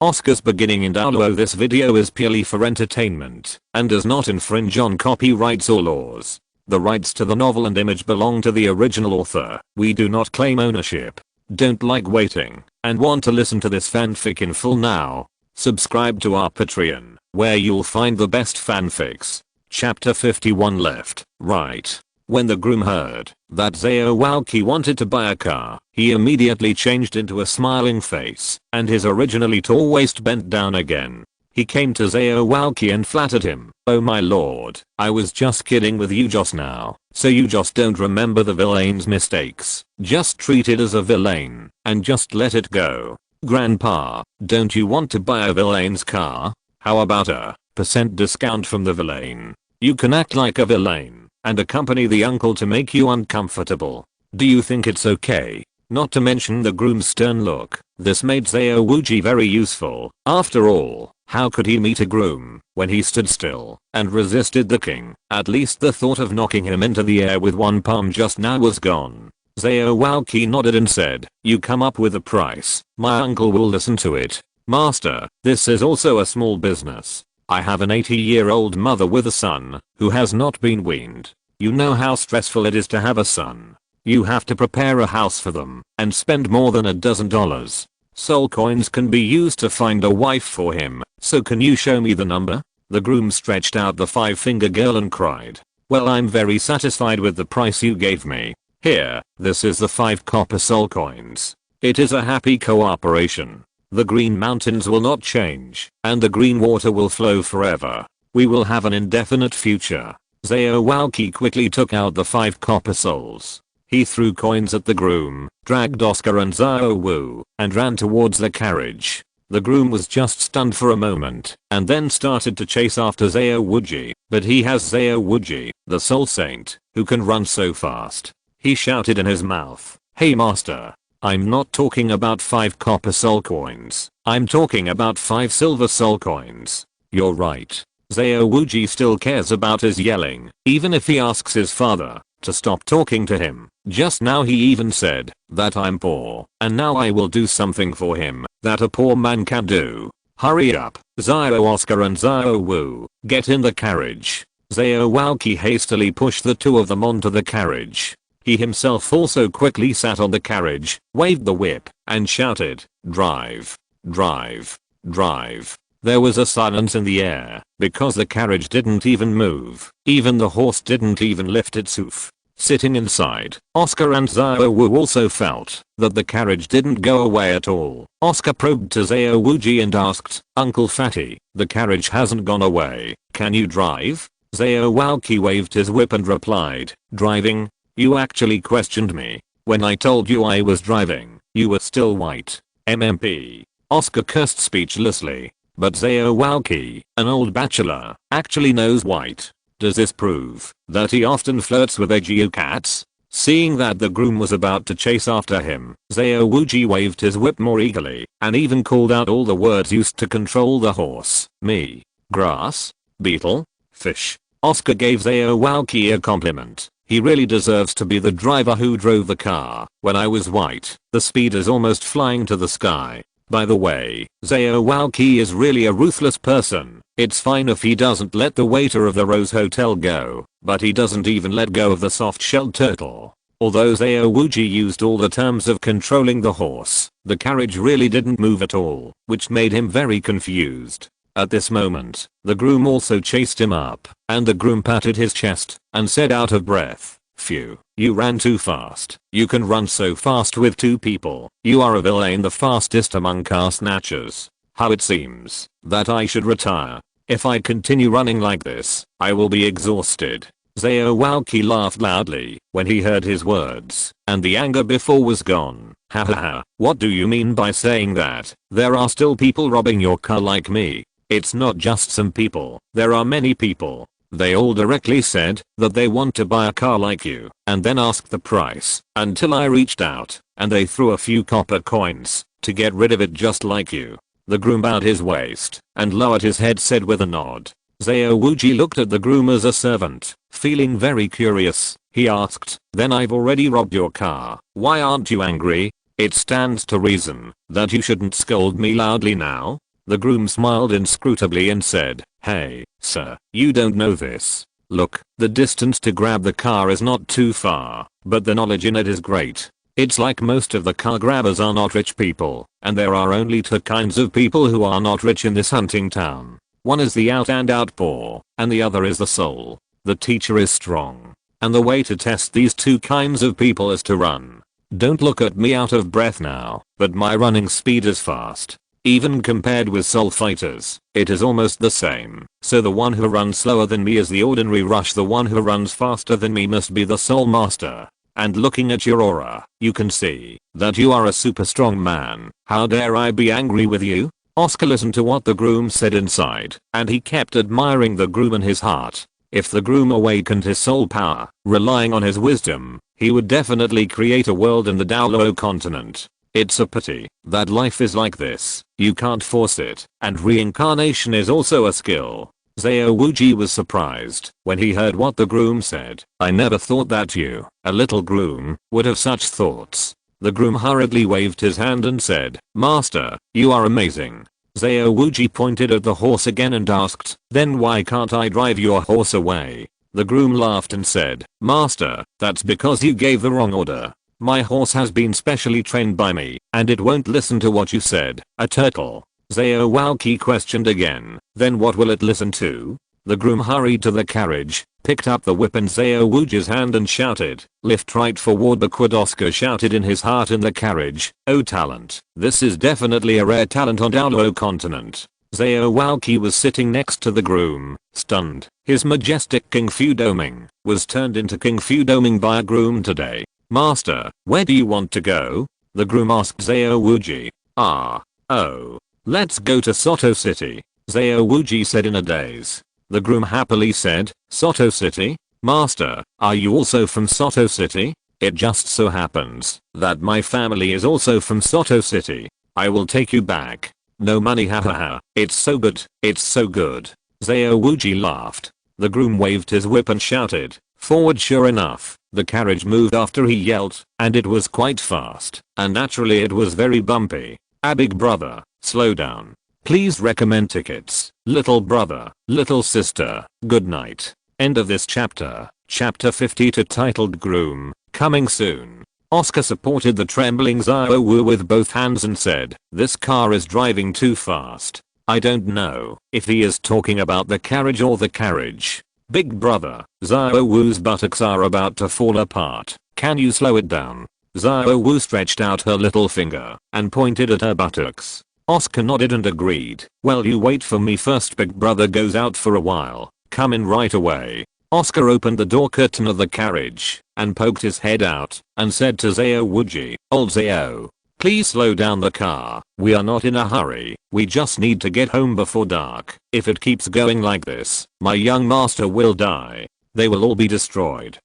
Oscar's beginning in Douluo. This video is purely for entertainment and does not infringe on copyrights or laws. The rights to the novel and image belong to the original author. We do not claim ownership. Don't like waiting and want to listen to this fanfic in full now? Subscribe to our Patreon, where you'll find the best fanfics. Chapter 51. Left, right. When the groom heard that Aozhou wanted to buy a car, he immediately changed into a smiling face, and his originally tall waist bent down again. He came to Aozhou and flattered him. "Oh my lord, I was just kidding with you just now. So you just don't remember the villain's mistakes. Just treat it as a villain, and just let it go. Grandpa, don't you want to buy a villain's car? How about a % discount from the villain? You can act like a villain and accompany the uncle to make you uncomfortable. Do you think it's okay?" Not to mention the groom's stern look. This made Aozhou very useful. After all, how could he meet a groom when he stood still and resisted the king? At least the thought of knocking him into the air with one palm just now was gone. Aozhou nodded and said, "You come up with a price. My uncle will listen to it. Master, this is also a small business. I have an 80-year-old mother with a son who has not been weaned. You know how stressful it is to have a son. You have to prepare a house for them and spend more than $12. Soul coins can be used to find a wife for him, so can you show me the number?" The groom stretched out the 5-finger girl and cried, "Well, I'm very satisfied with the price you gave me. Here, this is the 5 copper soul coins. It is a happy cooperation. The green mountains will not change, and the green water will flow forever. We will have an indefinite future." Aozhou quickly took out the 5 copper souls. He threw coins at the groom, dragged Oscar and Aozhou, and ran towards the carriage. The groom was just stunned for a moment, and then started to chase after Aozhou, but he has Aozhou, the soul saint, who can run so fast. He shouted in his mouth, "Hey master, I'm not talking about 5 copper soul coins. I'm talking about 5 silver soul coins." "You're right." Aozhou still cares about his yelling, even if he asks his father to stop talking to him. Just now he even said that I'm poor, and now I will do something for him that a poor man can do. Hurry up, Oscar and Aozhou, get in the carriage. Aozhou hastily pushed the two of them onto the carriage. He himself also quickly sat on the carriage, waved the whip, and shouted, "Drive, drive, drive." There was a silence in the air, because the carriage didn't even move. Even the horse didn't even lift its hoof. Sitting inside, Oscar and Aozhou also felt that the carriage didn't go away at all. Oscar probed to Aozhou and asked, "Uncle Fatty, the carriage hasn't gone away. Can you drive?" Aozhou waved his whip and replied, "Driving? You actually questioned me. When I told you I was driving, you were still white. MMP. Oscar cursed speechlessly. But Aozhou, an old bachelor, actually knows white. Does this prove that he often flirts with Aozhou cats? Seeing that the groom was about to chase after him, Aozhou waved his whip more eagerly and even called out all the words used to control the horse. "Me, grass, beetle, fish." Oscar gave Aozhou a compliment. "He really deserves to be the driver who drove the car. When I was white, the speed is almost flying to the sky. By the way, Aozhou is really a ruthless person. It's fine if he doesn't let the waiter of the Rose Hotel go, but he doesn't even let go of the soft-shelled turtle." Although Aozhou used all the terms of controlling the horse, the carriage really didn't move at all, which made him very confused. At this moment, the groom also chased him up, and the groom patted his chest and said out of breath, "Phew, you ran too fast. You can run so fast with 2 people. You are a villain, the fastest among car snatchers. How it seems that I should retire. If I continue running like this, I will be exhausted." Aozhou laughed loudly when he heard his words, and the anger before was gone. "Ha ha ha, what do you mean by saying that? There are still people robbing your car like me. It's not just some people, there are many people. They all directly said that they want to buy a car like you, and then asked the price, until I reached out, and they threw a few copper coins to get rid of it just like you." The groom bowed his waist and lowered his head, said with a nod. Aozhou looked at the groom as a servant, feeling very curious. He asked, "Then I've already robbed your car. Why aren't you angry? It stands to reason that you shouldn't scold me loudly now." The groom smiled inscrutably and said, "Hey, sir, you don't know this. Look, the distance to grab the car is not too far, but the knowledge in it is great. It's like most of the car grabbers are not rich people, and there are only two kinds of people who are not rich in this hunting town. One is the out and out poor, and the other is the soul. The teacher is strong. And the way to test these two kinds of people is to run. Don't look at me out of breath now, but my running speed is fast. Even compared with soul fighters, it is almost the same. So the one who runs slower than me is the ordinary rush. The one who runs faster than me must be the soul master. And looking at your aura, you can see that you are a super strong man. How dare I be angry with you?" Oscar listened to what the groom said inside, and he kept admiring the groom in his heart. If the groom awakened his soul power, relying on his wisdom, he would definitely create a world in the Douluo continent. It's a pity that life is like this. You can't force it, and reincarnation is also a skill. Xiao Wuji was surprised when he heard what the groom said. "I never thought that you, a little groom, would have such thoughts." The groom hurriedly waved his hand and said, "Master, you are amazing." Xiao Wuji pointed at the horse again and asked, "Then why can't I drive your horse away?" The groom laughed and said, "Master, that's because you gave the wrong order. My horse has been specially trained by me, and it won't listen to what you said." "A turtle?" Xiao Wuji questioned again. "Then what will it listen to?" The groom hurried to the carriage, picked up the whip in Xiao Wuji's hand and shouted, "Lift right forward backward." Oscar shouted in his heart in the carriage, "Oh talent. This is definitely a rare talent on Douluo continent." Xiao Wuji was sitting next to the groom, stunned. His majestic King Fu Doming was turned into King Fu Doming by a groom today. "Master, where do you want to go?" the groom asked Xiao Wuji. "Oh. Let's go to Soto City," Xiao Wuji said in a daze. The groom happily said, "Soto City? Master, are you also from Soto City?" "It just so happens that my family is also from Soto City. I will take you back." "No money, hahaha. It's so good, it's so good." Xiao Wuji laughed. The groom waved his whip and shouted, "Forward." Sure enough, the carriage moved after he yelled, and it was quite fast, and naturally it was very bumpy. "Big brother, slow down. Please recommend tickets. Little brother, little sister, good night." End of this chapter. Chapter 52 titled Groom, coming soon. Oscar supported the trembling Xiao Wu with both hands and said, "This car is driving too fast. I don't know if he is talking about the carriage or the carriage." "Big brother, Xiao Wu's buttocks are about to fall apart. Can you slow it down?" Xiao Wu stretched out her little finger and pointed at her buttocks. Oscar nodded and agreed. "Well, you wait for me first. Big brother goes out for a while. Come in right away." Oscar opened the door curtain of the carriage and poked his head out and said to Xiao Wuji, "Old Xiao, please slow down the car. We are not in a hurry. We just need to get home before dark. If it keeps going like this, my young master will die. They will all be destroyed."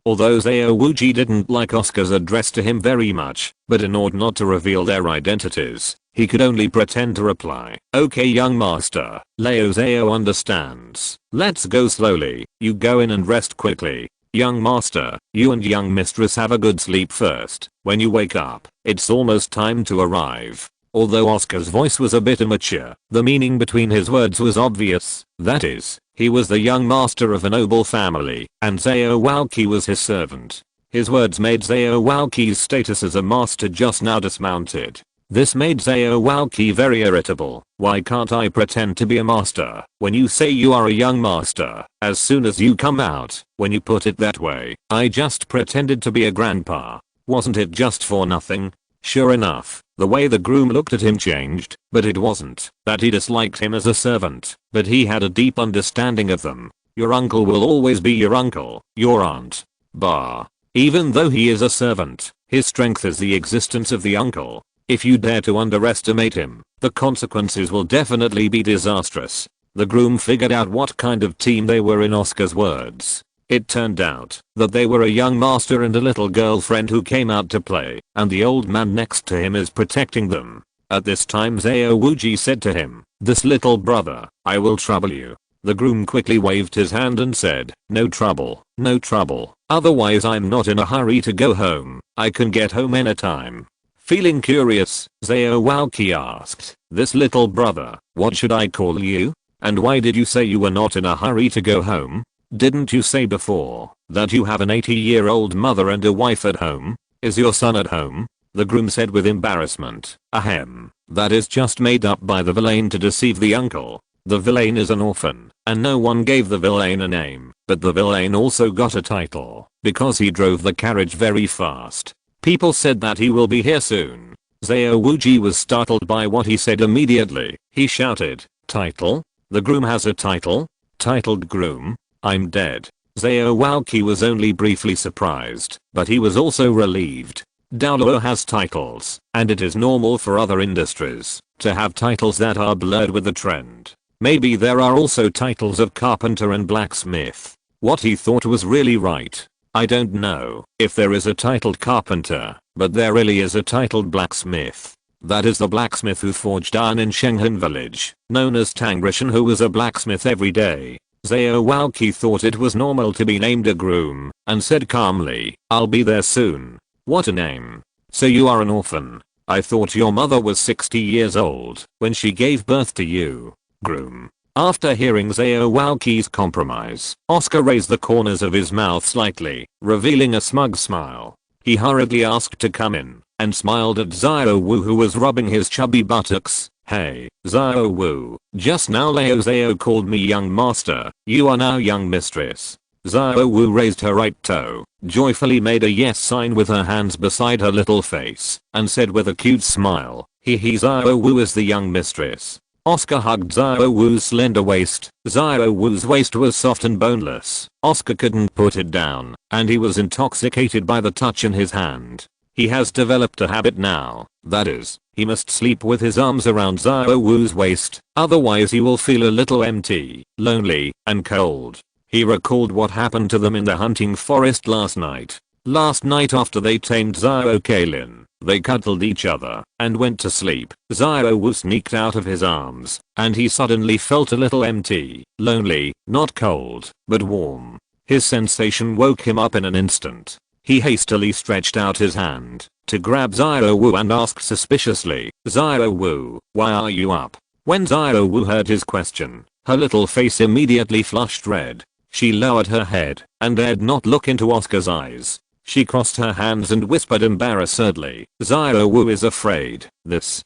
Although Xiao Wuji didn't like Oscar's address to him very much, but in order not to reveal their identities, he could only pretend to reply, "Okay young master, Lao Xiao understands. Let's go slowly. You go in and rest quickly. Young master, you and young mistress have a good sleep first. When you wake up, it's almost time to arrive." Although Oscar's voice was a bit immature, the meaning between his words was obvious. That is, he was the young master of a noble family, and Xiao Wuji was his servant. His words made Xiao Wuji's status as a master just now dismounted. This made Xiao Wuji very irritable. "Why can't I pretend to be a master when you say you are a young master? As soon as you come out, when you put it that way, I just pretended to be a grandpa. Wasn't it just for nothing?" Sure enough, the way the groom looked at him changed, but it wasn't that he disliked him as a servant, but he had a deep understanding of them. Your uncle will always be your uncle, your aunt. Bah. Even though he is a servant, his strength is the existence of the uncle. If you dare to underestimate him, the consequences will definitely be disastrous. The groom figured out what kind of team they were in Oscar's words. It turned out that they were a young master and a little girlfriend who came out to play, and the old man next to him is protecting them. At this time Xiao Wuji said to him, "This little brother, I will trouble you." The groom quickly waved his hand and said, "No trouble, no trouble. Otherwise I'm not in a hurry to go home. I can get home anytime." Feeling curious, Zhao Walqi asked, "This little brother, what should I call you? And why did you say you were not in a hurry to go home? Didn't you say before that you have an 80-year-old mother and a wife at home? Is your son at home?" The groom said with embarrassment. "Ahem. That is just made up by the villain to deceive the uncle. The villain is an orphan, and no one gave the villain a name, but the villain also got a title because he drove the carriage very fast. People said that he will be here soon." Zhao Wuji was startled by what he said immediately. He shouted, "Title? The groom has a title? Titled groom? I'm dead." Zhao Walqi was only briefly surprised, but he was also relieved. Douluo has titles, and it is normal for other industries to have titles that are blurred with the trend. Maybe there are also titles of carpenter and blacksmith. What he thought was really right. I don't know if there is a titled carpenter, but there really is a titled blacksmith. That is the blacksmith who forged iron in Shenghan village, known as Tangrishan, who was a blacksmith every day. Zhao Walqi thought it was normal to be named a groom, and said calmly, "I'll be there soon." "What a name. So you are an orphan. I thought your mother was 60 years old when she gave birth to you." Groom. After hearing Zhao Walqi's compromise, Oscar raised the corners of his mouth slightly, revealing a smug smile. He hurriedly asked to come in, and smiled at Zhao Wu, who was rubbing his chubby buttocks. "Hey, Zhao Wu, just now Zhao called me young master, you are now young mistress." Zhao Wu raised her right toe, joyfully made a yes sign with her hands beside her little face, and said with a cute smile, "He Zhao Wu is the young mistress." Oscar hugged Zhao Wu's slender waist. Zhao Wu's waist was soft and boneless. Oscar couldn't put it down, and he was intoxicated by the touch in his hand. He has developed a habit now, that is, he must sleep with his arms around Zhao Wu's waist, otherwise he will feel a little empty, lonely, and cold. He recalled what happened to them in the hunting forest last night. Last night after they tamed Zhao Kailin, they cuddled each other and went to sleep. Zhao Wu sneaked out of his arms, and he suddenly felt a little empty, lonely, not cold, but warm. His sensation woke him up in an instant. He hastily stretched out his hand to grab Zhao Wu and asked suspiciously, "Zhao Wu, why are you up?" When Zhao Wu heard his question, her little face immediately flushed red. She lowered her head and dared not look into Oscar's eyes. She crossed her hands and whispered embarrassedly, "Zhao Wu is afraid. This.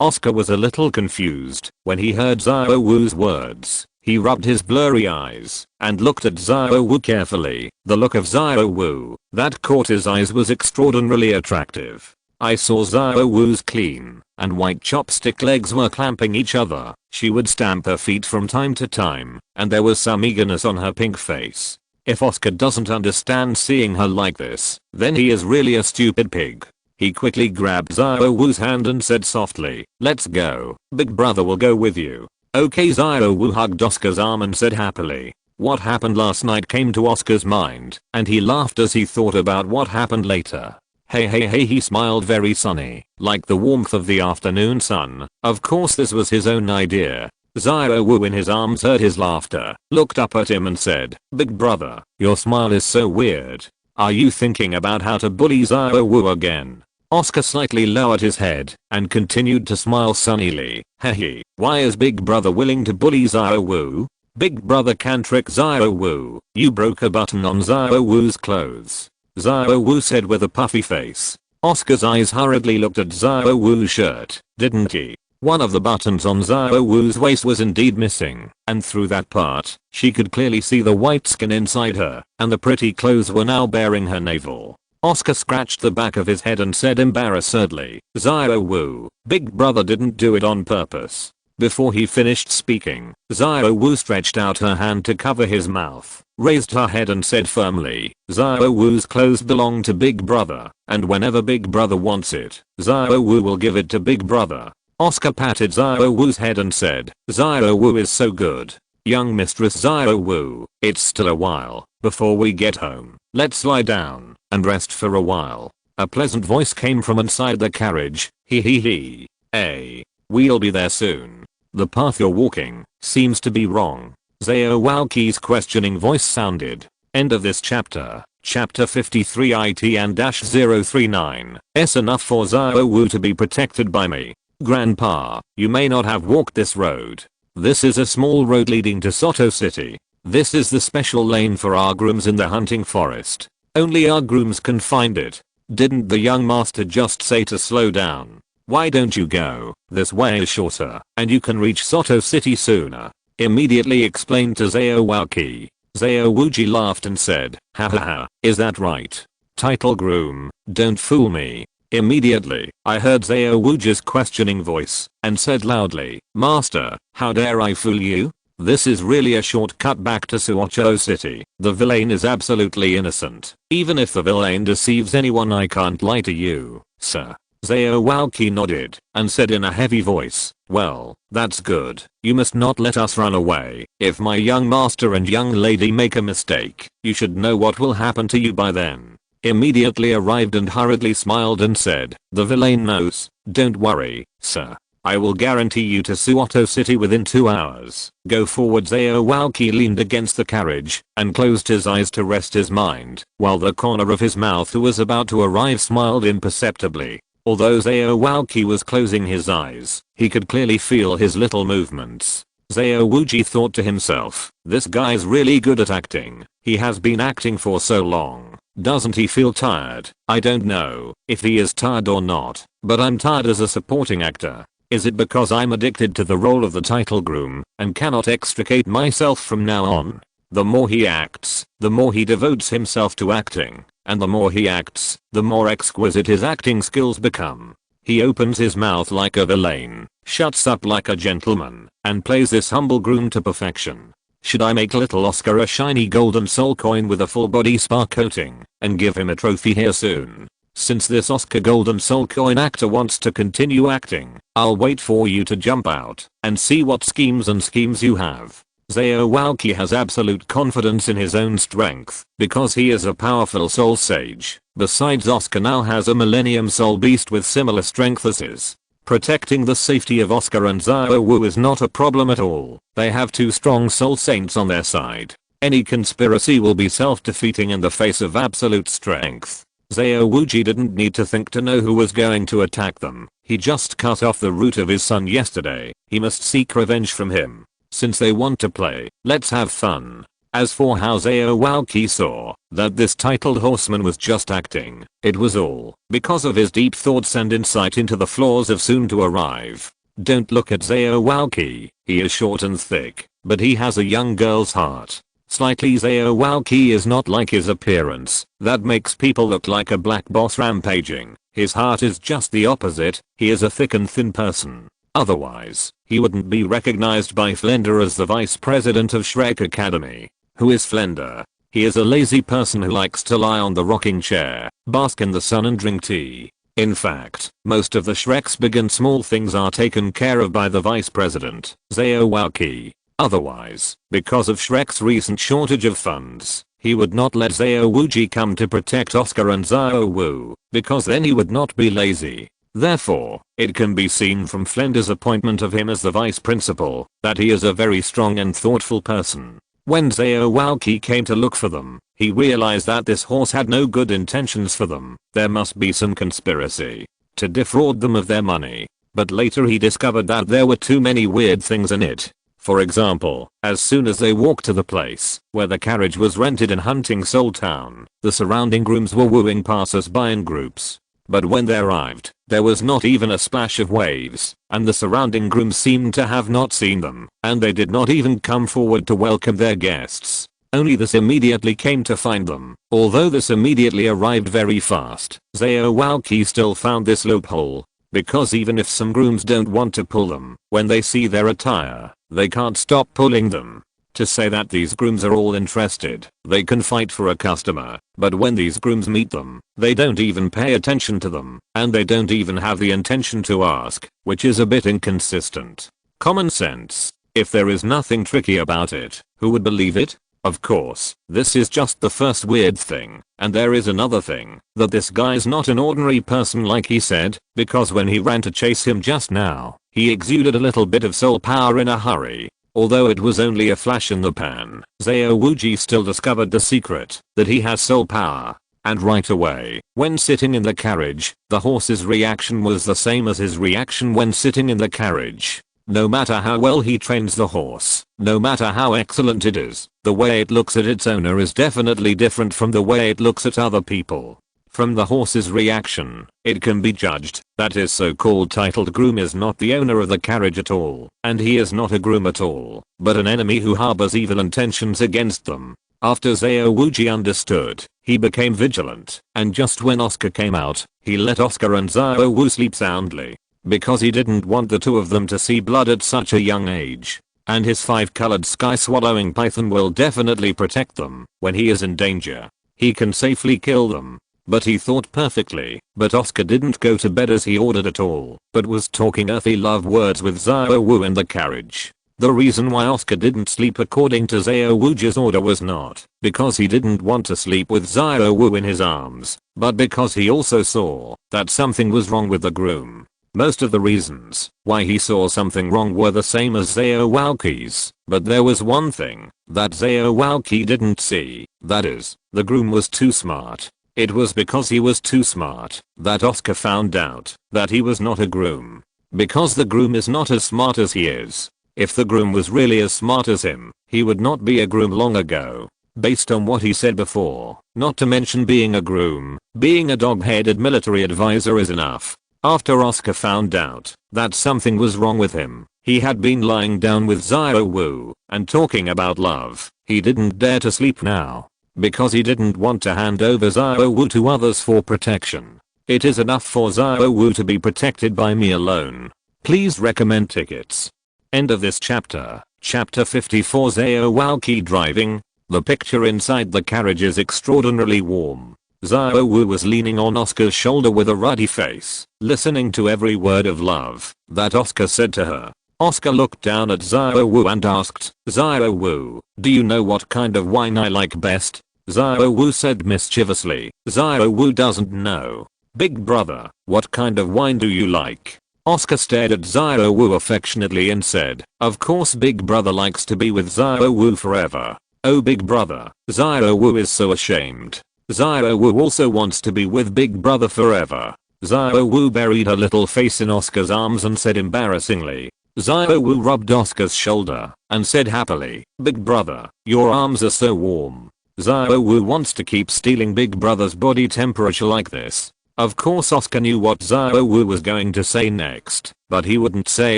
Oscar was a little confused when he heard Zhao Wu's words. He rubbed his blurry eyes and looked at Zhao Wu carefully. The look of Zhao Wu that caught his eyes was extraordinarily attractive. I saw Zhao Wu's clean and white chopstick legs were clamping each other. She would stamp her feet from time to time, and there was some eagerness on her pink face. If Oscar doesn't understand seeing her like this, then he is really a stupid pig. He quickly grabbed Zhao Wu's hand and said softly, "Let's go. Big brother will go with you." Okay. Zhao Wu hugged Oscar's arm and said happily. What happened last night came to Oscar's mind, and he laughed as he thought about what happened later. Hey, he smiled very sunny, like the warmth of the afternoon sun. Of course this was his own idea. Zhao Wu in his arms heard his laughter, looked up at him and said, "Big brother, your smile is so weird. Are you thinking about how to bully Zhao Wu again?" Oscar slightly lowered his head and continued to smile sunnily. Hehe, why is Big brother willing to bully Zhao Wu? Big brother can trick Zhao Wu. You broke a button on Zhao Wu's clothes. Zhao Wu said with a puffy face. Oscar's eyes hurriedly looked at Zhao Wu's shirt. Didn't he? One of the buttons on Zhao Wu's waist was indeed missing, and through that part, she could clearly see the white skin inside her, and the pretty clothes were now baring her navel. Oscar scratched the back of his head and said embarrassedly, "Zhao Wu, Big brother didn't do it on purpose." Before he finished speaking, Zhao Wu stretched out her hand to cover his mouth, raised her head and said firmly, "Zhao Wu's clothes belong to Big brother, and whenever Big brother wants it, Zhao Wu will give it to Big brother." Oscar patted Zhao Wu's head and said, "Zhao Wu is so good. Young Mistress Zhao Wu, it's still a while before we get home. Let's lie down and rest for a while." A pleasant voice came from inside the carriage. He. Hey, we'll be there soon. The path you're walking seems to be wrong. Zhao Walqi's questioning voice sounded. End of this chapter. Chapter 53 IT and -039. Enough for Aozhou to be protected by me. Grandpa, you may not have walked this road. This is a small road leading to Soto City. This is the special lane for our grooms in the hunting forest. Only our grooms can find it. Didn't the young master just say to slow down? Why don't you go? This way is shorter, and you can reach Soto City sooner. Immediately explained to Aozhou. Aozhou laughed and said, ha ha ha, is that right? Title groom, don't fool me. Immediately, I heard Aozhou's questioning voice, and said loudly, Master, how dare I fool you? This is really a shortcut back to Soto City. The villain is absolutely innocent. Even if the villain deceives anyone, I can't lie to you, sir. Aozhou nodded, and said in a heavy voice, well, that's good. You must not let us run away. If my young master and young lady make a mistake, you should know what will happen to you by then. Immediately arrived and hurriedly smiled and said, the villain knows. Don't worry, sir. I will guarantee you to Soto City within 2 hours. Go forward. Aozhou leaned against the carriage and closed his eyes to rest his mind, while the corner of his mouth who was about to arrive smiled imperceptibly. Although Aozhou was closing his eyes, he could clearly feel his little movements. Aozhou thought to himself, this guy's really good at acting. He has been acting for so long. Doesn't he feel tired? I don't know if he is tired or not, but I'm tired as a supporting actor. Is it because I'm addicted to the role of the title groom and cannot extricate myself from now on? The more he acts, the more he devotes himself to acting, and the more he acts, the more exquisite his acting skills become. He opens his mouth like a villain, shuts up like a gentleman, and plays this humble groom to perfection. Should I make little Oscar a shiny golden soul coin with a full body spa coating and give him a trophy here soon? Since this Oscar golden soul coin actor wants to continue acting, I'll wait for you to jump out and see what schemes you have. Aozhou has absolute confidence in his own strength because he is a powerful soul sage. Besides, Oscar now has a millennium soul beast with similar strength as his. Protecting the safety of Oscar and Aozhou is not a problem at all. They have 2 strong soul saints on their side. Any conspiracy will be self-defeating in the face of absolute strength. Aozhou didn't need to think to know who was going to attack them. He just cut off the root of his son yesterday. He must seek revenge from him. Since they want to play, let's have fun. As for how Aozhou saw that this titled horseman was just acting, it was all because of his deep thoughts and insight into the flaws of soon to arrive. Don't look at Aozhou. He is short and thick, but he has a young girl's heart. Slightly. Aozhou is not like his appearance that makes people look like a black boss rampaging. His heart is just the opposite. He is a thick and thin person. Otherwise, he wouldn't be recognized by Flender as the vice president of Shrek Academy. Who is Flender? He is a lazy person who likes to lie on the rocking chair, bask in the sun and drink tea. In fact, most of the Shrek's big and small things are taken care of by the vice president, Aozhou. Otherwise, because of Shrek's recent shortage of funds, he would not let Aozhou come to protect Oscar and Aozhou, because then he would not be lazy. Therefore, it can be seen from Flender's appointment of him as the vice principal that he is a very strong and thoughtful person. When Aozhou came to look for them, he realized that this horse had no good intentions for them. There must be some conspiracy to defraud them of their money. But later he discovered that there were too many weird things in it. For example, as soon as they walked to the place where the carriage was rented in Hunting Soul Town, the surrounding grooms were wooing passers-by in groups. But when they arrived, there was not even a splash of waves, and the surrounding grooms seemed to have not seen them, and they did not even come forward to welcome their guests. Only this immediately came to find them. Although this immediately arrived very fast, Aozhou still found this loophole. Because even if some grooms don't want to pull them, when they see their attire, they can't stop pulling them. To say that these grooms are all interested, they can fight for a customer, but when these grooms meet them, they don't even pay attention to them, and they don't even have the intention to ask, which is a bit inconsistent. Common sense. If there is nothing tricky about it, who would believe it? Of course, this is just the first weird thing, and there is another thing, that this guy's not an ordinary person like he said, because when he ran to chase him just now, he exuded a little bit of soul power in a hurry. Although it was only a flash in the pan, Xiao Wuji still discovered the secret, that he has soul power. And right away, when sitting in the carriage, the horse's reaction was the same as his reaction when sitting in the carriage. No matter how well he trains the horse, no matter how excellent it is, the way it looks at its owner is definitely different from the way it looks at other people. From the horse's reaction, it can be judged that his so-called titled groom is not the owner of the carriage at all, and he is not a groom at all, but an enemy who harbors evil intentions against them. After Xiao Wuji understood, he became vigilant, and just when Oscar came out, he let Oscar and Xiao Wu sleep soundly. Because he didn't want the two of them to see blood at such a young age. And his 5-colored sky-swallowing python will definitely protect them when he is in danger. He can safely kill them. But he thought perfectly, but Oscar didn't go to bed as he ordered at all, but was talking earthy love words with Xiao Wu in the carriage. The reason why Oscar didn't sleep according to Xiao Wuji's order was not because he didn't want to sleep with Xiao Wu in his arms, but because he also saw that something was wrong with the groom. Most of the reasons why he saw something wrong were the same as Xiao Wuqi's, but there was one thing that Xiao Wuqi didn't see, that is, the groom was too smart. It was because he was too smart that Oscar found out that he was not a groom. Because the groom is not as smart as he is. If the groom was really as smart as him, he would not be a groom long ago. Based on what he said before, not to mention being a groom, being a dog-headed military advisor is enough. After Oscar found out that something was wrong with him, he had been lying down with Xiao Wu and talking about love. He didn't dare to sleep now. Because he didn't want to hand over Xiao Wu to others for protection. It is enough for Xiao Wu to be protected by me alone. Please recommend tickets. End of this chapter. Chapter 54 Xiao Wuqi driving. The picture inside the carriage is extraordinarily warm. Xiao Wu was leaning on Oscar's shoulder with a ruddy face, listening to every word of love that Oscar said to her. Oscar looked down at Xiao Wu and asked, Xiao Wu, do you know what kind of wine I like best? Xiao Wu said mischievously. Xiao Wu doesn't know. Big brother, what kind of wine do you like? Oscar stared at Xiao Wu affectionately and said, of course big brother likes to be with Xiao Wu forever. Oh big brother, Xiao Wu is so ashamed. Xiao Wu also wants to be with big brother forever. Xiao Wu buried her little face in Oscar's arms and said embarrassingly. Xiao Wu rubbed Oscar's shoulder and said happily, big brother, your arms are so warm. Xiao Wu wants to keep stealing big brother's body temperature like this. Of course Oscar knew what Xiao Wu was going to say next, but he wouldn't say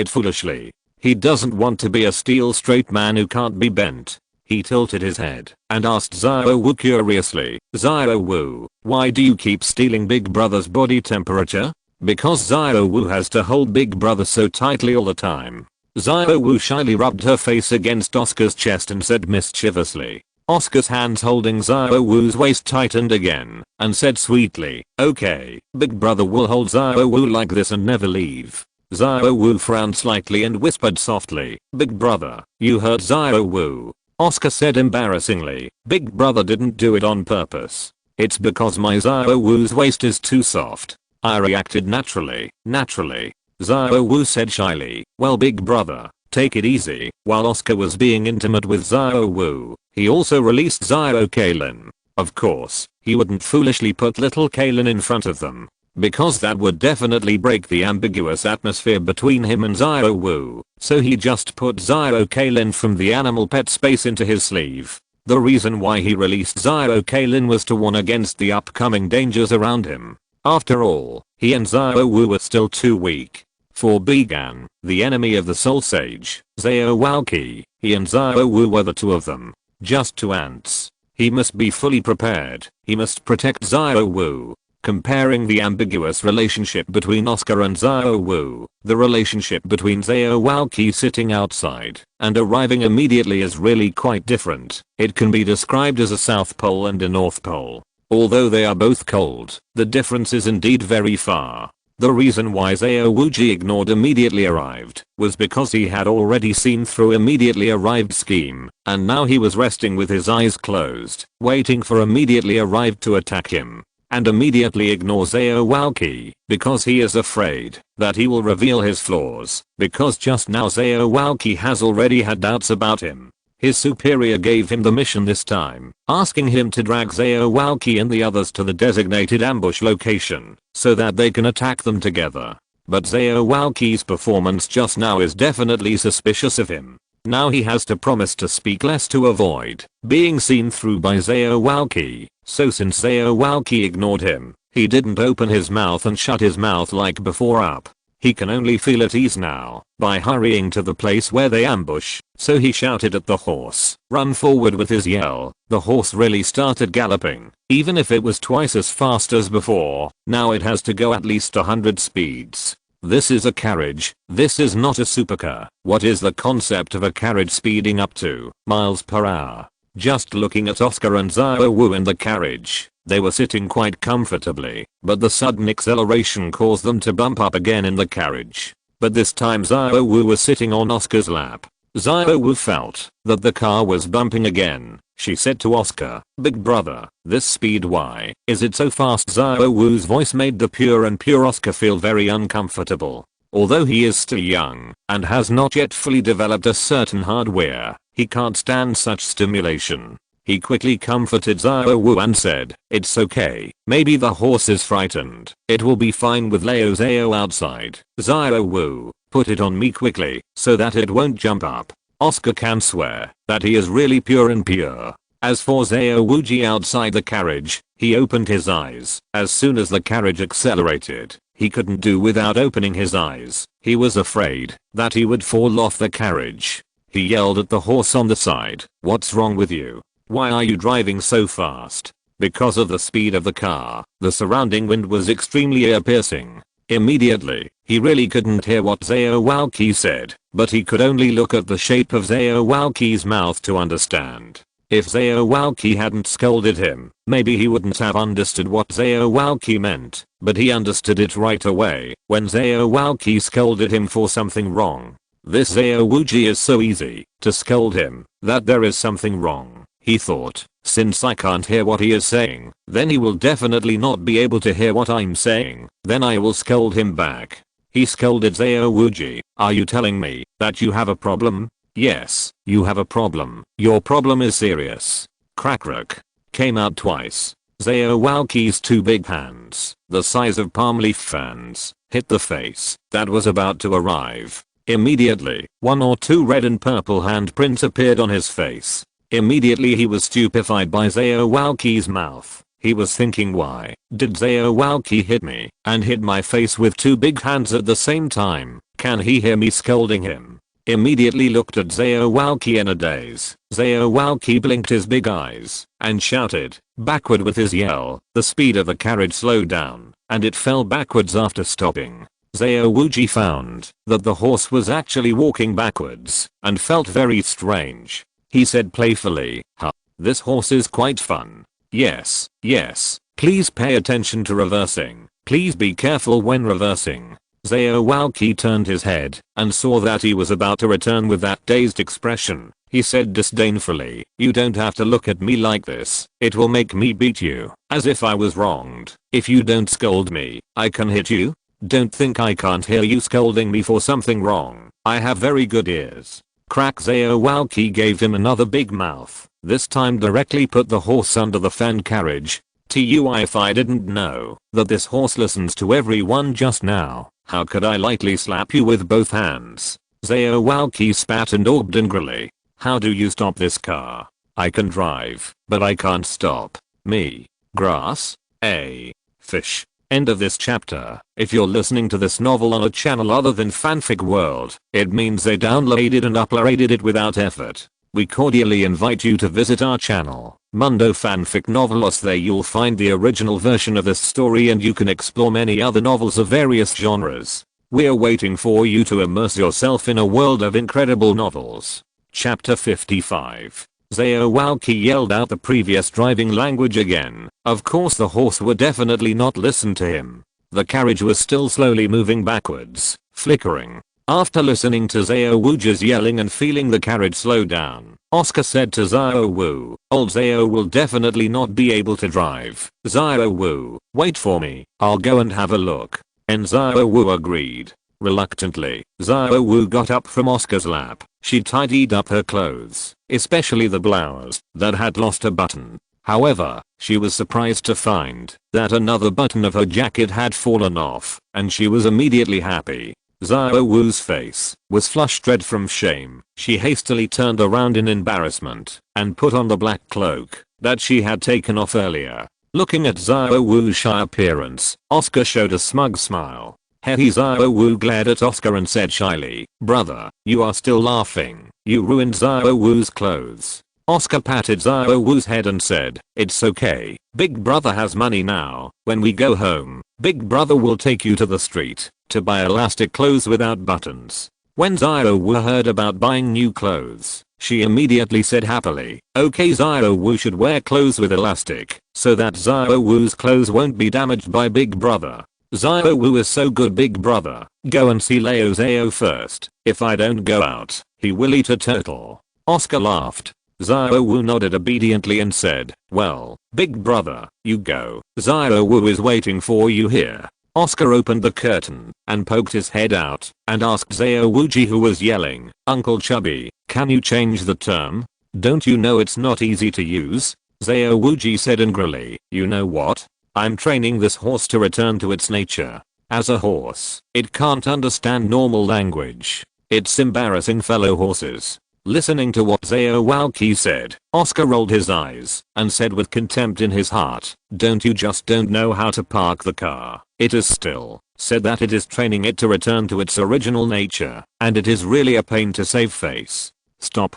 it foolishly. He doesn't want to be a steel straight man who can't be bent. He tilted his head and asked Xiao Wu curiously, Xiao Wu, why do you keep stealing big brother's body temperature? Because Xiao Wu has to hold big brother so tightly all the time. Xiao Wu shyly rubbed her face against Oscar's chest and said mischievously. Oscar's hands holding Xiao Wu's waist tightened again and said sweetly, okay, big brother will hold Xiao Wu like this and never leave. Xiao Wu frowned slightly and whispered softly, big brother, you hurt Xiao Wu. Oscar said embarrassingly, big brother didn't do it on purpose. It's because my Xiao Wu's waist is too soft. I reacted naturally. Xiao Wu said shyly, well big brother, take it easy. While Oscar was being intimate with Xiao Wu, he also released Xiao Kailin. Of course, he wouldn't foolishly put little Kailin in front of them, because that would definitely break the ambiguous atmosphere between him and Xiao Wu, so he just put Xiao Kailin from the animal pet space into his sleeve. The reason why he released Xiao Kailin was to warn against the upcoming dangers around him. After all, he and Xiao Wu were still too weak. For Began, the enemy of the Soul Sage, Xiao Wuqi, he and Xiao Wu were the two of them. Just two ants. He must be fully prepared. He must protect Xiao Wu. Comparing the ambiguous relationship between Oscar and Xiao Wu, the relationship between Xiao Wuqi sitting outside and arriving immediately is really quite different. It can be described as a South Pole and a North Pole. Although they are both cold, the difference is indeed very far. The reason why Xiao Wuji ignored immediately arrived was because he had already seen through immediately arrived scheme, and now he was resting with his eyes closed, waiting for immediately arrived to attack him. and immediately ignores Aowaki because he is afraid that he will reveal his flaws, because just now Aowaki has already had doubts about him. His superior gave him the mission this time, asking him to drag Aowaki and the others to the designated ambush location so that they can attack them together. But Aowaki's performance just now is definitely suspicious of him. Now he has to promise to speak less to avoid being seen through by Aowaki. So since Aowaki ignored him, he didn't open his mouth and shut his mouth like before up. He can only feel at ease now by hurrying to the place where they ambush, so he shouted at the horse, "Run forward" with his yell. The horse really started galloping. Even if it was twice as fast as before, now it has to go at least 100 speeds. This is a carriage, this is not a supercar. What is the concept of a carriage speeding up to miles per hour? Just looking at Oscar and Xiaowu in the carriage, they were sitting quite comfortably, but the sudden acceleration caused them to bump up again in the carriage. But this time Xiaowu was sitting on Oscar's lap. Xiaowu felt that the car was bumping again. She said to Oscar, "Big brother, this speed, why is it so fast?" Xiaowu's voice made the pure Oscar feel very uncomfortable. Although he is still young and has not yet fully developed a certain hardware, he can't stand such stimulation. He quickly comforted Xiaowu and said, "It's okay, maybe the horse is frightened. It will be fine with Leo Zao outside." "Xiaowu, put it on me quickly so that it won't jump up." Oscar can swear that he is really pure. As for Xiaowuji outside the carriage, he opened his eyes as soon as the carriage accelerated. He couldn't do without opening his eyes. He was afraid that he would fall off the carriage. He yelled at the horse on the side, "What's wrong with you? Why are you driving so fast?" Because of the speed of the car, the surrounding wind was extremely ear-piercing. Immediately, he really couldn't hear what Aowaki said, but he could only look at the shape of Aowaki's mouth to understand. If Aowaki hadn't scolded him, maybe he wouldn't have understood what Aowaki meant, but he understood it right away when Aowaki scolded him for something wrong. This Xiaowuji is so easy to scold him that there is something wrong. He thought, since I can't hear what he is saying, then he will definitely not be able to hear what I'm saying. Then I will scold him back. He scolded Xiaowuji, "Are you telling me that you have a problem?" "Yes, you have a problem. Your problem is serious." Crack came out twice. Xiaowaki's two big hands, the size of palm leaf fans, hit the face that was about to arrive. Immediately, one or two red and purple handprints appeared on his face. Immediately he was stupefied by Aowaki's mouth. He was thinking, why did Aowaki hit me and hit my face with two big hands at the same time? Can he hear me scolding him? Immediately looked at Aowaki in a daze. Aowaki blinked his big eyes and shouted backward with his yell. The speed of the carriage slowed down and it fell backwards after stopping. Xiaowuji found that the horse was actually walking backwards and felt very strange. He said playfully, "Huh, this horse is quite fun. Yes, please pay attention to reversing. Please be careful when reversing." Aowaki turned his head and saw that he was about to return with that dazed expression. He said disdainfully, "You don't have to look at me like this. It will make me beat you, as if I was wronged. If you don't scold me, I can hit you. Don't think I can't hear you scolding me for something wrong. I have very good ears." Crack. Aowaki gave him another big mouth, this time directly put the horse under the fan carriage. If I didn't know that this horse listens to everyone just now, how could I lightly slap you with both hands? Aowaki spat and orbed angrily. "How do you stop this car? I can drive, but I can't stop. Me. Grass? A. Fish." End of this chapter. If you're listening to this novel on a channel other than Fanfic World, it means they downloaded and uploaded it without effort. We cordially invite you to visit our channel, Mundo Fanfic Novelos. There you'll find the original version of this story and you can explore many other novels of various genres. We're waiting for you to immerse yourself in a world of incredible novels. Chapter 55. Aowaki yelled out the previous driving language again. Of course the horse would definitely not listen to him. The carriage was still slowly moving backwards, flickering. After listening to Xiao Wu's yelling and feeling the carriage slow down, Oscar said to Xiao Wu, old Xiao will definitely not be able to drive. Xiao Wu, wait for me, I'll go and have a look. And Xiao Wu agreed. Reluctantly, Xiao Wu got up from Oscar's lap. She tidied up her clothes, especially the blouse, that had lost a button. However, she was surprised to find that another button of her jacket had fallen off, and she was immediately happy. Xiao Wu's face was flushed red from shame. She hastily turned around in embarrassment and put on the black cloak that she had taken off earlier. Looking at Xiao Wu's shy appearance, Oscar showed a smug smile. Xiao Wu glared at Oscar and said shyly, brother, you are still laughing. You ruined Xiao Wu's clothes. Oscar patted Xiao Wu's head and said, it's okay. Big brother has money now. When we go home, big brother will take you to the street to buy elastic clothes without buttons. When Xiao Wu heard about buying new clothes, she immediately said happily, okay, Xiao Wu should wear clothes with elastic so that Xiao Wu's clothes won't be damaged by big brother. Xiao Wu is so good, big brother. Go and see Leo Xiao first. If I don't go out, he will eat a turtle. Oscar laughed. Xiao Wu nodded obediently and said, well, big brother, you go. Xiao Wu is waiting for you here. Oscar opened the curtain and poked his head out and asked Xiao Wuji, who was yelling, Uncle Chubby, can you change the term? Don't you know it's not easy to use? Xiao Wuji said angrily, you know what? I'm training this horse to return to its nature. As a horse, it can't understand normal language. It's embarrassing, fellow horses. Listening to what Xiao Wuqi said, Oscar rolled his eyes and said with contempt in his heart, don't you just don't know how to park the car? It is still said that it is training it to return to its original nature, and it is really a pain to save face. Stop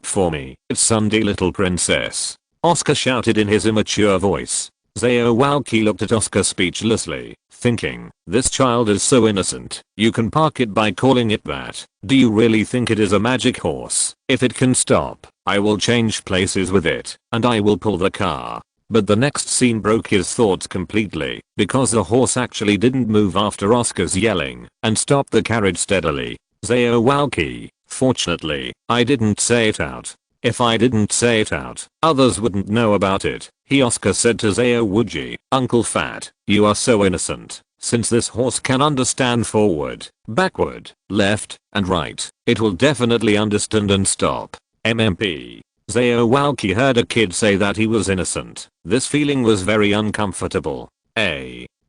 for me, Sunday little princess. Oscar shouted in his immature voice. Xiao Wuqi looked at Oscar speechlessly, thinking, this child is so innocent. You can park it by calling it that. Do you really think it is a magic horse? If it can stop, I will change places with it, and I will pull the car. But the next scene broke his thoughts completely, because the horse actually didn't move after Oscar's yelling, and stopped the carriage steadily. Xiao Wuqi, fortunately, I didn't say it out. If I didn't say it out, others wouldn't know about it. Oscar said to Xiao Wuji, Uncle Fat, you are so innocent. Since this horse can understand forward, backward, left, and right, it will definitely understand and stop. MMP. Xiao Wuqi heard a kid say that he was innocent. This feeling was very uncomfortable.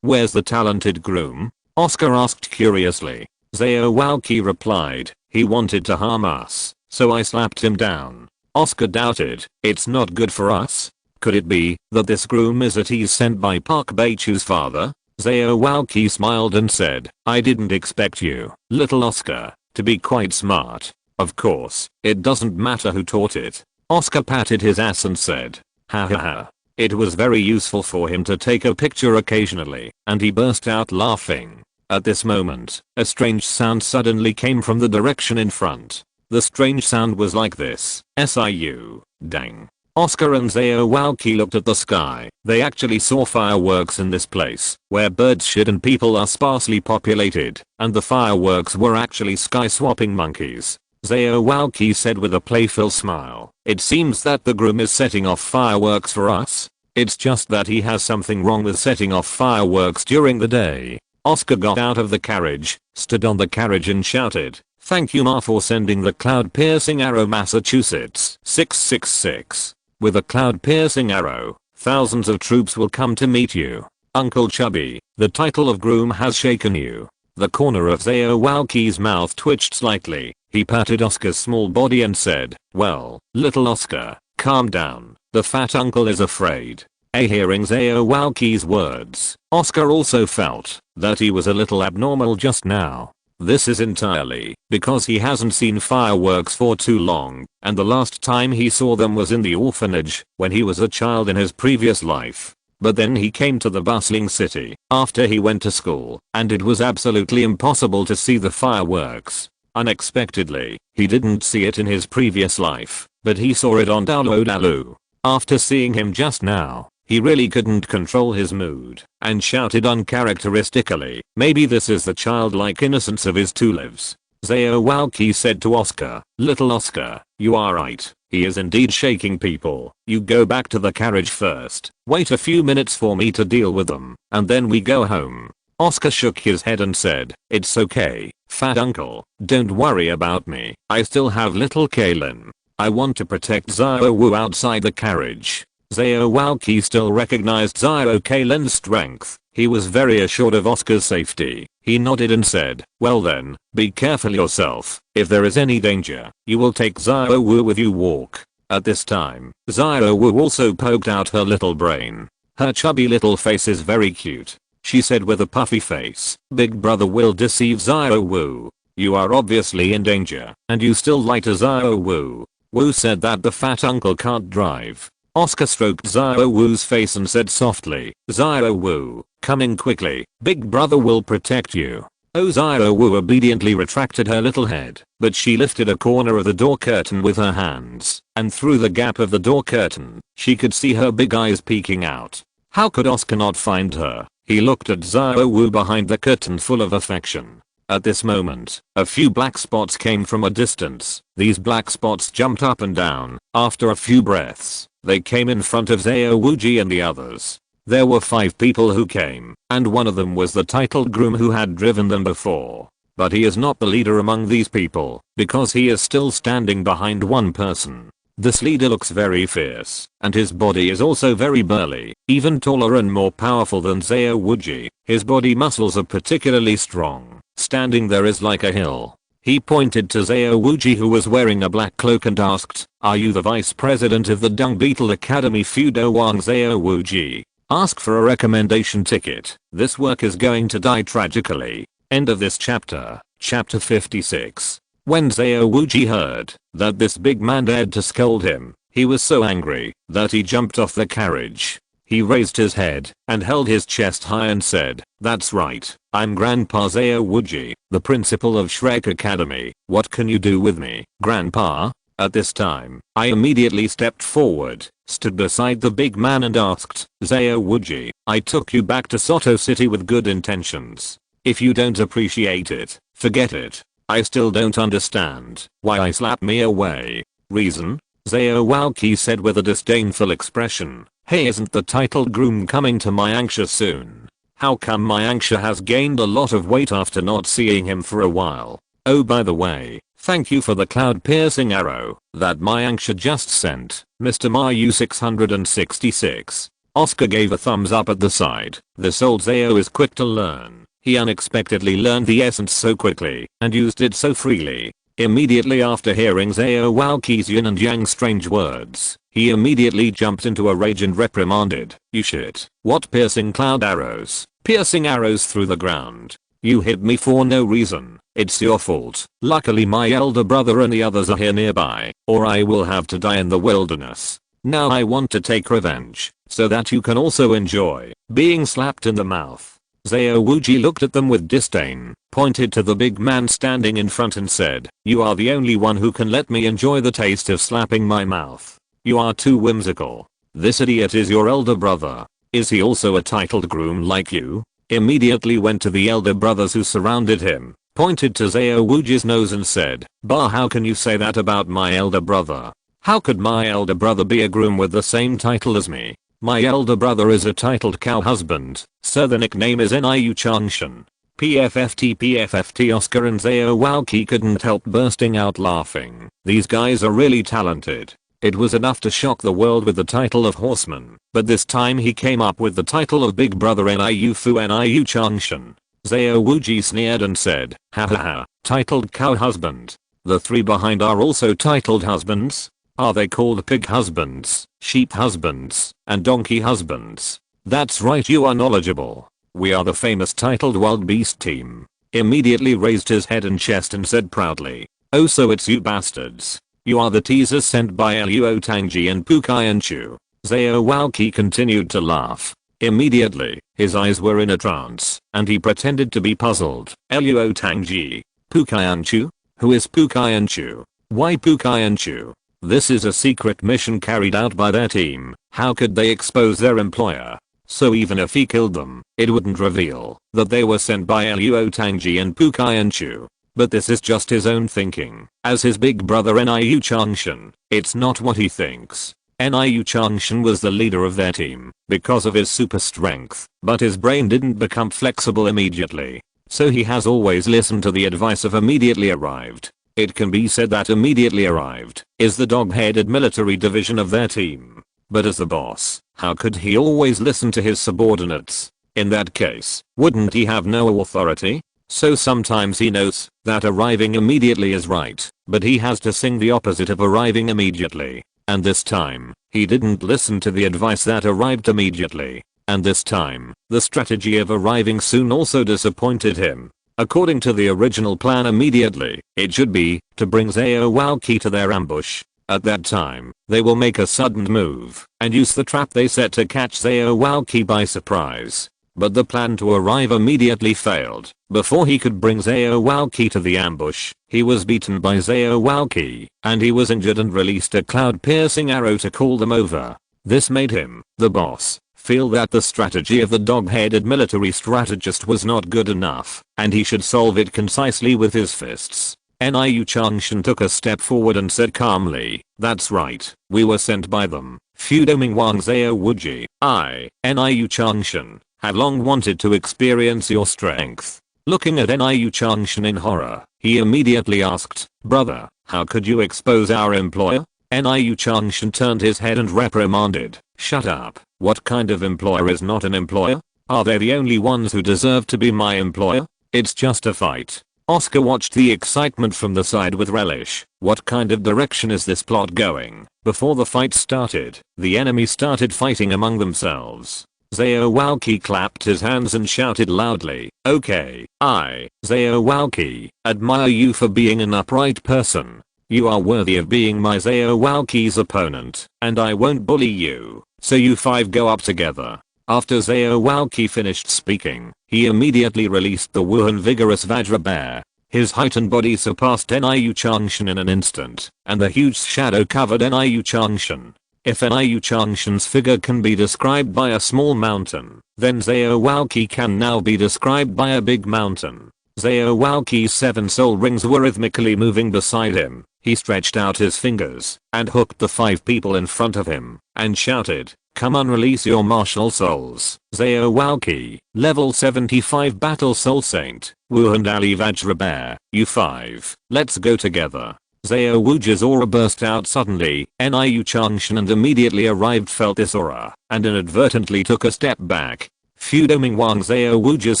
Where's the talented groom? Oscar asked curiously. Xiao Wuqi replied, he wanted to harm us, so I slapped him down. Oscar doubted, it's not good for us? Could it be that this groom is a tease sent by Park Beichu's father? Xiao Wuqi smiled and said, I didn't expect you, little Oscar, to be quite smart. Of course, it doesn't matter who taught it. Oscar patted his ass and said, ha ha ha. It was very useful for him to take a picture occasionally, and he burst out laughing. At this moment, a strange sound suddenly came from the direction in front. The strange sound was like this, SIU, dang. Oscar and Xiao Wuqi looked at the sky. They actually saw fireworks in this place, where birds shit and people are sparsely populated, and the fireworks were actually sky-swapping monkeys. Xiao Wuqi said with a playful smile, it seems that the groom is setting off fireworks for us. It's just that he has something wrong with setting off fireworks during the day. Oscar got out of the carriage, stood on the carriage and shouted, thank you Ma for sending the cloud-piercing arrow Massachusetts 666. With a cloud-piercing arrow, thousands of troops will come to meet you. Uncle Chubby, the title of groom has shaken you. The corner of Xiao Wuqi's mouth twitched slightly. He patted Oscar's small body and said, well, little Oscar, calm down. The fat uncle is afraid. Hearing Xiao Wuqi's words, Oscar also felt that he was a little abnormal just now. This is entirely because he hasn't seen fireworks for too long, and the last time he saw them was in the orphanage when he was a child in his previous life. But then he came to the bustling city after he went to school, and it was absolutely impossible to see the fireworks. Unexpectedly, he didn't see it in his previous life, but he saw it on Douluo Dalu. After seeing him just now, he really couldn't control his mood and shouted uncharacteristically, maybe this is the childlike innocence of his two lives. Zhao Walqi said to Oscar. Little Oscar, you are right. He is indeed shaking people. You go back to the carriage first. Wait a few minutes for me to deal with them, and then we go home. Oscar shook his head and said, it's okay, fat uncle. Don't worry about me. I still have little Kaylin. I want to protect Zhao Wu outside the carriage. Zhao Walqi still recognized Zhao Kaylin's strength. He was very assured of Oscar's safety. He nodded and said, well then, be careful yourself. If there is any danger, you will take Zhao Wu with you. Walk. At this time, Zhao Wu also poked out her little brain. Her chubby little face is very cute. She said with a puffy face, Big brother will deceive Zhao Wu. You are obviously in danger, and you still lie to Zhao Wu. Wu said that the fat uncle can't drive. Oscar stroked Zhao Wu's face and said softly, Zhao Wu, coming quickly, Big brother will protect you. Oh, Zhao Wu obediently retracted her little head, but she lifted a corner of the door curtain with her hands, and through the gap of the door curtain, she could see her big eyes peeking out. How could Oscar not find her? He looked at Zhao Wu behind the curtain full of affection. At this moment, a few black spots came from a distance. These black spots jumped up and down. After a few breaths, they came in front of Zhao Wuji and the others. There were 5 people who came, and one of them was the titled groom who had driven them before. But he is not the leader among these people, because he is still standing behind one person. This leader looks very fierce, and his body is also very burly, even taller and more powerful than Zhao Wuji. His body muscles are particularly strong. Standing there is like a hill. He pointed to Zhao Wuji, who was wearing a black cloak, and asked, are you the vice president of the Dung Beetle Academy Fudo Wang? Zhao Wuji, ask for a recommendation ticket. This work is going to die tragically. End of this chapter. Chapter 56. When Zhao Wuji heard that this big man dared to scold him, he was so angry that he jumped off the carriage. He raised his head and held his chest high and said, that's right, I'm Grandpa Zhao Wuji, the principal of Shrek Academy. What can you do with me, Grandpa? At this time, I immediately stepped forward, stood beside the big man and asked, Zhao Wuji, I took you back to Soto City with good intentions. If you don't appreciate it, forget it. I still don't understand why I slapped me away. Reason? Zhao Walqi said with a disdainful expression. Hey, isn't the titled groom coming to my Yangsha soon? How come my Yangsha has gained a lot of weight after not seeing him for a while? Oh, by the way, thank you for the cloud piercing arrow that my Yangsha just sent, Mr. Mayu 666. Oscar gave a thumbs up at the side. This old Zhao is quick to learn. He unexpectedly learned the essence so quickly and used it so freely. Immediately after hearing Zhao Walqi's yin and yang strange words, he immediately jumped into a rage and reprimanded, you shit, what piercing cloud arrows? Piercing arrows through the ground. You hit me for no reason. It's your fault. Luckily my elder brother and the others are here nearby, or I will have to die in the wilderness. Now I want to take revenge, so that you can also enjoy being slapped in the mouth. Zhao Wuji looked at them with disdain, pointed to the big man standing in front and said, you are the only one who can let me enjoy the taste of slapping my mouth. You are too whimsical. This idiot is your elder brother. Is he also a titled groom like you? Immediately went to the elder brothers who surrounded him, pointed to Zhao Wuji's nose and said, bah, how can you say that about my elder brother? How could my elder brother be a groom with the same title as me? My elder brother is a titled cow husband, so the nickname is Niu Changshan. PFFT. Oscar and Zhao Walqi couldn't help bursting out laughing. These guys are really talented. It was enough to shock the world with the title of horseman, but this time he came up with the title of big brother Niu Fu Niu Changshan. Zhao Wuji sneered and said, ha ha ha, titled cow husband. The 3 behind are also titled husbands? Are they called pig husbands, sheep husbands, and donkey husbands? That's right, you are knowledgeable. We are the famous titled wild beast team. Immediately raised his head and chest and said proudly, oh, so it's you bastards. You are the teasers sent by Luo Tangji and Pukai. Zhao Walqi continued to laugh. Immediately, his eyes were in a trance, and he pretended to be puzzled. Luo Tangji, Pukai. Who is Pukai? Why Pukai? This is a secret mission carried out by their team. How could they expose their employer? So even if he killed them, it wouldn't reveal that they were sent by Luo Tangji and Pukai. But this is just his own thinking. As his big brother Niu Changshan, it's not what he thinks. Niu Changshan was the leader of their team because of his super strength, but his brain didn't become flexible immediately. So he has always listened to the advice of immediately arrived. It can be said that immediately arrived is the dog-headed military division of their team. But as the boss, how could he always listen to his subordinates? In that case, wouldn't he have no authority? So sometimes he knows that arriving immediately is right, but he has to sing the opposite of arriving immediately. And this time, he didn't listen to the advice that arrived immediately. And this time, the strategy of arriving soon also disappointed him. According to the original plan immediately, it should be to bring Aozhou to their ambush. At that time, they will make a sudden move and use the trap they set to catch Aozhou by surprise. But the plan to arrive immediately failed. Before he could bring Aozhou to the ambush, he was beaten by Aozhou, and he was injured and released a cloud-piercing arrow to call them over. This made him, the boss, feel that the strategy of the dog-headed military strategist was not good enough, and he should solve it concisely with his fists. Niu Changshan took a step forward and said calmly, "That's right, we were sent by them. Fudoming Wang Zhao Wuji, Niu Changshan, have long wanted to experience your strength." Looking at Niu Changshan in horror, he immediately asked, "Brother, how could you expose our employer?" Niu Changshan turned his head and reprimanded, "Shut up, what kind of employer is not an employer? Are they the only ones who deserve to be my employer? It's just a fight." Oscar watched the excitement from the side with relish. What kind of direction is this plot going? Before the fight started, the enemy started fighting among themselves. Aozhou clapped his hands and shouted loudly, "Okay, Aozhou, admire you for being an upright person. You are worthy of being my Aozhou's opponent, and I won't bully you, so you five go up together." After Aozhou finished speaking, he immediately released the Wuhan vigorous Vajra bear. His height and body surpassed Niu Changshan in an instant, and the huge shadow covered Niu Changshan. If Niu Changshan's figure can be described by a small mountain, then Aozhou can now be described by a big mountain. Aozhou's 7 soul rings were rhythmically moving beside him. He stretched out his fingers and hooked the 5 people in front of him and shouted, "Come on, release your martial souls. Aozhou, level 75 battle soul saint, Wuhan Dali Vajra bear, you 5, let's go together." Wuji's aura burst out suddenly. Niu Changshan and immediately arrived felt this aura and inadvertently took a step back. Fudoming Wang Wuji's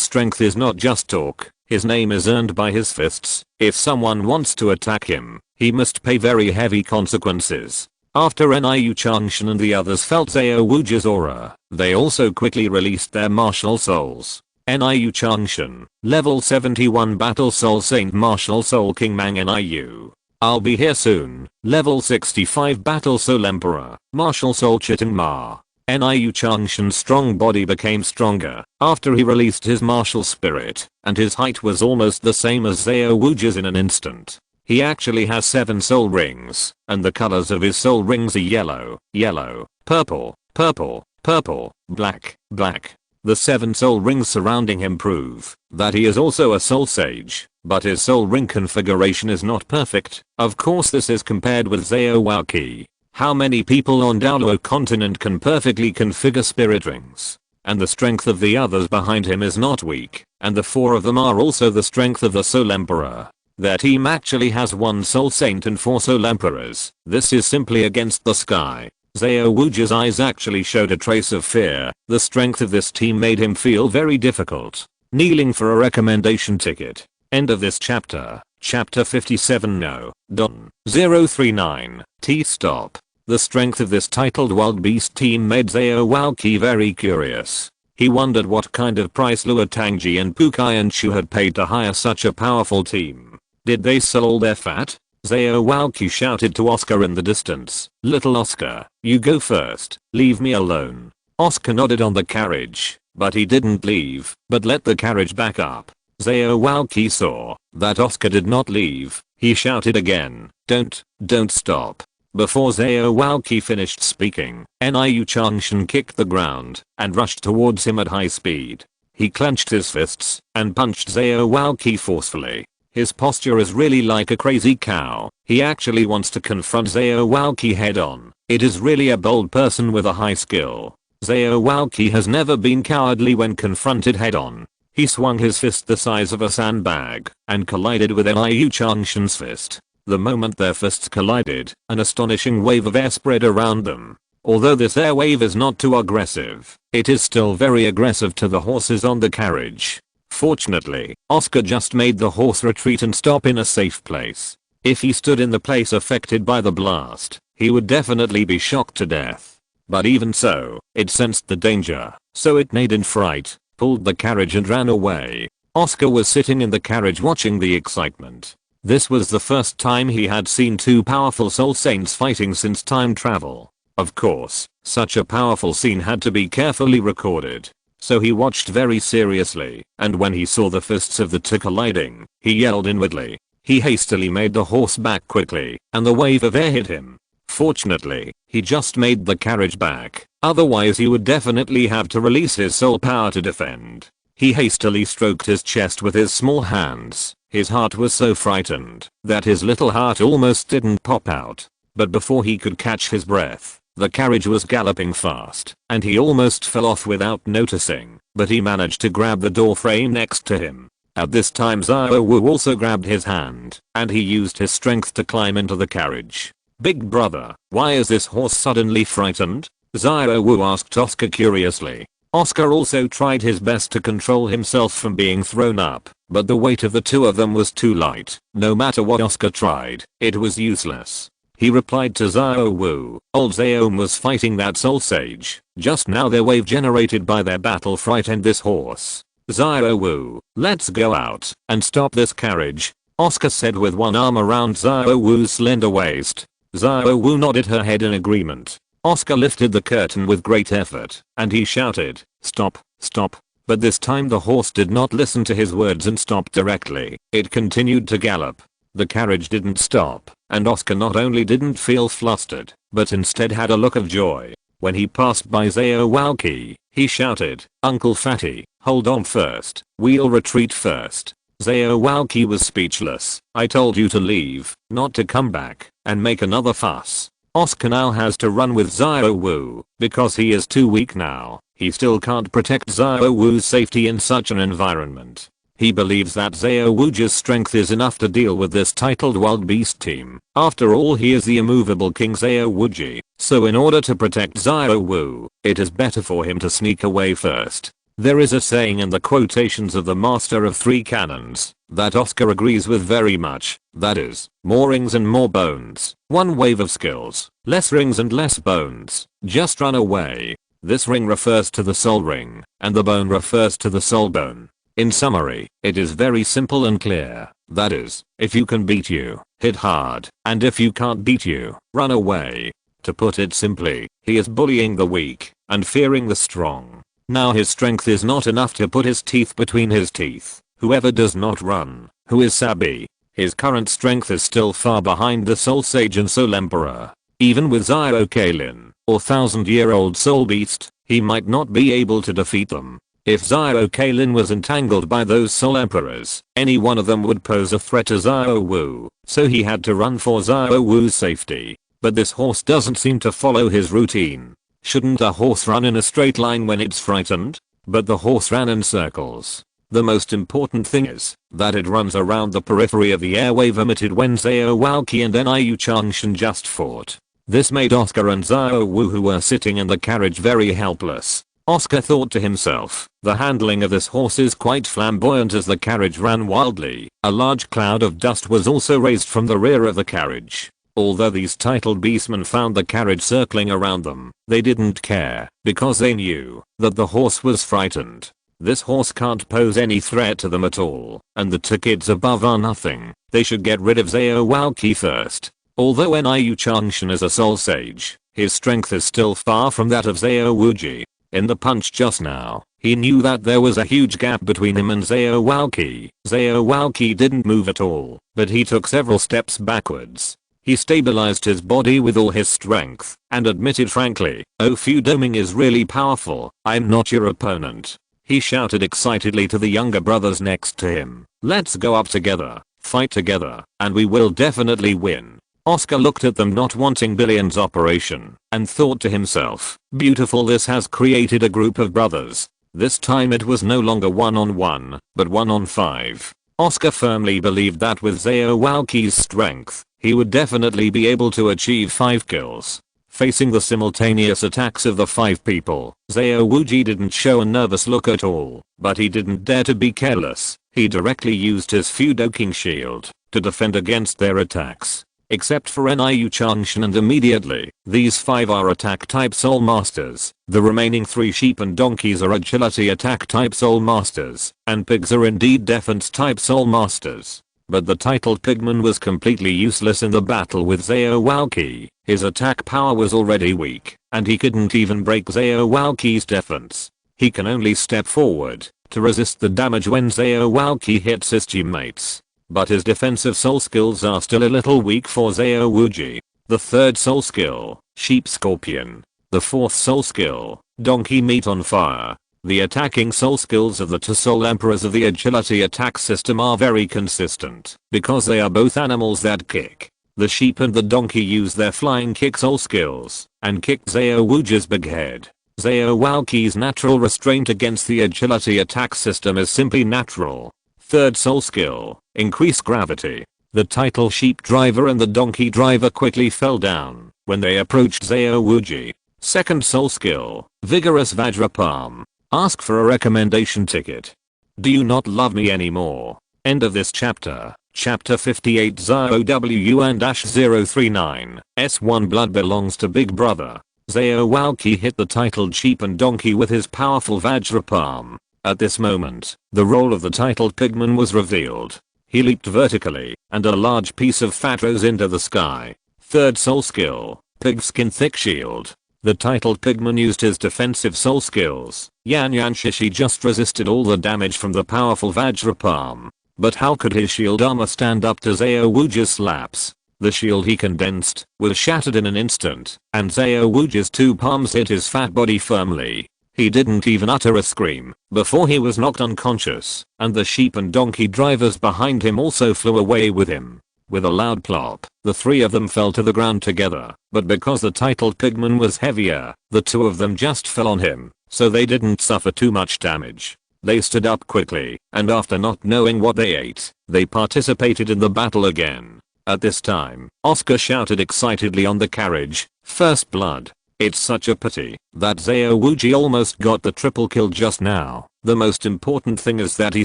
strength is not just talk, his name is earned by his fists. If someone wants to attack him, he must pay very heavy consequences. After Niu Changshan and the others felt Wuji's aura, they also quickly released their martial souls. Niu Changshan, level 71 battle soul saint martial soul king Mang Niu. I'll be here soon, level 65 battle soul emperor, martial soul Chiteng Ma. Niu Changshan's strong body became stronger after he released his martial spirit, and his height was almost the same as Wuji's in an instant. He actually has 7 soul rings, and the colors of his soul rings are yellow, yellow, purple, purple, purple, black, black. The 7 soul rings surrounding him prove that he is also a soul sage, but his soul ring configuration is not perfect. Of course this is compared with Aozhou. How many people on Douluo continent can perfectly configure spirit rings? And the strength of the others behind him is not weak, and the 4 of them are also the strength of the soul emperor. Their team actually has 1 soul saint and 4 soul emperors. This is simply against the sky. Wuji's eyes actually showed a trace of fear. The strength of this team made him feel very difficult. Kneeling for a recommendation ticket. End of this chapter. Chapter 57 No. Don. 039. T stop. The strength of this titled Wild Beast team made Aozhou very curious. He wondered what kind of price Luo Tangji and Pukai and Shu had paid to hire such a powerful team. Did they sell all their fat? Aozhou shouted to Oscar in the distance. "Little Oscar, you go first, leave me alone." Oscar nodded on the carriage, but he didn't leave, but let the carriage back up. Aozhou saw that Oscar did not leave. He shouted again, Don't stop." Before Aozhou finished speaking, Niu Changshan kicked the ground and rushed towards him at high speed. He clenched his fists and punched Aozhou forcefully. His posture is really like a crazy cow. He actually wants to confront Xiao Waoqi head on. It is really a bold person with a high skill. Xiao Waoqi has never been cowardly when confronted head on. He swung his fist the size of a sandbag and collided with Niu Changshan's fist. The moment their fists collided, an astonishing wave of air spread around them. Although this air wave is not too aggressive, it is still very aggressive to the horses on the carriage. Fortunately, Oscar just made the horse retreat and stop in a safe place. If he stood in the place affected by the blast, he would definitely be shocked to death. But even so, it sensed the danger, so it neighed in fright, pulled the carriage and ran away. Oscar was sitting in the carriage watching the excitement. This was the first time he had seen two powerful soul saints fighting since time travel. Of course, such a powerful scene had to be carefully recorded. So he watched very seriously, and when he saw the fists of the two colliding, he yelled inwardly. He hastily made the horse back quickly, and the wave of air hit him. Fortunately, he just made the carriage back, otherwise he would definitely have to release his soul power to defend. He hastily stroked his chest with his small hands. His heart was so frightened that his little heart almost didn't pop out. But before he could catch his breath, the carriage was galloping fast, and he almost fell off without noticing, but he managed to grab the door frame next to him. At this time Xiao Wu also grabbed his hand, and he used his strength to climb into the carriage. "Big brother, why is this horse suddenly frightened?" Xiao Wu asked Oscar curiously. Oscar also tried his best to control himself from being thrown up, but the weight of the two of them was too light. No matter what Oscar tried, it was useless. He replied to Xiao Wu, "Old Xiaom was fighting that soul sage. Just now their wave generated by their battle frightened this horse. Xiao Wu, let's go out and stop this carriage," Oscar said with one arm around Xiao Wu's slender waist. Xiao Wu nodded her head in agreement. Oscar lifted the curtain with great effort, and he shouted, "Stop, stop." But this time the horse did not listen to his words and stopped directly. It continued to gallop. The carriage didn't stop, and Oscar not only didn't feel flustered, but instead had a look of joy. When he passed by Xiao Waoqi, he shouted, "Uncle Fatty, hold on first, we'll retreat first." Xiao Waoqi was speechless. "I told you to leave, not to come back and make another fuss." Oscar now has to run with Xiao Wu, because he is too weak now. He still can't protect Xiao Wu's safety in such an environment. He believes that Xiao Wu's strength is enough to deal with this titled wild beast team. After all, he is the immovable King Xiao Wuji, so in order to protect Xiao Wu, it is better for him to sneak away first. There is a saying in the quotations of the Master of Three Cannons that Oscar agrees with very much, that is, more rings and more bones. One wave of skills, less rings and less bones. Just run away. This ring refers to the soul ring, and the bone refers to the soul bone. In summary, it is very simple and clear. That is, if you can beat you, hit hard, and if you can't beat you, run away. To put it simply, he is bullying the weak and fearing the strong. Now his strength is not enough to put his teeth between his teeth. Whoever does not run, who is Sabi. His current strength is still far behind the Soul Sage and Soul Emperor. Even with Xiao Kalin, or 1000-year-old Soul Beast, he might not be able to defeat them. If Xiao Kalin was entangled by those Soul Emperors, any one of them would pose a threat to Xiao Wu, so he had to run for Xiao Wu's safety. But this horse doesn't seem to follow his routine. Shouldn't a horse run in a straight line when it's frightened? But the horse ran in circles. The most important thing is that it runs around the periphery of the airwave emitted when Xiao Waoqi and Niu Changshan just fought. This made Oscar and Xiao Wu, who were sitting in the carriage, very helpless. Oscar thought to himself, the handling of this horse is quite flamboyant. As the carriage ran wildly, a large cloud of dust was also raised from the rear of the carriage. Although these titled beastmen found the carriage circling around them, they didn't care, because they knew that the horse was frightened. This horse can't pose any threat to them at all, and the two kids above are nothing. They should get rid of Xiao Waoqi first. Although Niu Changshan is a soul sage, his strength is still far from that of Xiao Wuji. In the punch just now, he knew that there was a huge gap between him and Xiao Waoqi. Xiao Waoqi didn't move at all, but he took several steps backwards. He stabilized his body with all his strength, and admitted frankly, "Oh, Fu Doming is really powerful, I'm not your opponent." He shouted excitedly to the younger brothers next to him, "Let's go up together." Fight together, and we will definitely win. Oscar looked at them not wanting billions operation, and thought to himself, beautiful, this has created a group of brothers. This time it was no longer 1-on-1, but 1-on-5. Oscar firmly believed that with Xiao Walqi's strength, he would definitely be able to achieve 5 kills. Facing the simultaneous attacks of the 5 people, Xiao Wuji didn't show a nervous look at all, but he didn't dare to be careless. He directly used his Fudoking shield to defend against their attacks. Except for Niu Changshan, and immediately, these 5 are attack type soul masters. The remaining 3 sheep and donkeys are agility attack type soul masters, and pigs are indeed defense type soul masters. But the titled pigman was completely useless in the battle with Xiao Walqi. His attack power was already weak, and he couldn't even break Xiao Walqi's defense. He can only step forward to resist the damage when Xiao Walqi hits his teammates. But his defensive soul skills are still a little weak for Xiao Wuji. The 3rd soul skill, Sheep Scorpion. The 4th soul skill, Donkey Meat on Fire. The attacking soul skills of the 2 soul emperors of the agility attack system are very consistent, because they are both animals that kick. The sheep and the donkey use their flying kick soul skills, and kick Xiao Wuji's big head. Xiao Walqi's natural restraint against the agility attack system is simply natural. 3rd soul skill, Increase Gravity. The title sheep driver and the donkey driver quickly fell down when they approached Xiao Wuji. 2nd soul skill, Vigorous Vajra Palm. Ask for a recommendation ticket. Do you not love me anymore? End of this chapter. Chapter 58 Xiao WN-039. S1 Blood belongs to Big Brother. Xiao Walqi hit the titled sheep and donkey with his powerful Vajra Palm. At this moment, the role of the titled pigman was revealed. He leaped vertically, and a large piece of fat rose into the sky. 3rd soul skill, Pigskin Thick Shield. The titled pigman used his defensive soul skills. Yan Shishi just resisted all the damage from the powerful Vajra Palm. But how could his shield armor stand up to Xiao Wuji's slaps? The shield he condensed was shattered in an instant, and Xiao Wuji's 2 palms hit his fat body firmly. He didn't even utter a scream before he was knocked unconscious, and the sheep and donkey drivers behind him also flew away with him. With a loud plop, the 3 of them fell to the ground together, but because the titled pigman was heavier, the 2 of them just fell on him, so they didn't suffer too much damage. They stood up quickly, and after not knowing what they ate, they participated in the battle again. At this time, Oscar shouted excitedly on the carriage, "First blood." It's such a pity that Xiao Wuji almost got the triple kill just now. The most important thing is that he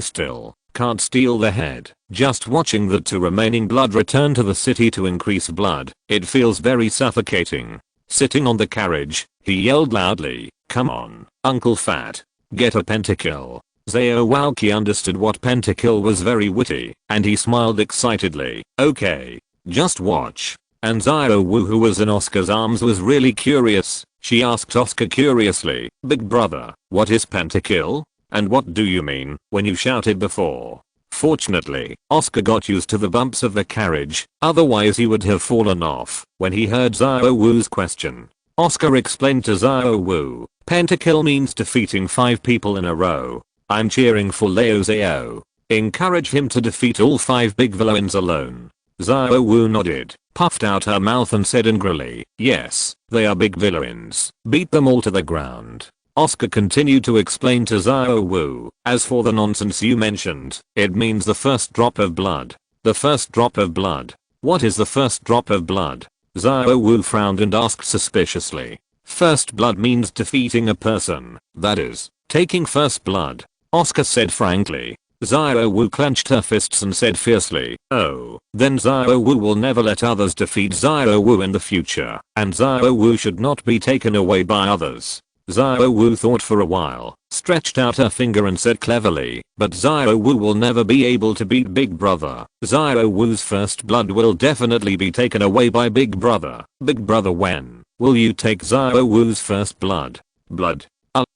still can't steal the head. Just watching the 2 remaining blood return to the city to increase blood, it feels very suffocating. Sitting on the carriage, he yelled loudly, "Come on, Uncle Fat. Get a pentakill." Xiao Walqi understood what pentakill was very witty, and he smiled excitedly. "Okay. Just watch." And Xiao Wu, who was in Oscar's arms, was really curious. She asked Oscar curiously, "Big brother, what is pentakill? And what do you mean when you shouted before?" Fortunately, Oscar got used to the bumps of the carriage, otherwise he would have fallen off when he heard Xiao Wu's question. Oscar explained to Xiao Wu, "Pentakill means defeating 5 people in a row. I'm cheering for Leo Xiao. Encourage him to defeat all 5 big villains alone." Xiao Wu nodded, puffed out her mouth and said angrily, "Yes, they are big villains. Beat them all to the ground." Oscar continued to explain to Xiao Wu, "As for the nonsense you mentioned, it means the first drop of blood." The first drop of blood? What is the first drop of blood? Xiao Wu frowned and asked suspiciously. "First blood means defeating a person, that is, taking first blood," Oscar said frankly. Xiao Wu clenched her fists and said fiercely, "Oh, then Xiao Wu will never let others defeat Xiao Wu in the future, and Xiao Wu should not be taken away by others." Xiao Wu thought for a while, stretched out her finger and said cleverly, "But Xiao Wu will never be able to beat Big Brother. Xiao Wu's first blood will definitely be taken away by Big Brother." "Big Brother, when will you take Xiao Wu's first blood?" "Blood?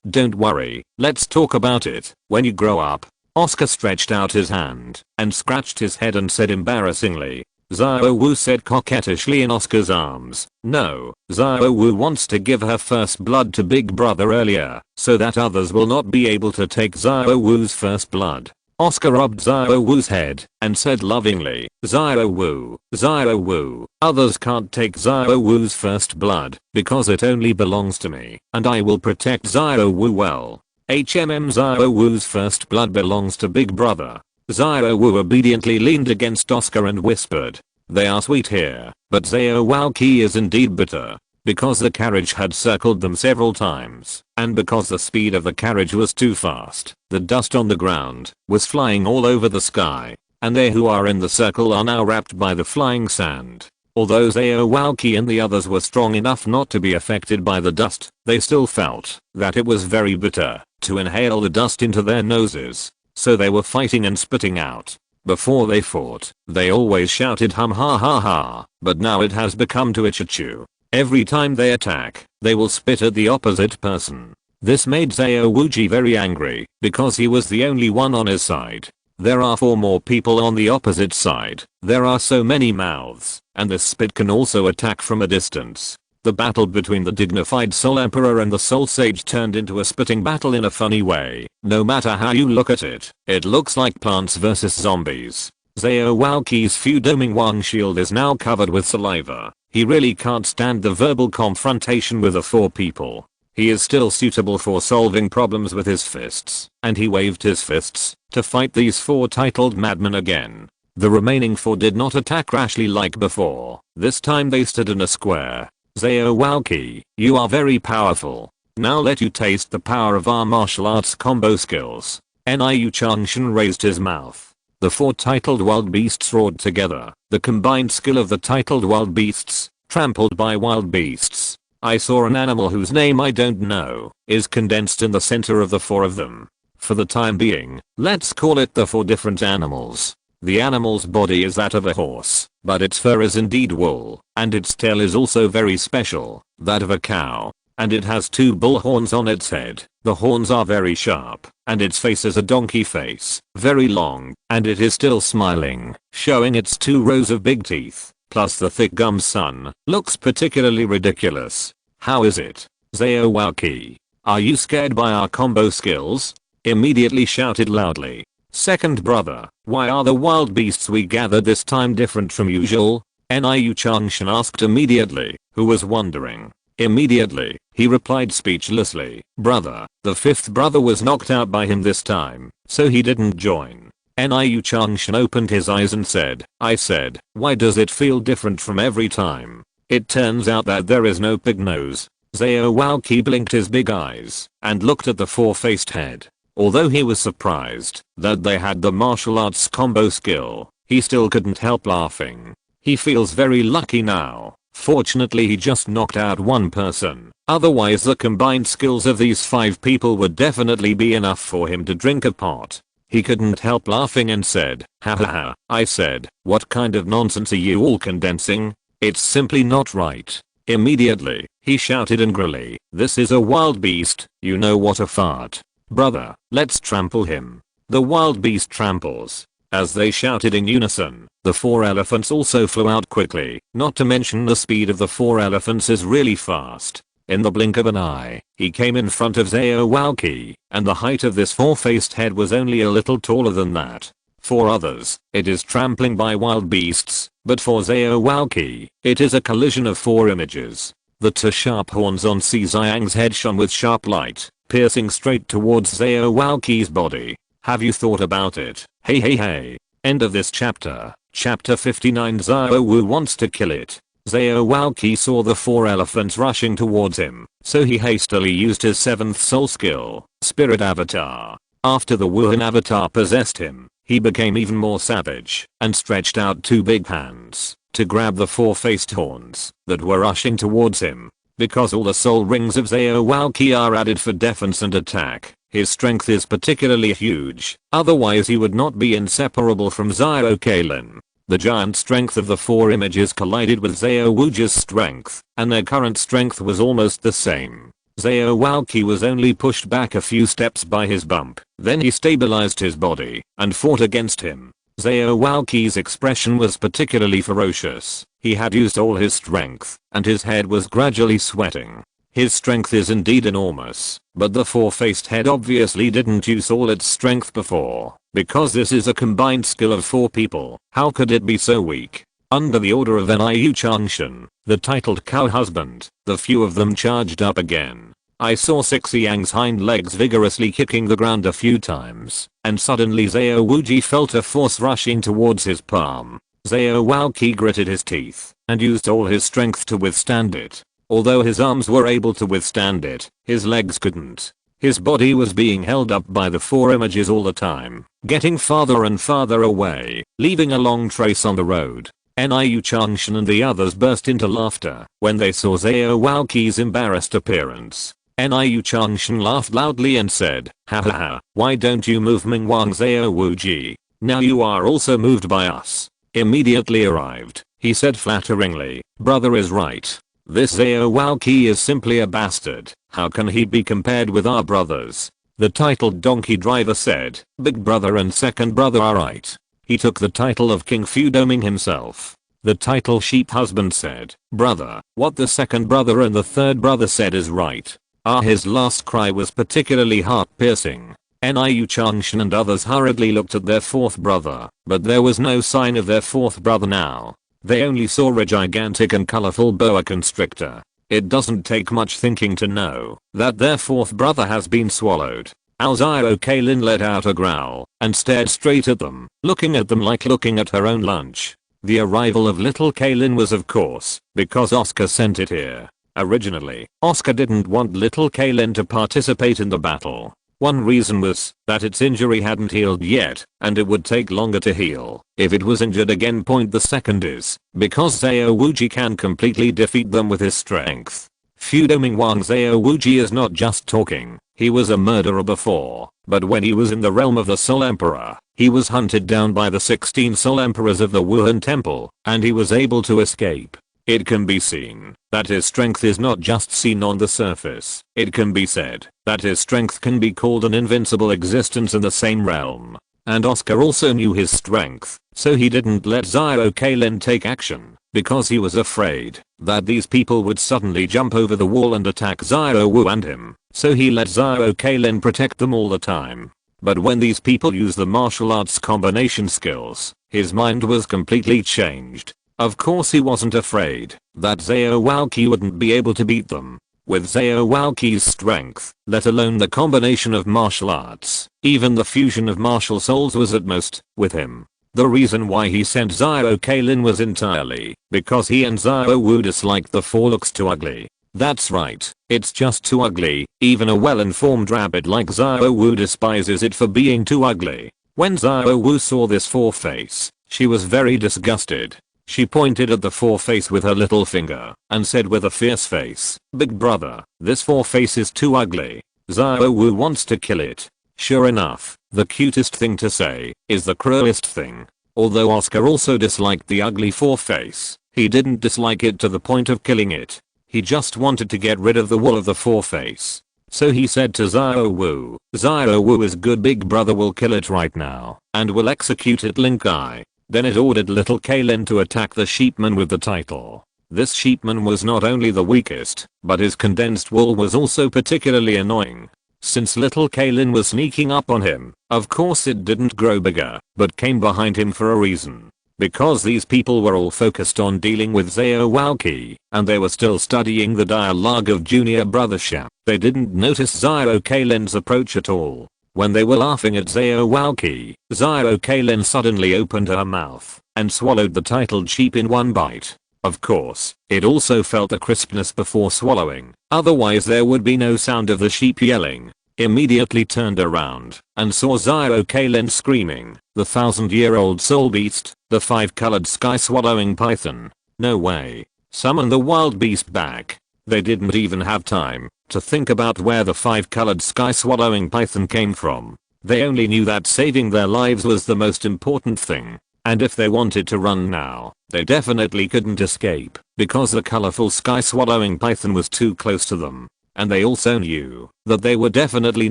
Don't worry, let's talk about it when you grow up." Oscar stretched out his hand and scratched his head and said embarrassingly. Xiao Wu said coquettishly in Oscar's arms, "No, Xiao Wu wants to give her first blood to Big Brother earlier, so that others will not be able to take Xiao Wu's first blood." Oscar rubbed Xiao Wu's head and said lovingly, Xiao Wu, Xiao Wu, others can't take Xiao Wu's first blood because it only belongs to me and I will protect Xiao Wu well. Xiao Wu's first blood belongs to Big Brother. Xiao Wu obediently leaned against Oscar and whispered, they are sweet here, but Xiao Walqi is indeed bitter. Because the carriage had circled them several times, and because the speed of the carriage was too fast, the dust on the ground was flying all over the sky, and they who are in the circle are now wrapped by the flying sand. Although Xiao Walqi and the others were strong enough not to be affected by the dust, they still felt that it was very bitter to inhale the dust into their noses, so they were fighting and spitting out. Before they fought, they always shouted hum ha ha ha, but now it has become to ichichu. Every time they attack, they will spit at the opposite person. This made Xiao Wuji very angry, because he was the only one on his side. There are 4 more people on the opposite side. There are so many mouths, and the spit can also attack from a distance. The battle between the dignified Soul Emperor and the Soul Sage turned into a spitting battle in a funny way. No matter how you look at it, it looks like Plants vs Zombies. Xiao Walqi's Fu-doming Wang shield is now covered with saliva. He really can't stand the verbal confrontation with the 4 people. He is still suitable for solving problems with his fists, and he waved his fists to fight these 4 titled madmen again. The remaining 4 did not attack rashly like before. This time they stood in a square. Xiao Walqi, you are very powerful. Now let you taste the power of our martial arts combo skills. Niu Changshan raised his mouth. The 4 titled wild beasts roared together. The combined skill of the titled wild beasts, trampled by wild beasts. I saw an animal whose name I don't know, is condensed in the center of the 4 of them. For the time being, let's call it the 4 different animals. The animal's body is that of a horse, but its fur is indeed wool, and its tail is also very special, that of a cow. And it has 2 bull horns on its head. The horns are very sharp, and its face is a donkey face, very long, and it is still smiling, showing its 2 rows of big teeth, plus the thick gums. Son, looks particularly ridiculous. How is it? Xiao Walqi, are you scared by our combo skills? Immediately shouted loudly. Second brother, why are the wild beasts we gathered this time different from usual? Niu Changshan asked immediately, who was wondering. Immediately, he replied speechlessly, brother, the 5th brother was knocked out by him this time, so he didn't join. Niu Changshan opened his eyes and said, I said, why does it feel different from every time? It turns out that there is no pig nose. Xiao Walqi blinked his big eyes and looked at the 4-faced head. Although he was surprised that they had the martial arts combo skill, he still couldn't help laughing. He feels very lucky now. Fortunately he just knocked out 1 person, otherwise the combined skills of these 5 people would definitely be enough for him to drink a pot. He couldn't help laughing and said, ha ha ha, I said, what kind of nonsense are you all condensing? It's simply not right. Immediately, he shouted angrily, this is a wild beast, you know what a fart. Brother, let's trample him. The wild beast tramples. As they shouted in unison, the 4 elephants also flew out quickly, not to mention the speed of the 4 elephants is really fast. In the blink of an eye, he came in front of Xiao Walqi, and the height of this 4-faced head was only a little taller than that. For others, it is trampling by wild beasts, but for Xiao Walqi, it is a collision of 4 images. The 2 sharp horns on Si Xiang's head shone with sharp light, piercing straight towards Xiao Walqi's body. Have you thought about it? Hey hey hey. End of this chapter. Chapter 59. Xiao Wu wants to kill it. Xiao Walqi saw the 4 elephants rushing towards him, so he hastily used his 7th soul skill, Spirit Avatar. After the Wuhan Avatar possessed him, he became even more savage, and stretched out 2 big hands to grab the 4-faced horns that were rushing towards him. Because all the soul rings of Xiao Walqi are added for defense and attack, his strength is particularly huge, otherwise he would not be inseparable from Xiao Kalin. The giant strength of the 4 images collided with Xiao Wuji's strength, and their current strength was almost the same. Xiao Walqi was only pushed back a few steps by his bump, then he stabilized his body and fought against him. Xiao Walqi's expression was particularly ferocious. He had used all his strength, and his head was gradually sweating. His strength is indeed enormous, but the 4-faced head obviously didn't use all its strength before. because this is a combined skill of 4 people. How could it be so weak? Under the order of Niu Changshan, the titled cow husband, the few of them charged up again. I saw Xiang's hind legs vigorously kicking the ground a few times, and suddenly Zhao Wuji felt a force rushing towards his palm. Zhao Wuji gritted his teeth and used all his strength to withstand it. Although his arms were able to withstand it, his legs couldn't. His body was being held up by the 4 images all the time, getting farther and farther away, leaving a long trace on the road. Niu Changshan and the others burst into laughter when they saw Zhao Wuji's embarrassed appearance. Niu Changshan laughed loudly and said, "Ha ha ha, why don't you move Mingwang Zhao Wuji? Now you are also moved by us." Immediately arrived, he said flatteringly, "Brother is right. This Zhao Wuji is simply a bastard. How can he be compared with our brothers?" The titled donkey driver said, "Big brother and second brother are right." He took the title of King Fudoming himself. The title sheep husband said, "Brother, what the second brother and the third brother said is right." His last cry was particularly heart-piercing. Niu Changshan and others hurriedly looked at their 4th brother, but there was no sign of their 4th brother now. They only saw a gigantic and colorful boa constrictor. It doesn't take much thinking to know that their 4th brother has been swallowed. Aozhou Kailin let out a growl and stared straight at them, looking at them like looking at her own lunch. The arrival of little Kailin was of course because Oscar sent it here. Originally, Oscar didn't want little Kailin to participate in the battle. One reason was that its injury hadn't healed yet and it would take longer to heal if it was injured again. The second is because Zhao Wuji can completely defeat them with his strength. Fudoming Wang Zhao Wuji is not just talking. He was a murderer before, but when he was in the realm of the Soul Emperor, he was hunted down by the 16 Soul Emperors of the Wuhan Temple, and he was able to escape. It can be seen that his strength is not just seen on the surface. It can be said that his strength can be called an invincible existence in the same realm. And Oscar also knew his strength, so he didn't let Zhao Kailin take action, because he was afraid that these people would suddenly jump over the wall and attack Zhao Wu and him, so he let Zhao Kailin protect them all the time. But when these people used the martial arts combination skills, his mind was completely changed. Of course he wasn't afraid that Zhao Wuji wouldn't be able to beat them. With Zhao Wuji's strength, let alone the combination of martial arts, even the fusion of martial souls was at most with him. The reason why he sent Zhao Kailin was entirely because he and Zhao Wu disliked the 4 looks too ugly. That's right, it's just too ugly. Even a well-informed rabbit like Zhao Wu despises it for being too ugly. When Zhao Wu saw this 4 face, she was very disgusted. She pointed at the 4 face with her little finger and said with a fierce face, "Big brother, this 4 face is too ugly. Zhao Wu wants to kill it." Sure enough, the cutest thing to say is the cruelest thing. Although Oscar also disliked the ugly 4 face, he didn't dislike it to the point of killing it. He just wanted to get rid of the wool of the 4 face. So he said to Zhao Wu, "Zhao Wu is good, big brother will kill it right now and will execute it, Link Eye." Then it ordered little Kailin to attack the sheepman with the title. This sheepman was not only the weakest, but his condensed wool was also particularly annoying. Since little Kailin was sneaking up on him, of course it didn't grow bigger, but came behind him for a reason. Because these people were all focused on dealing with Zhao Wuji, and they were still studying the dialogue of junior brother Shap, they didn't notice Zhao Kailin's approach at all. When they were laughing at Zhao Wuji, Zhao Kailin suddenly opened her mouth and swallowed the titled sheep in one bite. Of course, it also felt the crispness before swallowing, otherwise there would be no sound of the sheep yelling. Immediately turned around and saw Zhao Kailin screaming, "The 1,000-year-old soul beast, the 5-colored sky-swallowing python. No way. Summon the wild beast back." They didn't even have time to think about where the 5-colored sky-swallowing python came from. They only knew that saving their lives was the most important thing. And if they wanted to run now, they definitely couldn't escape, because the colorful sky-swallowing python was too close to them. And they also knew that they would definitely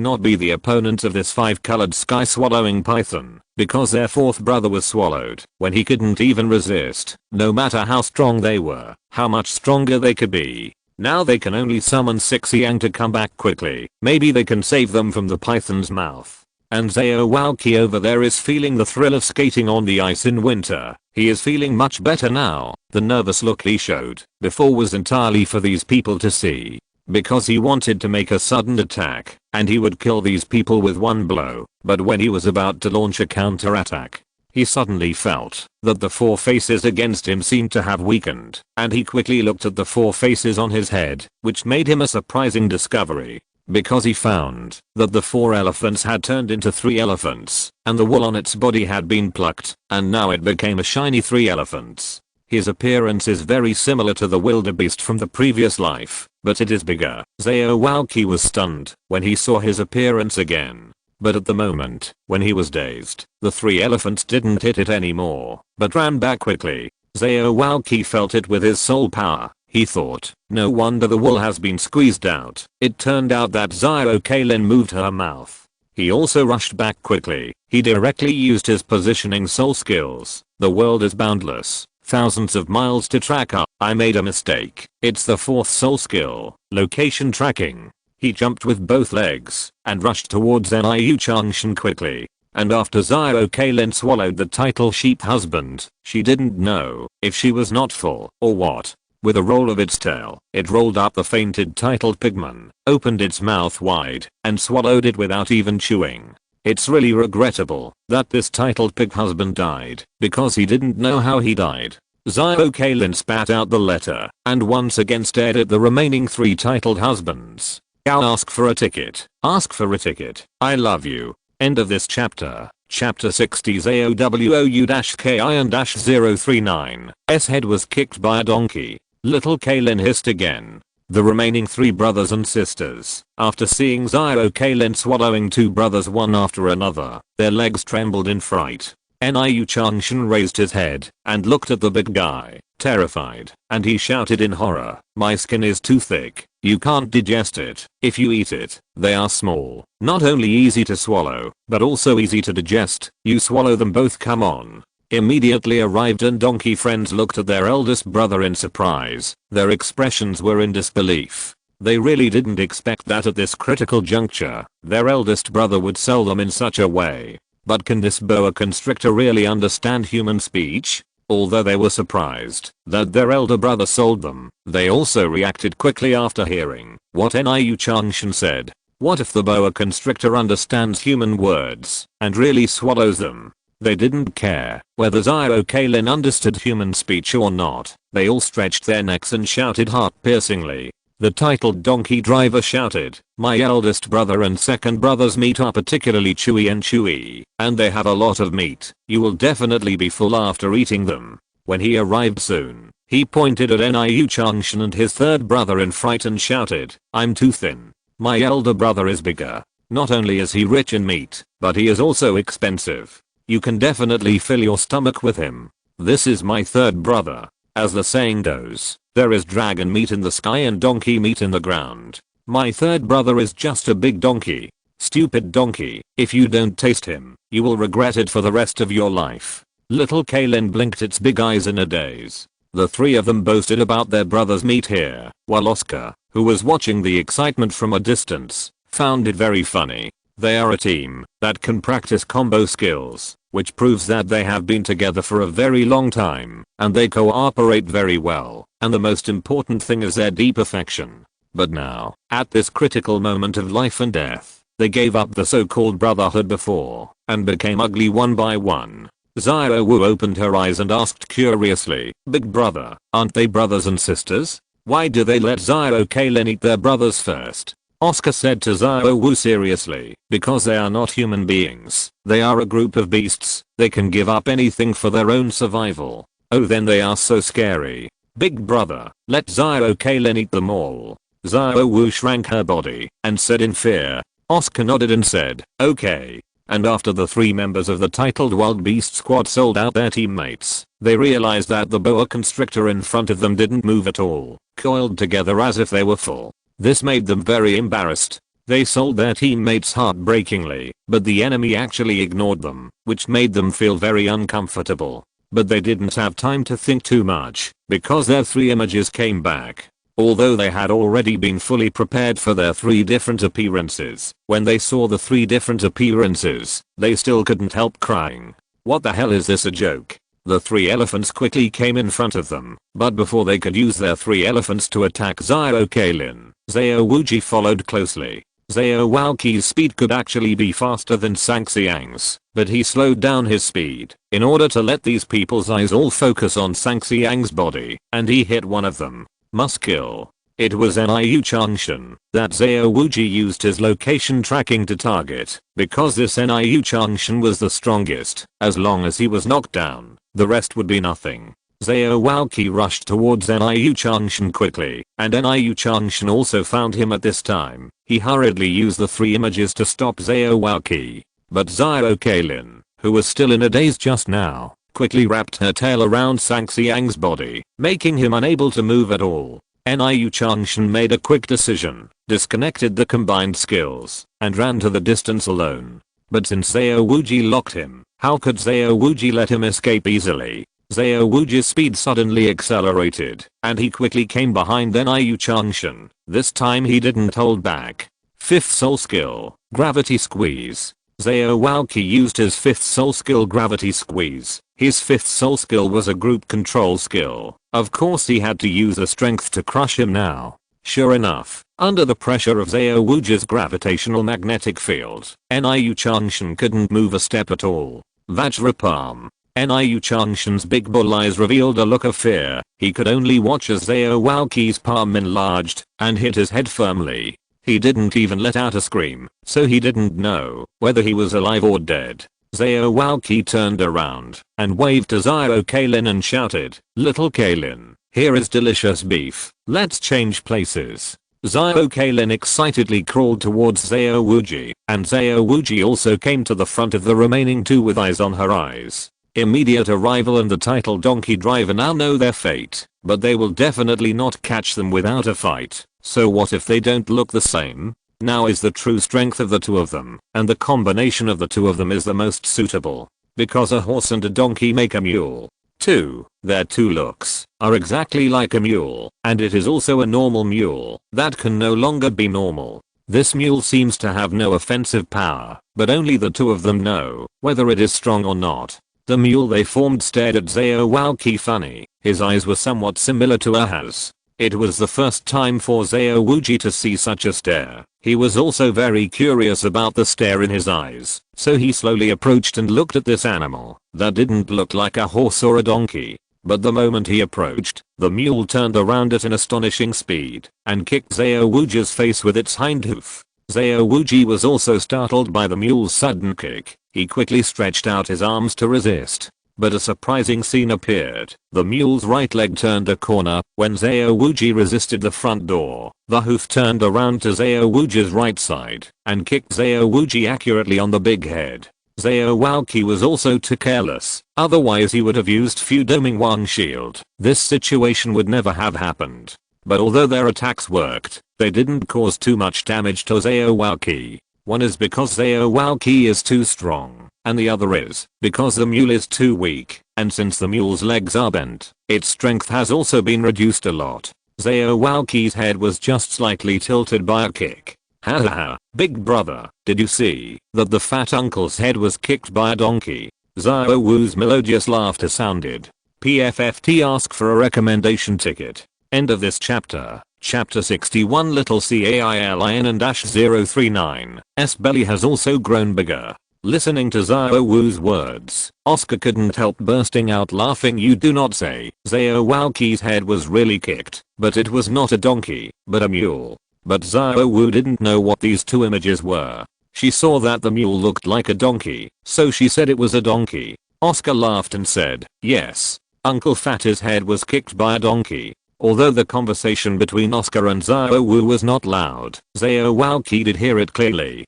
not be the opponents of this 5-colored sky-swallowing python, because their 4th brother was swallowed when he couldn't even resist, no matter how strong they were, how much stronger they could be. Now they can only summon Xiang to come back quickly. Maybe they can save them from the python's mouth. And Aozhou over there is feeling the thrill of skating on the ice in winter. He is feeling much better now. The nervous look he showed before was entirely for these people to see. Because he wanted to make a sudden attack, and he would kill these people with one blow. But when he was about to launch a counterattack, he suddenly felt that the four faces against him seemed to have weakened, and he quickly looked at the four faces on his head, which made him a surprising discovery. Because he found that the 4 elephants had turned into 3 elephants, and the wool on its body had been plucked, and now it became a shiny 3 elephants. His appearance is very similar to the wildebeest from the previous life, but it is bigger. Aozhou was stunned when he saw his appearance again. But at the moment, when he was dazed, the 3 elephants didn't hit it anymore, but ran back quickly. Aozhou felt it with his soul power. He thought, no wonder the wool has been squeezed out. It turned out that Aozhou moved her mouth. He also rushed back quickly. He directly used his positioning soul skills. The world is boundless. Thousands of miles to track up. I made a mistake. It's the 4th soul skill, location tracking. He jumped with both legs and rushed towards Niu Changshan quickly. And after Aozhou swallowed the title sheep husband, she didn't know if she was not full or what. With a roll of its tail, it rolled up the fainted titled pigman, opened its mouth wide, and swallowed it without even chewing. It's really regrettable that this titled pig husband died, because he didn't know how he died. Aozhou spat out the letter, and once again stared at the remaining 3 titled husbands. Ask for a ticket. Ask for a ticket. I love you. End of this chapter. Chapter 60. Aowou-KIN-039's head was kicked by a donkey. Little Kaylin hissed again. The remaining 3 brothers and sisters, after seeing Aozhou swallowing 2 brothers one after another, their legs trembled in fright. Niu Changshan raised his head and looked at the big guy, terrified, and he shouted in horror, my skin is too thick, you can't digest it. If you eat it, they are small, not only easy to swallow, but also easy to digest. You swallow them both, come on. Immediately arrived and donkey friends looked at their eldest brother in surprise. Their expressions were in disbelief. They really didn't expect that at this critical juncture, their eldest brother would sell them in such a way. But can this boa constrictor really understand human speech? Although they were surprised that their elder brother sold them, they also reacted quickly after hearing what Niu Changshan said. What if the boa constrictor understands human words and really swallows them? They didn't care whether Aozhou understood human speech or not. They all stretched their necks and shouted heart-piercingly. The titled donkey driver shouted, my eldest brother and second brother's meat are particularly chewy, and they have a lot of meat. You will definitely be full after eating them. When he arrived soon, he pointed at Niu Changshan and his third brother in fright and shouted, I'm too thin. My elder brother is bigger. Not only is he rich in meat, but he is also expensive. You can definitely fill your stomach with him. This is my third brother. As the saying goes, there is dragon meat in the sky and donkey meat in the ground. My third brother is just a big donkey. Stupid donkey. If you don't taste him, you will regret it for the rest of your life. Little Kaylin blinked its big eyes in a daze. The 3 of them boasted about their brother's meat here, while Oscar, who was watching the excitement from a distance, found it very funny. They are a team that can practice combo skills, which proves that they have been together for a very long time, and they cooperate very well, and the most important thing is their deep affection. But now, at this critical moment of life and death, they gave up the so-called brotherhood before, and became ugly one by one. Aozhou opened her eyes and asked curiously, big brother, aren't they brothers and sisters? Why do they let Aozhou eat their brothers first? Oscar said to Aozhou seriously, because they are not human beings. They are a group of beasts. They can give up anything for their own survival. Oh, then they are so scary. Big brother, let Aozhou eat them all. Aozhou shrank her body and said in fear. Oscar nodded and said, okay. And after the 3 members of the titled Wild Beast Squad sold out their teammates, they realized that the boa constrictor in front of them didn't move at all, coiled together as if they were full. This made them very embarrassed. They sold their teammates heartbreakingly, but the enemy actually ignored them, which made them feel very uncomfortable. But they didn't have time to think too much, because their 3 images came back. Although they had already been fully prepared for their 3 different appearances, when they saw the 3 different appearances, they still couldn't help crying. What the hell is this, a joke? The 3 elephants quickly came in front of them, but before they could use their 3 elephants to attack Xiao Kailin, Xiao Wuji followed closely. Xiao Waoqi's speed could actually be faster than Sanxiang's, but he slowed down his speed in order to let these people's eyes all focus on Sanxiang's body, and he hit one of them. Must kill. It was Niu Changshan that Xiao Wuji used his location tracking to target, because this Niu Changshan was the strongest. As long as he was knocked down, the rest would be nothing. Xiao Waoqi rushed towards Niu Changshan quickly, and Niu Changshan also found him at this time. He hurriedly used the 3 images to stop Xiao Waoqi, but Xiao Kailin, who was still in a daze just now, quickly wrapped her tail around Sanxiang's body, making him unable to move at all. Niu Changshan made a quick decision, disconnected the combined skills, and ran to the distance alone. But since Xiao Wuji locked him, how could Xiao Wuji let him escape easily? Xiao Wuji's speed suddenly accelerated, and he quickly came behind Niu Changshan. This time he didn't hold back. 5th soul skill, gravity squeeze. Xiao Waoqi used his 5th soul skill, gravity squeeze. His 5th soul skill was a group control skill. Of course he had to use a strength to crush him now. Sure enough, under the pressure of Xiao Wuji's gravitational magnetic field, Niu Changshan couldn't move a step at all. Vajra palm. Niu Changshan's big bull eyes revealed a look of fear. He could only watch as Xiao Waoqi's palm enlarged and hit his head firmly. He didn't even let out a scream, so he didn't know whether he was alive or dead. Xiao Waoqi turned around and waved to Xiao Kailin and shouted, "Little Kailin, here is delicious beef, let's change places." Xiao Kailin excitedly crawled towards Xiao Wuji, and Xiao Wuji also came to the front of the remaining 2 with eyes on her eyes. Immediate arrival and the title donkey driver now know their fate, but they will definitely not catch them without a fight. So what if they don't look the same? Now is the true strength of the 2 of them, and the combination of the 2 of them is the most suitable. Because a horse and a donkey make a mule. 2. Their 2 looks are exactly like a mule, and it is also a normal mule that can no longer be normal. This mule seems to have no offensive power, but only the 2 of them know whether it is strong or not. The mule they formed stared at Xiao Waoqi funny. His eyes were somewhat similar to Aozhou's. It was the first time for Xiao Wuji to see such a stare. He was also very curious about the stare in his eyes, so he slowly approached and looked at this animal that didn't look like a horse or a donkey. But the moment he approached, the mule turned around at an astonishing speed and kicked Xiao Wuji's face with its hind hoof. Xiao Wuji was also startled by the mule's sudden kick. He quickly stretched out his arms to resist. But a surprising scene appeared. The mule's right leg turned a corner when Xiao Wuji resisted the front door. The hoof turned around to Xiao Wuji's right side and kicked Xiao Wuji accurately on the big head. Xiao Waoqi was also too careless, otherwise he would have used Fu Doming Wang shield. This situation would never have happened. But although their attacks worked, they didn't cause too much damage to Xiao Waoqi. One is because Xiao Waoqi is too strong, and the other is because the mule is too weak, and since the mule's legs are bent, its strength has also been reduced a lot. Xiao Waoqi's head was just slightly tilted by a kick. Haha, big brother, did you see that the fat uncle's head was kicked by a donkey? Xiao Wu's melodious laughter sounded. PFFT ask for a recommendation ticket. End of this chapter. Chapter 61 Little Cailin and -039's belly has also grown bigger. Listening to Xiao Wu's words, Oscar couldn't help bursting out laughing. You do not say. Xiao Waoqi's head was really kicked, but it was not a donkey, but a mule. But Xiao Wu didn't know what these 2 images were. She saw that the mule looked like a donkey, so she said it was a donkey. Oscar laughed and said, yes, Uncle Fatty's head was kicked by a donkey. Although the conversation between Oscar and Xiao Wu was not loud, Xiao Waoqi did hear it clearly,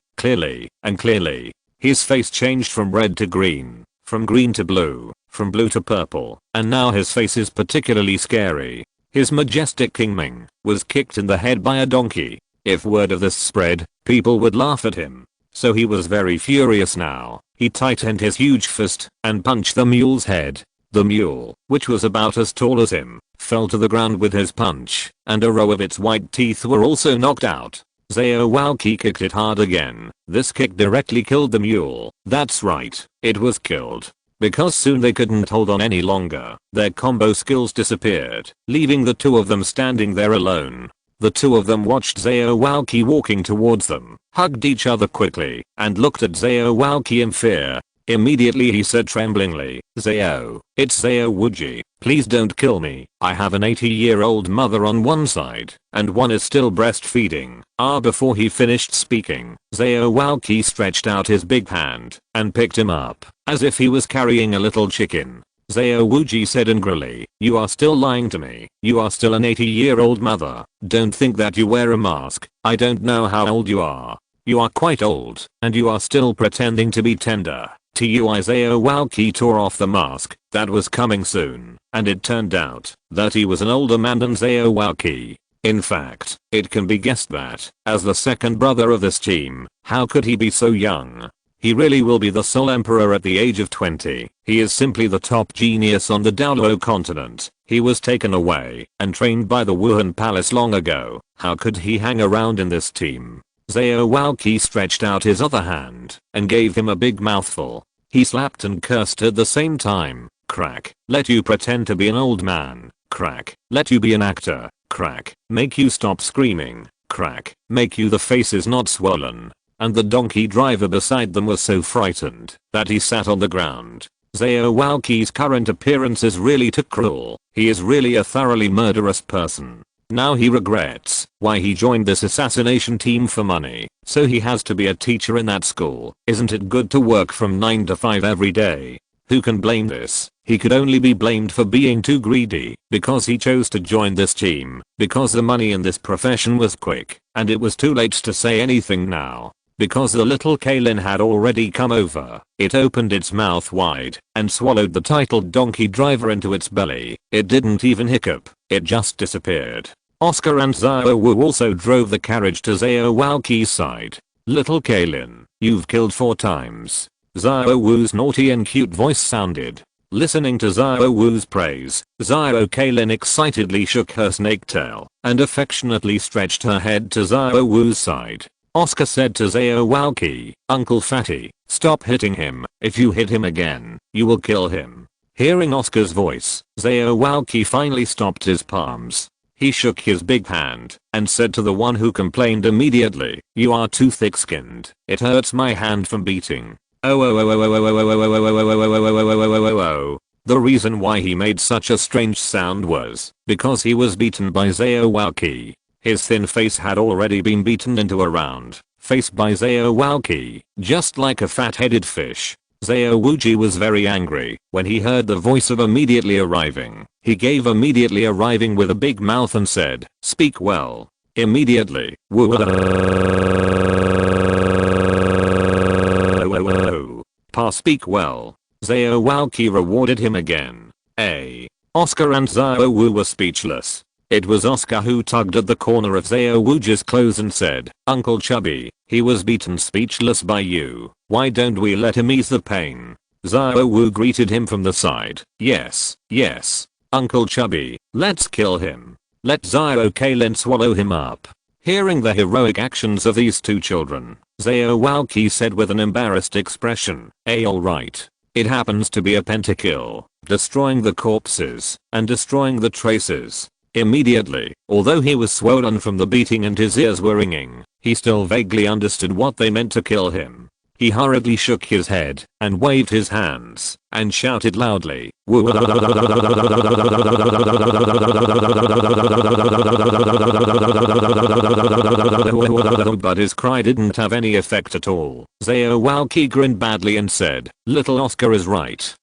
and clearly. His face changed from red to green, from green to blue, from blue to purple, and now his face is particularly scary. His majestic King Ming was kicked in the head by a donkey. If word of this spread, people would laugh at him. So he was very furious now. He tightened his huge fist and punched the mule's head. The mule, which was about as tall as him, fell to the ground with his punch, and a row of its white teeth were also knocked out. Xiao Waoqi kicked it hard again. This kick directly killed the mule. That's right, it was killed. Because soon they couldn't hold on any longer, their combo skills disappeared, leaving the two of them standing there alone. The two of them watched Xiao Waoqi walking towards them, hugged each other quickly, and looked at Xiao Waoqi in fear. Immediately he said tremblingly, "Xiao, it's Xiao Wuji, please don't kill me. I have an 80-year-old mother on one side, and one is still breastfeeding." Before he finished speaking, Xiao Waoqi stretched out his big hand, and picked him up, as if he was carrying a little chicken. Xiao Wuji said angrily, "You are still lying to me. You are still an 80-year-old mother. Don't think that you wear a mask. I don't know how old you are. You are quite old, and you are still pretending to be tender." Xiao Waoqi tore off the mask that was coming soon, and it turned out that he was an older man than Xiao Waoqi. In fact, it can be guessed that, as the second brother of this team, how could he be so young? He really will be the sole emperor at the age of 20. He is simply the top genius on the Douluo continent. He was taken away and trained by the Wuhan Palace long ago. How could he hang around in this team? Xiao Waoqi stretched out his other hand and gave him a big mouthful. He slapped and cursed at the same time. Crack. Let you pretend to be an old man. Crack. Let you be an actor. Crack. Make you stop screaming. Crack. Make you the face is not swollen. And the donkey driver beside them was so frightened that he sat on the ground. Xiao Waoqi's current appearance is really too cruel. He is really a thoroughly murderous person. Now he regrets why he joined this assassination team for money, so he has to be a teacher in that school. Isn't it good to work from 9 to 5 every day? Who can blame this? He could only be blamed for being too greedy, because he chose to join this team, because the money in this profession was quick, and it was too late to say anything now. Because the little Kaylin had already come over, it opened its mouth wide and swallowed the titled donkey driver into its belly. It didn't even hiccup, it just disappeared. Oscar and Xiao Wu also drove the carriage to Xiao Waoqi's side. "Little Kaylin, you've killed 4 times. Xiao Wu's naughty and cute voice sounded. Listening to Xiao Wu's praise, Xiao Kaylin excitedly shook her snake tail and affectionately stretched her head to Xiao Wu's side. Oscar said to Xiao Waoqi, "Uncle Fatty, stop hitting him. If you hit him again, you will kill him." Hearing Oscar's voice, Xiao Waoqi finally stopped his palms. He shook his big hand and said to the one who complained immediately, "You are too thick-skinned. It hurts my hand from beating." The reason why he made such a strange sound was because he was beaten by Xiao Waoqi. His thin face had already been beaten into a round face by Xiao Waoqi, just like a fat-headed fish. Xiao Wuji was very angry when he heard the voice of immediately arriving. He gave immediately arriving with a big mouth and said, "Speak well." Immediately, Pa speak well. Xiao Waoqi rewarded him again. Oscar and Xiao Wu were speechless. It was Oscar who tugged at the corner of Xiao Wuji's clothes and said, "Uncle Chubby, he was beaten speechless by you. Why don't we let him ease the pain?" Xiao Wu greeted him from the side. Yes, Uncle Chubby, let's kill him. Let Xiao Kaylin swallow him up." Hearing the heroic actions of these two children, Xiao Waoqi said with an embarrassed expression, "Alright. It happens to be a pentakill, destroying the corpses and destroying the traces." Immediately, although he was swollen from the beating and his ears were ringing, he still vaguely understood what they meant to kill him. He hurriedly shook his head and waved his hands and shouted loudly, but his cry didn't have any effect at all. Xiao Waoqi grinned badly and said, "Little Oscar is right.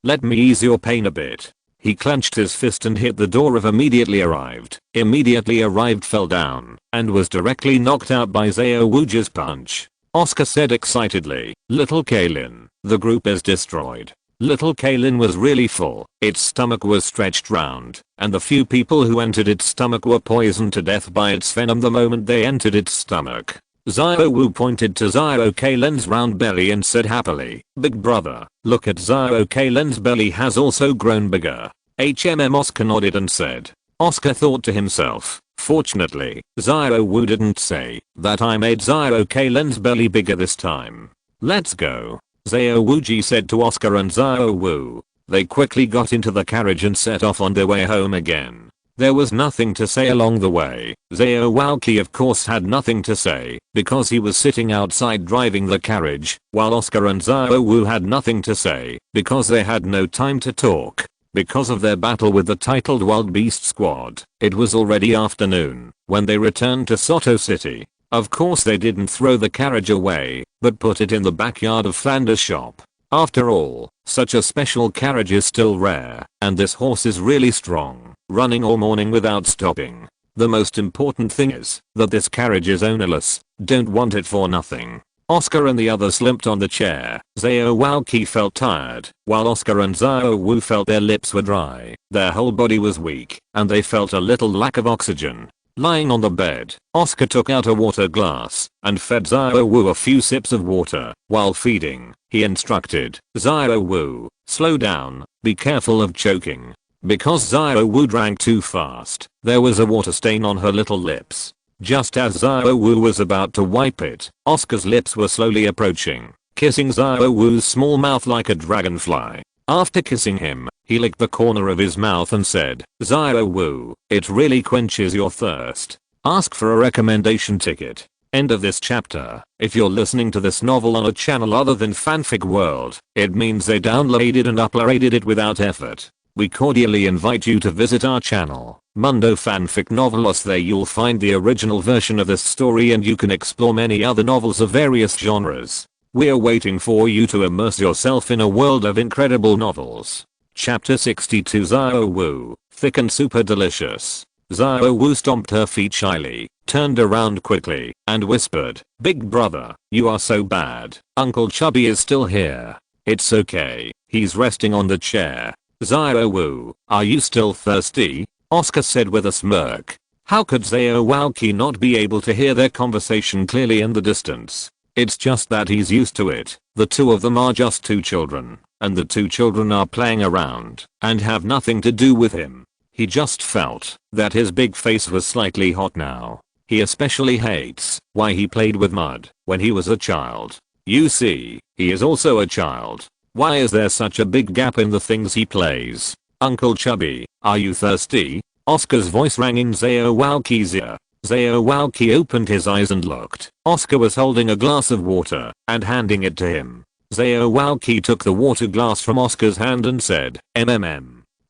Let me ease your pain a bit." He clenched his fist and hit the door of Immediately Arrived. Immediately Arrived fell down and was directly knocked out by Xiao Wuji's punch. Oscar said excitedly, "Little Kaylin, the group is destroyed." Little Kaylin was really full. Its stomach was stretched round, and the few people who entered its stomach were poisoned to death by its venom the moment they entered its stomach. Xiaowu pointed to Xiao Kailen's round belly and said happily, "Big brother, look at Xiao Kailen's belly has also grown bigger." Oscar nodded and said. Oscar thought to himself, fortunately, Xiaowu didn't say that I made Xiao Kailen's belly bigger this time. "Let's go," Xiaowuji said to Oscar and Xiaowu. They quickly got into the carriage and set off on their way home again. There was nothing to say along the way. Xiaowuji of course had nothing to say because he was sitting outside driving the carriage, while Oscar and Xiaowu had nothing to say because they had no time to talk. Because of their battle with the titled Wild Beast Squad, it was already afternoon when they returned to Soto City. Of course they didn't throw the carriage away, but put it in the backyard of Flanders' shop. After all, such a special carriage is still rare, and this horse is really strong, running all morning without stopping. The most important thing is that this carriage is ownerless, don't want it for nothing. Oscar and the others slumped on the chair. Xiaowuji felt tired, while Oscar and Xiaowu felt their lips were dry, their whole body was weak, and they felt a little lack of oxygen. Lying on the bed, Oscar took out a water glass and fed Xiaowu a few sips of water. While feeding, he instructed, "Xiaowu, slow down, be careful of choking." Because Xiaowu drank too fast, there was a water stain on her little lips. Just as Xiaowu was about to wipe it, Oscar's lips were slowly approaching, kissing Xiaowu's small mouth like a dragonfly. After kissing him, he licked the corner of his mouth and said, "Xiaowu, it really quenches your thirst. Ask for a recommendation ticket." End of this chapter. If you're listening to this novel on a channel other than Fanfic World, it means they downloaded and uploaded it without effort. We cordially invite you to visit our channel, Mundo Fanfic Novelos. There you'll find the original version of this story and you can explore many other novels of various genres. We're waiting for you to immerse yourself in a world of incredible novels. Chapter 62 Xiaowu, thick and super delicious. Xiaowu stomped her feet shyly, turned around quickly, and whispered, "Big brother, you are so bad. Uncle Chubby is still here." "It's okay, he's resting on the chair." "Xiaowu, are you still thirsty?" Oscar said with a smirk. How could Xiaowuji not be able to hear their conversation clearly in the distance? It's just that he's used to it. The two of them are just two children, and the two children are playing around and have nothing to do with him. He just felt that his big face was slightly hot now. He especially hates why he played with mud when he was a child. You see, he is also a child. Why is there such a big gap in the things he plays? "Uncle Chubby, are you thirsty?" Oscar's voice rang in Xiaowuji's ear. Xiaowuji opened his eyes and looked. Oscar was holding a glass of water and handing it to him. Xiaowuji took the water glass from Oscar's hand and said,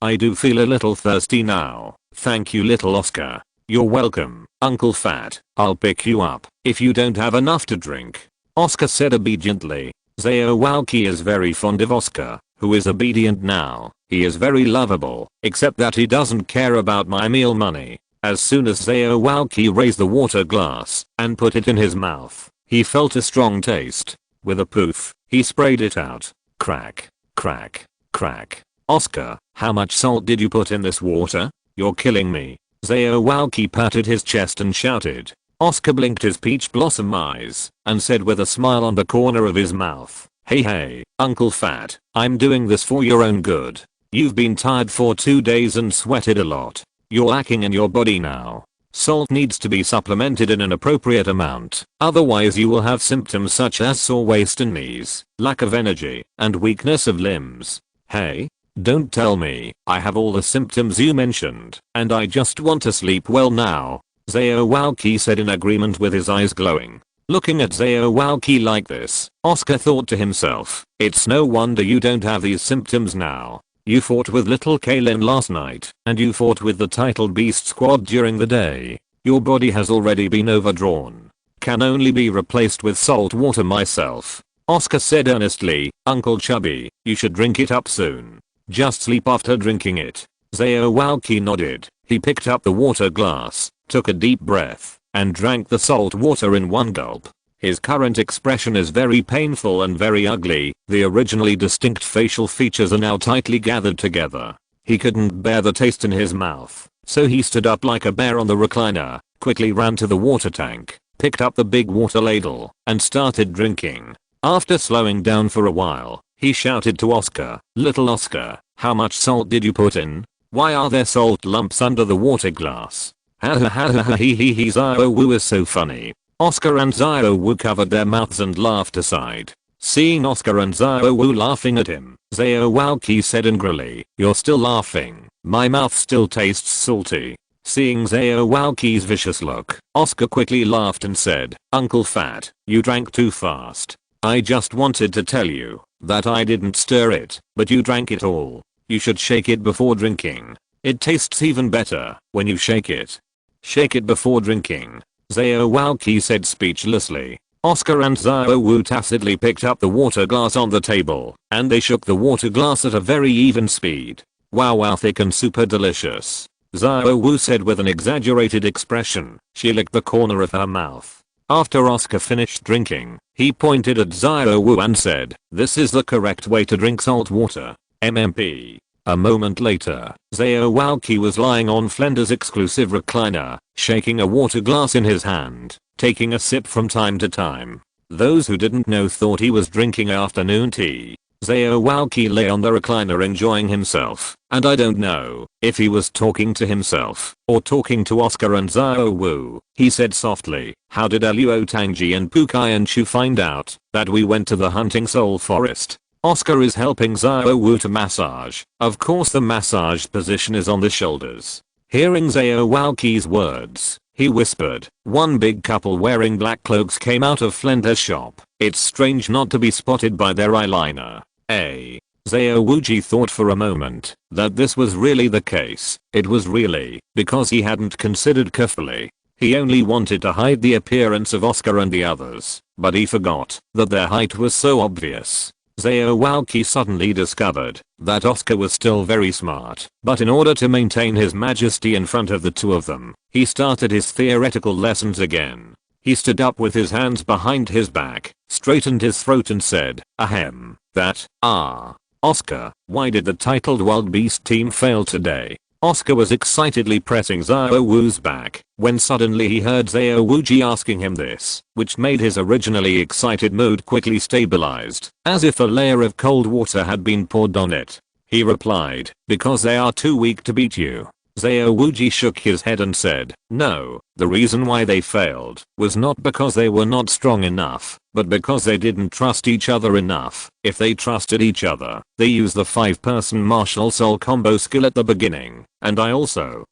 I do feel a little thirsty now. Thank you little Oscar." "You're welcome, Uncle Fat. I'll pick you up if you don't have enough to drink," Oscar said obediently. Xiaowuji is very fond of Oscar, who is obedient now. He is very lovable, except that he doesn't care about my meal money. As soon as Xiaowuji raised the water glass and put it in his mouth, he felt a strong taste. With a poof, he sprayed it out. Crack, crack, crack. "Oscar, how much salt did you put in this water? You're killing me." Xiaowuji patted his chest and shouted. Oscar blinked his peach blossom eyes and said with a smile on the corner of his mouth, Hey, Uncle Fat, I'm doing this for your own good. You've been tired for 2 days and sweated a lot. You're lacking in your body now. Salt needs to be supplemented in an appropriate amount, otherwise you will have symptoms such as sore waist and knees, lack of energy, and weakness of limbs." "Hey, don't tell me I have all the symptoms you mentioned, and I just want to sleep well now," Xiaowuji said in agreement with his eyes glowing. Looking at Xiaowuji like this, Oscar thought to himself, it's no wonder you don't have these symptoms now. You fought with little Kaylin last night, and you fought with the titled Beast Squad during the day. Your body has already been overdrawn. Can only be replaced with salt water myself. Oscar said earnestly, "Uncle Chubby, you should drink it up soon. Just sleep after drinking it." Xiaowuji nodded. He picked up the water glass, took a deep breath, and drank the salt water in one gulp. His current expression is very painful and very ugly. The originally distinct facial features are now tightly gathered together. He couldn't bear the taste in his mouth, so he stood up like a bear on the recliner, quickly ran to the water tank, picked up the big water ladle, and started drinking. After slowing down for a while, he shouted to Oscar, "Little Oscar, how much salt did you put in? Why are there salt lumps under the water glass?" Ha ha ha ha ha he Xiao Wu is so funny. Oscar and Xiao Wu covered their mouths and laughed aside. Seeing Oscar and Xiao Wu laughing at him, Xiao Walqi said angrily, "You're still laughing. My mouth still tastes salty." Seeing Xiao Walqi's vicious look, Oscar quickly laughed and said, "Uncle Fat, you drank too fast. I just wanted to tell you that I didn't stir it, but you drank it all. You should shake it before drinking. It tastes even better when you shake it." "Shake it before drinking," Xiao Walqi said speechlessly. Oscar and Xiao Wu tacitly picked up the water glass on the table, and they shook the water glass at a very even speed. "Wow, thick and super delicious," Xiao Wu said with an exaggerated expression. She licked the corner of her mouth. After Oscar finished drinking, he pointed at Xiao Wu and said, "This is the correct way to drink salt water. MMP." A moment later, Xiao Walqi was lying on Flender's exclusive recliner, shaking a water glass in his hand, taking a sip from time to time. Those who didn't know thought he was drinking afternoon tea. Xiao Walqi lay on the recliner enjoying himself, and I don't know if he was talking to himself or talking to Oscar and Xiao Wu. He said softly, "How did Luo Tangji and Pukai and Chu find out that we went to the hunting soul forest?" Oscar is helping Xiao Wu to massage. Of course the massage position is on the shoulders. Hearing Xiao Walqi's words, he whispered, "One big couple wearing black cloaks came out of Flender's shop. It's strange not to be spotted by their eyeliner." Xiao Wuji thought for a moment that this was really the case. It was really because he hadn't considered carefully. He only wanted to hide the appearance of Oscar and the others, but he forgot that their height was so obvious. Xiao Walqi suddenly discovered that Oscar was still very smart, but in order to maintain his majesty in front of the two of them, he started his theoretical lessons again. He stood up with his hands behind his back, straightened his throat and said, "Ahem, that, Oscar, why did the titled wild beast team fail today?" Oscar was excitedly pressing Xiao Wu's back when suddenly he heard Xiao Wuji asking him this, which made his originally excited mood quickly stabilized, as if a layer of cold water had been poured on it. He replied, "Because they are too weak to beat you." Xiao Wuji shook his head and said, "No, the reason why they failed was not because they were not strong enough, but because they didn't trust each other enough. If they trusted each other, they use the 5-person martial soul combo skill at the beginning, and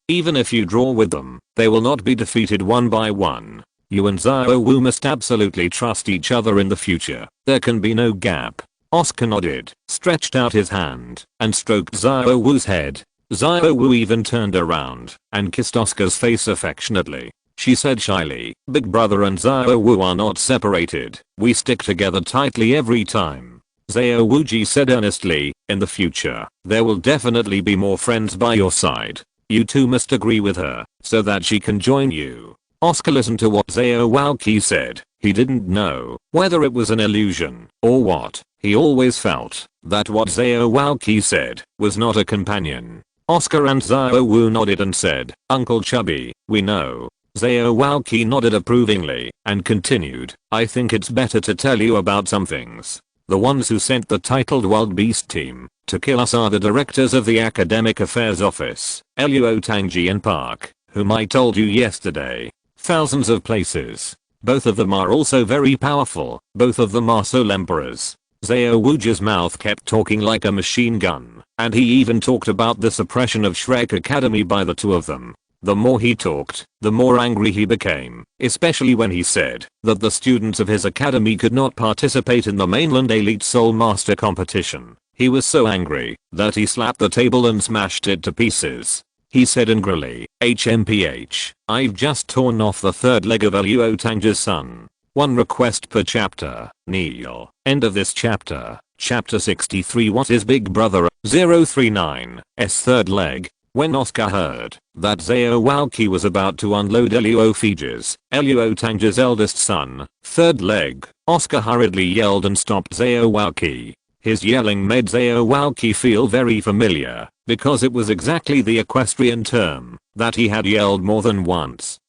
even if you draw with them, they will not be defeated one by one. You and Xiao Wu must absolutely trust each other in the future. There can be no gap." Oscar nodded, stretched out his hand, and stroked Xiao Wu's head. Xiao Wu even turned around and kissed Oscar's face affectionately. She said shyly, "Big brother and Xiao Wu are not separated. We stick together tightly every time." Xiao Wuji said earnestly, "In the future, there will definitely be more friends by your side. You two must agree with her so that she can join you." Oscar listened to what Xiao Walqi said. He didn't know whether it was an illusion or what. He always felt that what Xiao Walqi said was not a companion. Oscar and Xiao Wu nodded and said, "Uncle Chubby, we know." Xiao Walqi nodded approvingly and continued, "I think it's better to tell you about some things. The ones who sent the titled wild beast team to kill us are the directors of the Academic Affairs Office, Luo Tangji and Park, whom I told you yesterday. Thousands of places. Both of them are also very powerful. Both of them are soul emperors." Xiao Wuji's mouth kept talking like a machine gun, and he even talked about the suppression of Shrek Academy by the two of them. The more he talked, the more angry he became, especially when he said that the students of his academy could not participate in the mainland elite soul master competition. He was so angry that he slapped the table and smashed it to pieces. He said angrily, "HMPH, I've just torn off the third leg of Luo Tangji's son. One request per chapter, Neil." End of this chapter. Chapter 63. What is Big Brother 039's third leg? When Oscar heard that Xiao Walqi was about to unload Luo Tangji's eldest son, third leg, Oscar hurriedly yelled and stopped Xiao Walqi. His yelling made Xiao Walqi feel very familiar, because it was exactly the equestrian term that he had yelled more than once.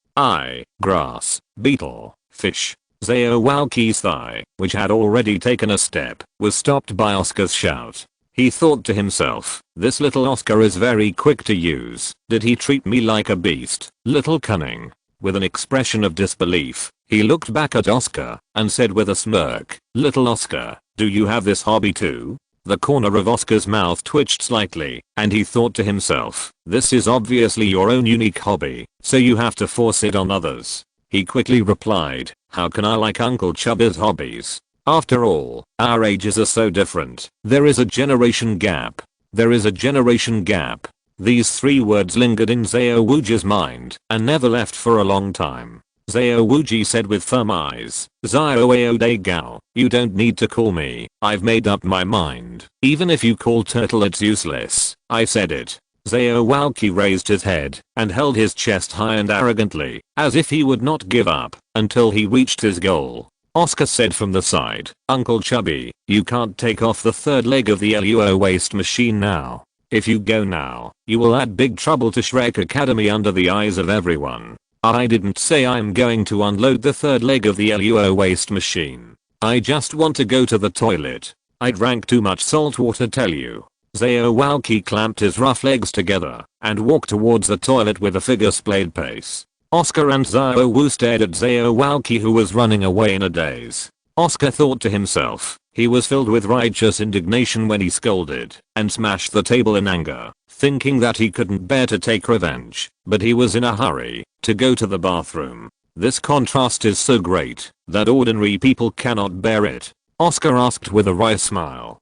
Grass, beetle, Fish. Zhao Walqi's thigh, which had already taken a step, was stopped by Oscar's shout. He thought to himself, this little Oscar is very quick to use. Did he treat me like a beast? Little cunning. With an expression of disbelief, he looked back at Oscar and said with a smirk, little Oscar, do you have this hobby too? The corner of Oscar's mouth twitched slightly, and he thought to himself, this is obviously your own unique hobby, so you have to force it on others. He quickly replied, how can I like Uncle Chubby's hobbies? After all, our ages are so different. There is a generation gap. There is a generation gap. These 3 words lingered in Zhao Wuji's mind and never left for a long time. Zhao Wuji said with firm eyes, Zhao Ao De Gao, you don't need to call me. I've made up my mind. Even if you call Turtle, it's useless. I said it. Zhao Walqi raised his head and held his chest high and arrogantly, as if he would not give up until he reached his goal. Oscar said from the side, Uncle Chubby, you can't take off the 3rd leg of the Luo waste machine now. If you go now, you will add big trouble to Shrek Academy under the eyes of everyone. I didn't say I'm going to unload the 3rd leg of the Luo waste machine. I just want to go to the toilet. I drank too much salt water, tell you. Zhao Walqi clamped his rough legs together and walked towards the toilet with a figure-splayed pace. Oscar and Zhao Wu stared at Zhao Walqi, who was running away in a daze. Oscar thought to himself, he was filled with righteous indignation when he scolded and smashed the table in anger, thinking that he couldn't bear to take revenge, but he was in a hurry to go to the bathroom. This contrast is so great that ordinary people cannot bear it. Oscar asked with a wry smile,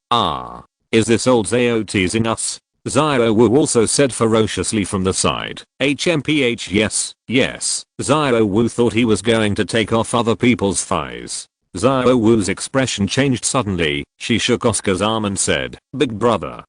is this old Zhao teasing us? Zhao Wu also said ferociously from the side, HMPH, yes. Zhao Wu thought he was going to take off other people's thighs. Zhao Wu's expression changed suddenly. She shook Oscar's arm and said, big brother,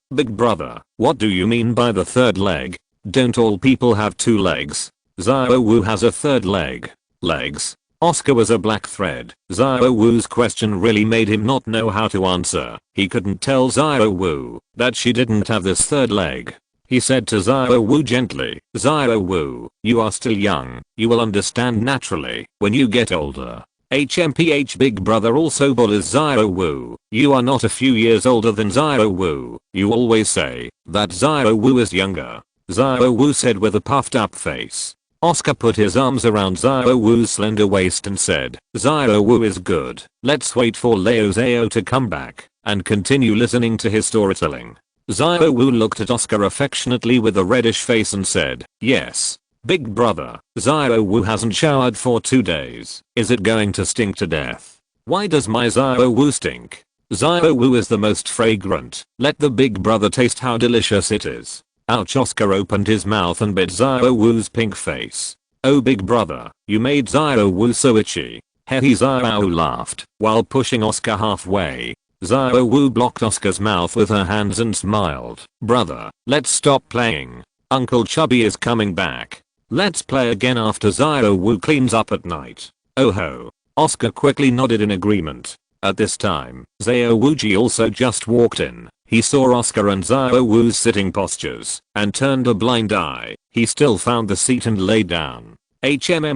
what do you mean by the 3rd leg? Don't all people have 2 legs? Zhao Wu has a 3rd leg. Legs? Oscar was a black thread. Zhao Wu's question really made him not know how to answer. He couldn't tell Zhao Wu that she didn't have this 3rd leg. He said to Zhao Wu gently, Zhao Wu, you are still young. You will understand naturally when you get older. HMPH, big brother also bullies Zhao Wu. You are not a few years older than Zhao Wu. You always say that Zhao Wu is younger. Zhao Wu said with a puffed up face. Oscar put his arms around Zhao Wu's slender waist and said, Zhao Wu is good. Let's wait for Leo Zhao to come back and continue listening to his storytelling. Zhao Wu looked at Oscar affectionately with a reddish face and said, yes. Big brother, Zhao Wu hasn't showered for 2 days. Is it going to stink to death? Why does my Zhao Wu stink? Zhao Wu is the most fragrant. Let the big brother taste how delicious it is. Ouch! Oscar opened his mouth and bit Zhao Wu's pink face. Oh big brother, you made Zhao Wu so itchy. Hehe. Zhao Wu laughed while pushing Oscar halfway. Zhao Wu blocked Oscar's mouth with her hands and smiled. Brother, let's stop playing. Uncle Chubby is coming back. Let's play again after Zhao Wu cleans up at night. Oh ho. Oscar quickly nodded in agreement. At this time, Zhao Wuji also just walked in. He saw Oscar and Zhao Wu's sitting postures and turned a blind eye. He still found the seat and lay down.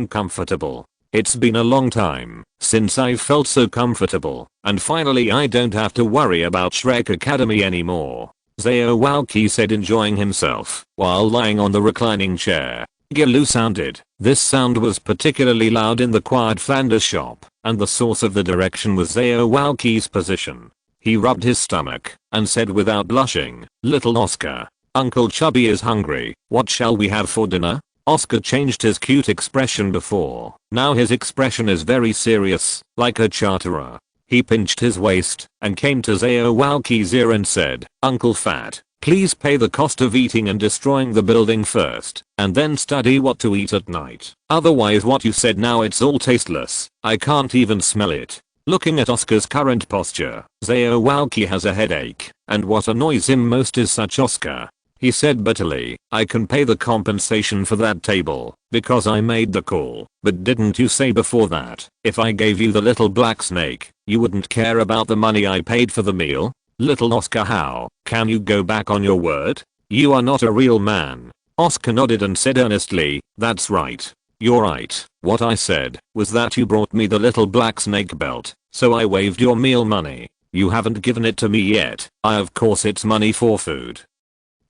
Comfortable. It's been a long time since I've felt so comfortable, and finally I don't have to worry about Shrek Academy anymore. Zhao Walqi said, enjoying himself while lying on the reclining chair. Gilu sounded. This sound was particularly loud in the quiet Flanders shop, and the source of the direction was Zhao Walqi's position. He rubbed his stomach and said without blushing, little Oscar, Uncle Chubby is hungry. What shall we have for dinner? Oscar changed his cute expression before. Now his expression is very serious, like a charterer. He pinched his waist and came to Zhao Walqi's ear and said, Uncle Fat, please pay the cost of eating and destroying the building first, and then study what to eat at night. Otherwise what you said now, it's all tasteless. I can't even smell it. Looking at Oscar's current posture, Zhao Walqi has a headache, and what annoys him most is such Oscar. He said bitterly, I can pay the compensation for that table, because I made the call. But didn't you say before that, if I gave you the little black snake, you wouldn't care about the money I paid for the meal? Little Oscar, how can you go back on your word? You are not a real man. Oscar nodded and said earnestly, that's right. You're right. What I said was that you brought me the little black snake belt, so I waived your meal money. You haven't given it to me yet. Of course it's money for food.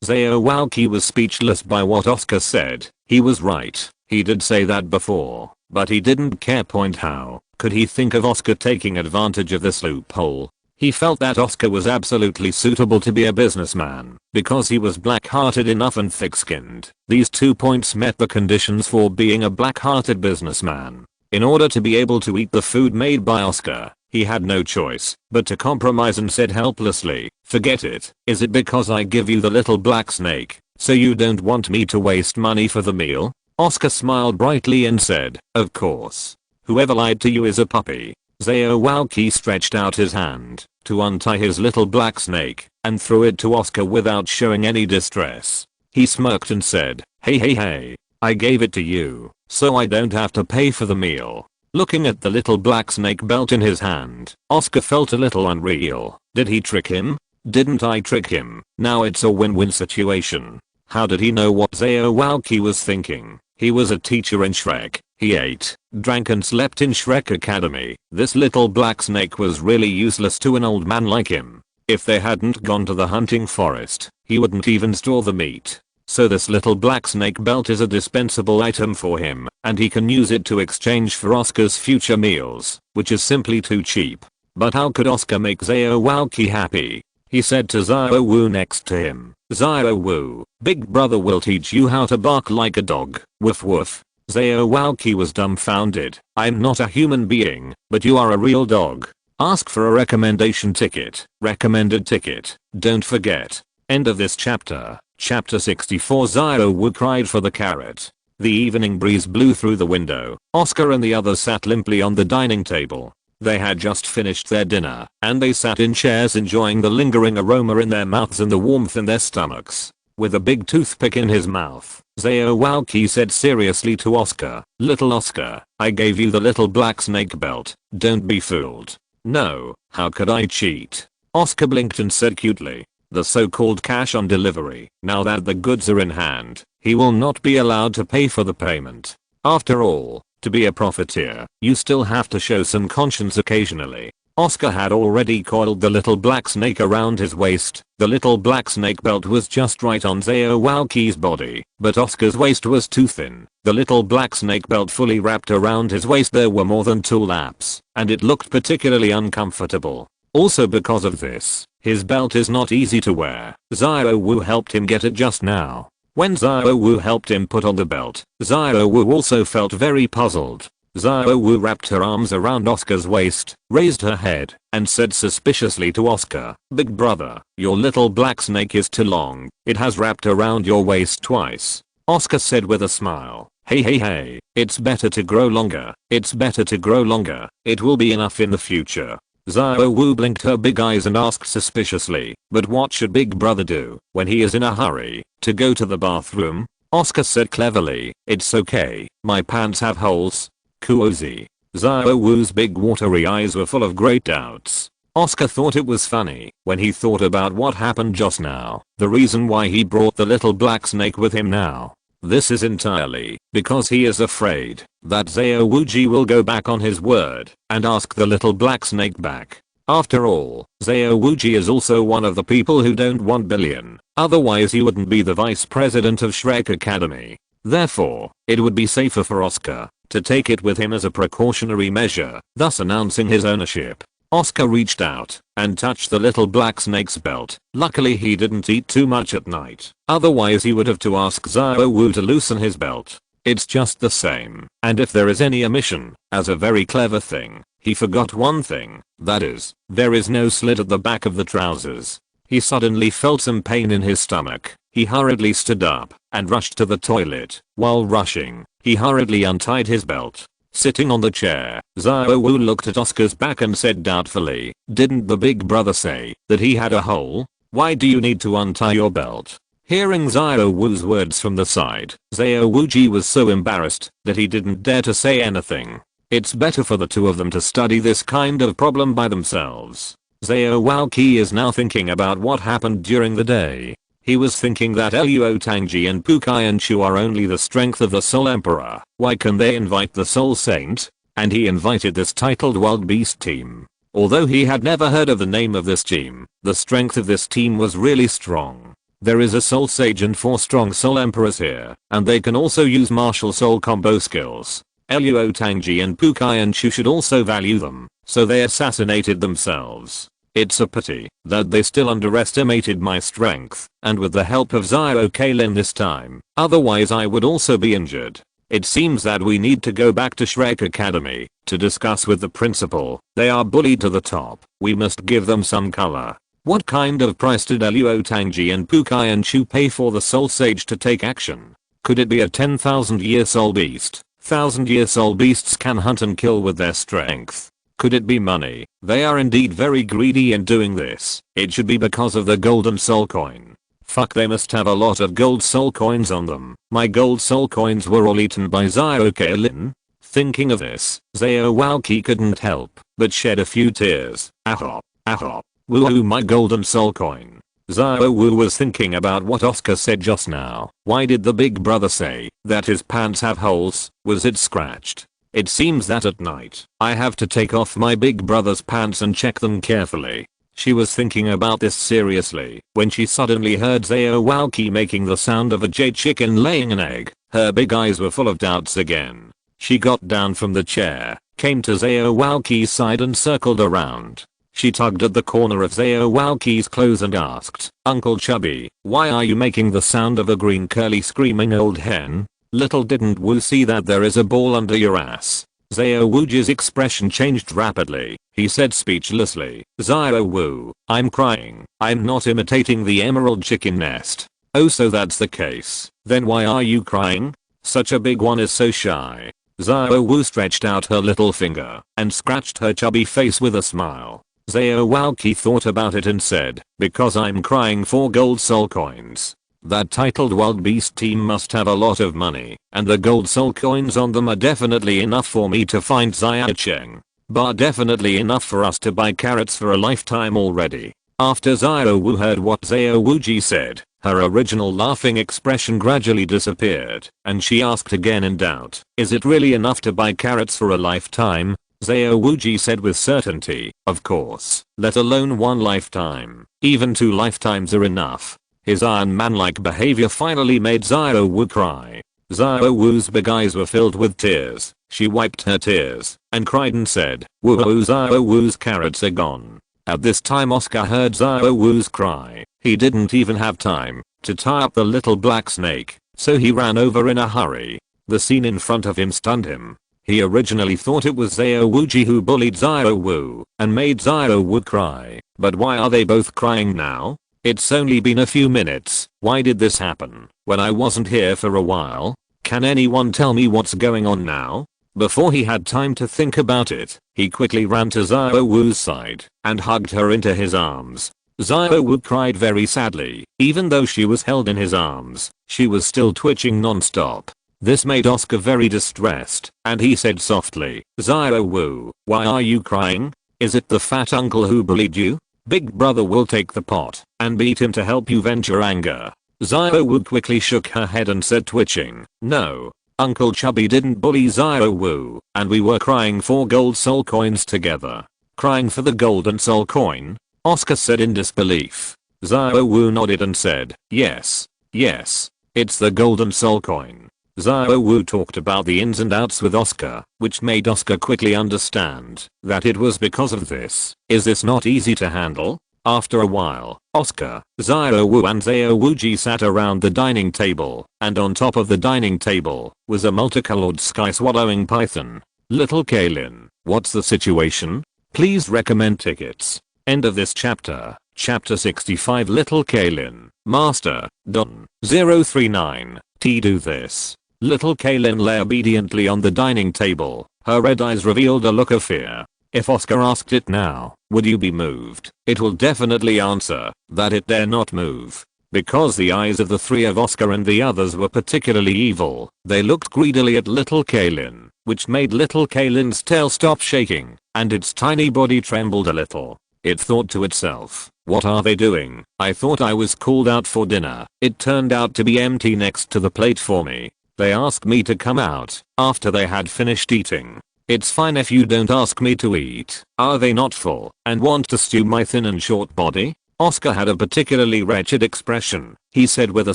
Zhao Walqi was speechless by what Oscar said. He was right. He did say that before, but he didn't care. How could he think of Oscar taking advantage of this loophole? He felt that Oscar was absolutely suitable to be a businessman because he was black-hearted enough and thick-skinned. These 2 points met the conditions for being a black-hearted businessman. In order to be able to eat the food made by Oscar, he had no choice but to compromise and said helplessly, "Forget it. Is it because I give you the little black snake, so you don't want me to waste money for the meal?" Oscar smiled brightly and said, "Of course. Whoever lied to you is a puppy." Zhao Walqi stretched out his hand to untie his little black snake and threw it to Oscar without showing any distress. He smirked and said, Hey, I gave it to you, so I don't have to pay for the meal." Looking at the little black snake belt in his hand, Oscar felt a little unreal. Did he trick him? Didn't I trick him? Now it's a win-win situation. How did he know what Zhao Walqi was thinking? He was a teacher in Shrek. He ate, drank and slept in Shrek Academy. This little black snake was really useless to an old man like him. If they hadn't gone to the hunting forest, he wouldn't even store the meat. So this little black snake belt is a dispensable item for him, and he can use it to exchange for Oscar's future meals, which is simply too cheap. But how could Oscar make Zhao Walqi happy? He said to Xiao Wu next to him, "Xiao Wu, Big Brother will teach you how to bark like a dog. Woof woof." Zhao Walqi was dumbfounded. "I'm not a human being, but you are a real dog. Ask for a recommendation ticket. Recommended ticket. Don't forget." End of this chapter. Chapter 64. Xiao Wu cried for the carrot. The evening breeze blew through the window. Oscar and the others sat limply on the dining table. They had just finished their dinner, and they sat in chairs enjoying the lingering aroma in their mouths and the warmth in their stomachs. With a big toothpick in his mouth, Zhao Walqi said seriously to Oscar, "Little Oscar, I gave you the little black snake belt. Don't be fooled." "No, how could I cheat?" Oscar blinked and said cutely, "The so-called cash on delivery. Now that the goods are in hand, he will not be allowed to pay for the payment. After all, to be a profiteer, you still have to show some conscience occasionally." Oscar had already coiled the little black snake around his waist. The little black snake belt was just right on Zhao Walqi's body, but Oscar's waist was too thin. The little black snake belt fully wrapped around his waist. There were more than 2 laps, and it looked particularly uncomfortable. Also because of this, his belt is not easy to wear. Xiao Wu helped him get it just now. When Xiao Wu helped him put on the belt, Xiao Wu also felt very puzzled. Xiao Wu wrapped her arms around Oscar's waist, raised her head, and said suspiciously to Oscar, "Big brother, your little black snake is too long. It has wrapped around your waist twice." Oscar said with a smile, Hey, it's better to grow longer. It's better to grow longer. It will be enough in the future." Xiao Wu blinked her big eyes and asked suspiciously, "But what should Big Brother do when he is in a hurry to go to the bathroom?" Oscar said cleverly, "It's okay, my pants have holes." Cozy. Xiao Wu's big watery eyes were full of great doubts. Oscar thought it was funny when he thought about what happened just now, the reason why he brought the little black snake with him now. This is entirely because he is afraid that Xiao Wuji will go back on his word and ask the little black snake back. After all, Xiao Wuji is also one of the people who don't want billion, otherwise he wouldn't be the vice president of Shrek Academy. Therefore, it would be safer for Oscar to take it with him as a precautionary measure, thus announcing his ownership. Oscar reached out and touched the little black snake's belt. Luckily he didn't eat too much at night, otherwise he would have to ask Xiao Wu to loosen his belt. It's just the same. And if there is any omission, as a very clever thing, he forgot one thing, that is, there is no slit at the back of the trousers. He suddenly felt some pain in his stomach. He hurriedly stood up and rushed to the toilet. While rushing, he hurriedly untied his belt. Sitting on the chair, Xiao Wu looked at Oscar's back and said doubtfully, "Didn't the big brother say that he had a hole? Why do you need to untie your belt?" Hearing Xiao Wu's words from the side, Xiao Wuji was so embarrassed that he didn't dare to say anything. It's better for the two of them to study this kind of problem by themselves. Zhao Walqi is now thinking about what happened during the day. He was thinking that Luo Tangji and Pukai are only the strength of the Soul Emperor. Why can they invite the Soul Saint? And he invited this titled Wild Beast team. Although he had never heard of the name of this team, the strength of this team was really strong. There is a Soul Sage and 4 strong Soul Emperors here, and they can also use martial soul combo skills. Luo Tangji and Pukai should also value them, so they assassinated themselves. It's a pity that they still underestimated my strength, and with the help of Xiao Kailin this time, otherwise I would also be injured. It seems that we need to go back to Shrek Academy to discuss with the principal. They are bullied to the top. We must give them some color. What kind of price did Luo Tangji and Pukai pay for the Soul Sage to take action? Could it be a 10,000-year soul beast? 1,000-year soul beasts can hunt and kill with their strength. Could it be money? They are indeed very greedy in doing this. It should be because of the golden soul coin. Fuck, they must have a lot of gold soul coins on them. My gold soul coins were all eaten by Xiao Kailin. Thinking of this, Xiao Walqi couldn't help but shed a few tears. Ahop, ahop, woohoo, my golden soul coin. Xiao Wu was thinking about what Oscar said just now. Why did the big brother say that his pants have holes? Was it scratched? It seems that at night, I have to take off my big brother's pants and check them carefully. She was thinking about this seriously when she suddenly heard Xiao Walqi making the sound of a jade chicken laying an egg. Her big eyes were full of doubts again. She got down from the chair, came to Xiao Walqi's side and circled around. She tugged at the corner of Xiao Walqi's clothes and asked, "Uncle Chubby, why are you making the sound of a green curly screaming old hen?" Little didn't Wu see that there is a ball under your ass. Xiao Wuji's expression changed rapidly. He said speechlessly, "Xiao Wu, I'm crying. I'm not imitating the emerald chicken nest." "Oh, so that's the case. Then why are you crying? Such a big one is so shy." Xiao Wu stretched out her little finger and scratched her chubby face with a smile. Xiao Walqi thought about it and said, "Because I'm crying for gold soul coins. That titled wild beast team must have a lot of money, and the gold soul coins on them are definitely enough for me to find Xiaocheng. But definitely enough for us to buy carrots for a lifetime already." After Xiao Wu heard what Xiao Wuji said, her original laughing expression gradually disappeared, and she asked again in doubt, "Is it really enough to buy carrots for a lifetime?" Xiao Wuji said with certainty, "Of course, let alone 1 lifetime. Even 2 lifetimes are enough." His Iron Man-like behavior finally made Xiao Wu cry. Xiao Wu's big eyes were filled with tears. She wiped her tears and cried and said, "Woohoo, Xiao Wu's carrots are gone." At this time Oscar heard Xiao Wu's cry. He didn't even have time to tie up the little black snake, so he ran over in a hurry. The scene in front of him stunned him. He originally thought it was Xiao Wuji who bullied Xiao Wu and made Xiao Wu cry. But why are they both crying now? It's only been a few minutes. Why did this happen when I wasn't here for a while? Can anyone tell me what's going on now? Before he had time to think about it, he quickly ran to Xiao Wu's side and hugged her into his arms. Xiao Wu cried very sadly. Even though she was held in his arms, she was still twitching non-stop. This made Oscar very distressed, and he said softly, "Xiao Wu, why are you crying? Is it the fat uncle who bullied you? Big brother will take the pot and beat him to help you vent your anger." Xiao Wu quickly shook her head and said, twitching, "No, Uncle Chubby didn't bully Xiao Wu, and we were crying for gold soul coins together." "Crying for the golden soul coin?" Oscar said in disbelief. Xiao Wu nodded and said, "Yes, it's the golden soul coin." Xiao Wu talked about the ins and outs with Oscar, which made Oscar quickly understand that it was because of this. Is this not easy to handle? After a while, Oscar, Xiao Wu and Xiao Wuji sat around the dining table, and on top of the dining table was a multicolored sky-swallowing python. "Little Kailin, what's the situation? Please recommend tickets." End of this chapter. Chapter 65. Little Kailin, Master, Don, 039, T do this. Little Kailin lay obediently on the dining table. Her red eyes revealed a look of fear. If Oscar asked it now, would you be moved? It will definitely answer that it dare not move. Because the eyes of the 3 of Oscar and the others were particularly evil, they looked greedily at Little Kailin, which made Little Kailin's tail stop shaking, and its tiny body trembled a little. It thought to itself, what are they doing? I thought I was called out for dinner. It turned out to be empty next to the plate for me. They asked me to come out after they had finished eating. It's fine if you don't ask me to eat. Are they not full and want to stew my thin and short body? Oscar had a particularly wretched expression. He said with a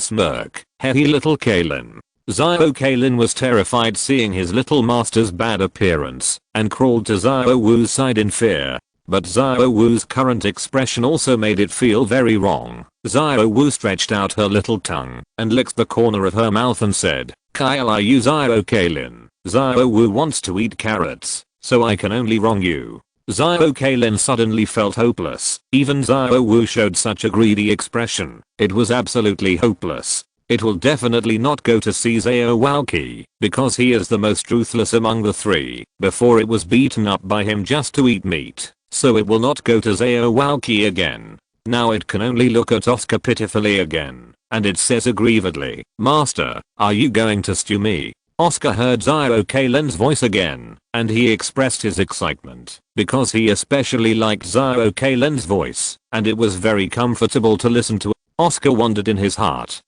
smirk, "Hey little Kaylin." Xiao Kaylin was terrified seeing his little master's bad appearance and crawled to Xiao Wu's side in fear. But Xiao Wu's current expression also made it feel very wrong. Xiao Wu stretched out her little tongue and licked the corner of her mouth and said, "Kyle you Xiao Kaylin. Xiao Wu wants to eat carrots, so I can only wrong you." Xiao Kaylin suddenly felt hopeless. Even Xiao Wu showed such a greedy expression. It was absolutely hopeless. It will definitely not go to see Xiao Walqi because he is the most ruthless among the three. Before it was beaten up by him just to eat meat. So it will not go to Xiao Walqi again. Now it can only look at Oscar pitifully again. And it says aggrievedly, "Master, are you going to stew me?" Oscar heard Xiao Kaylin's voice again, and he expressed his excitement, because he especially liked Xiao Kaylin's voice, and it was very comfortable to listen to. Oscar wondered in his heart,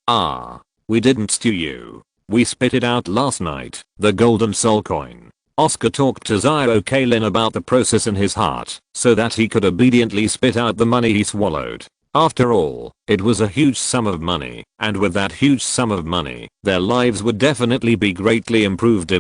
we didn't stew you. We spit it out last night, the golden soul coin. Oscar talked to Xiao Kaylin about the process in his heart, so that he could obediently spit out the money he swallowed. After all, it was a huge sum of money, and with that huge sum of money, their lives would definitely be greatly improved.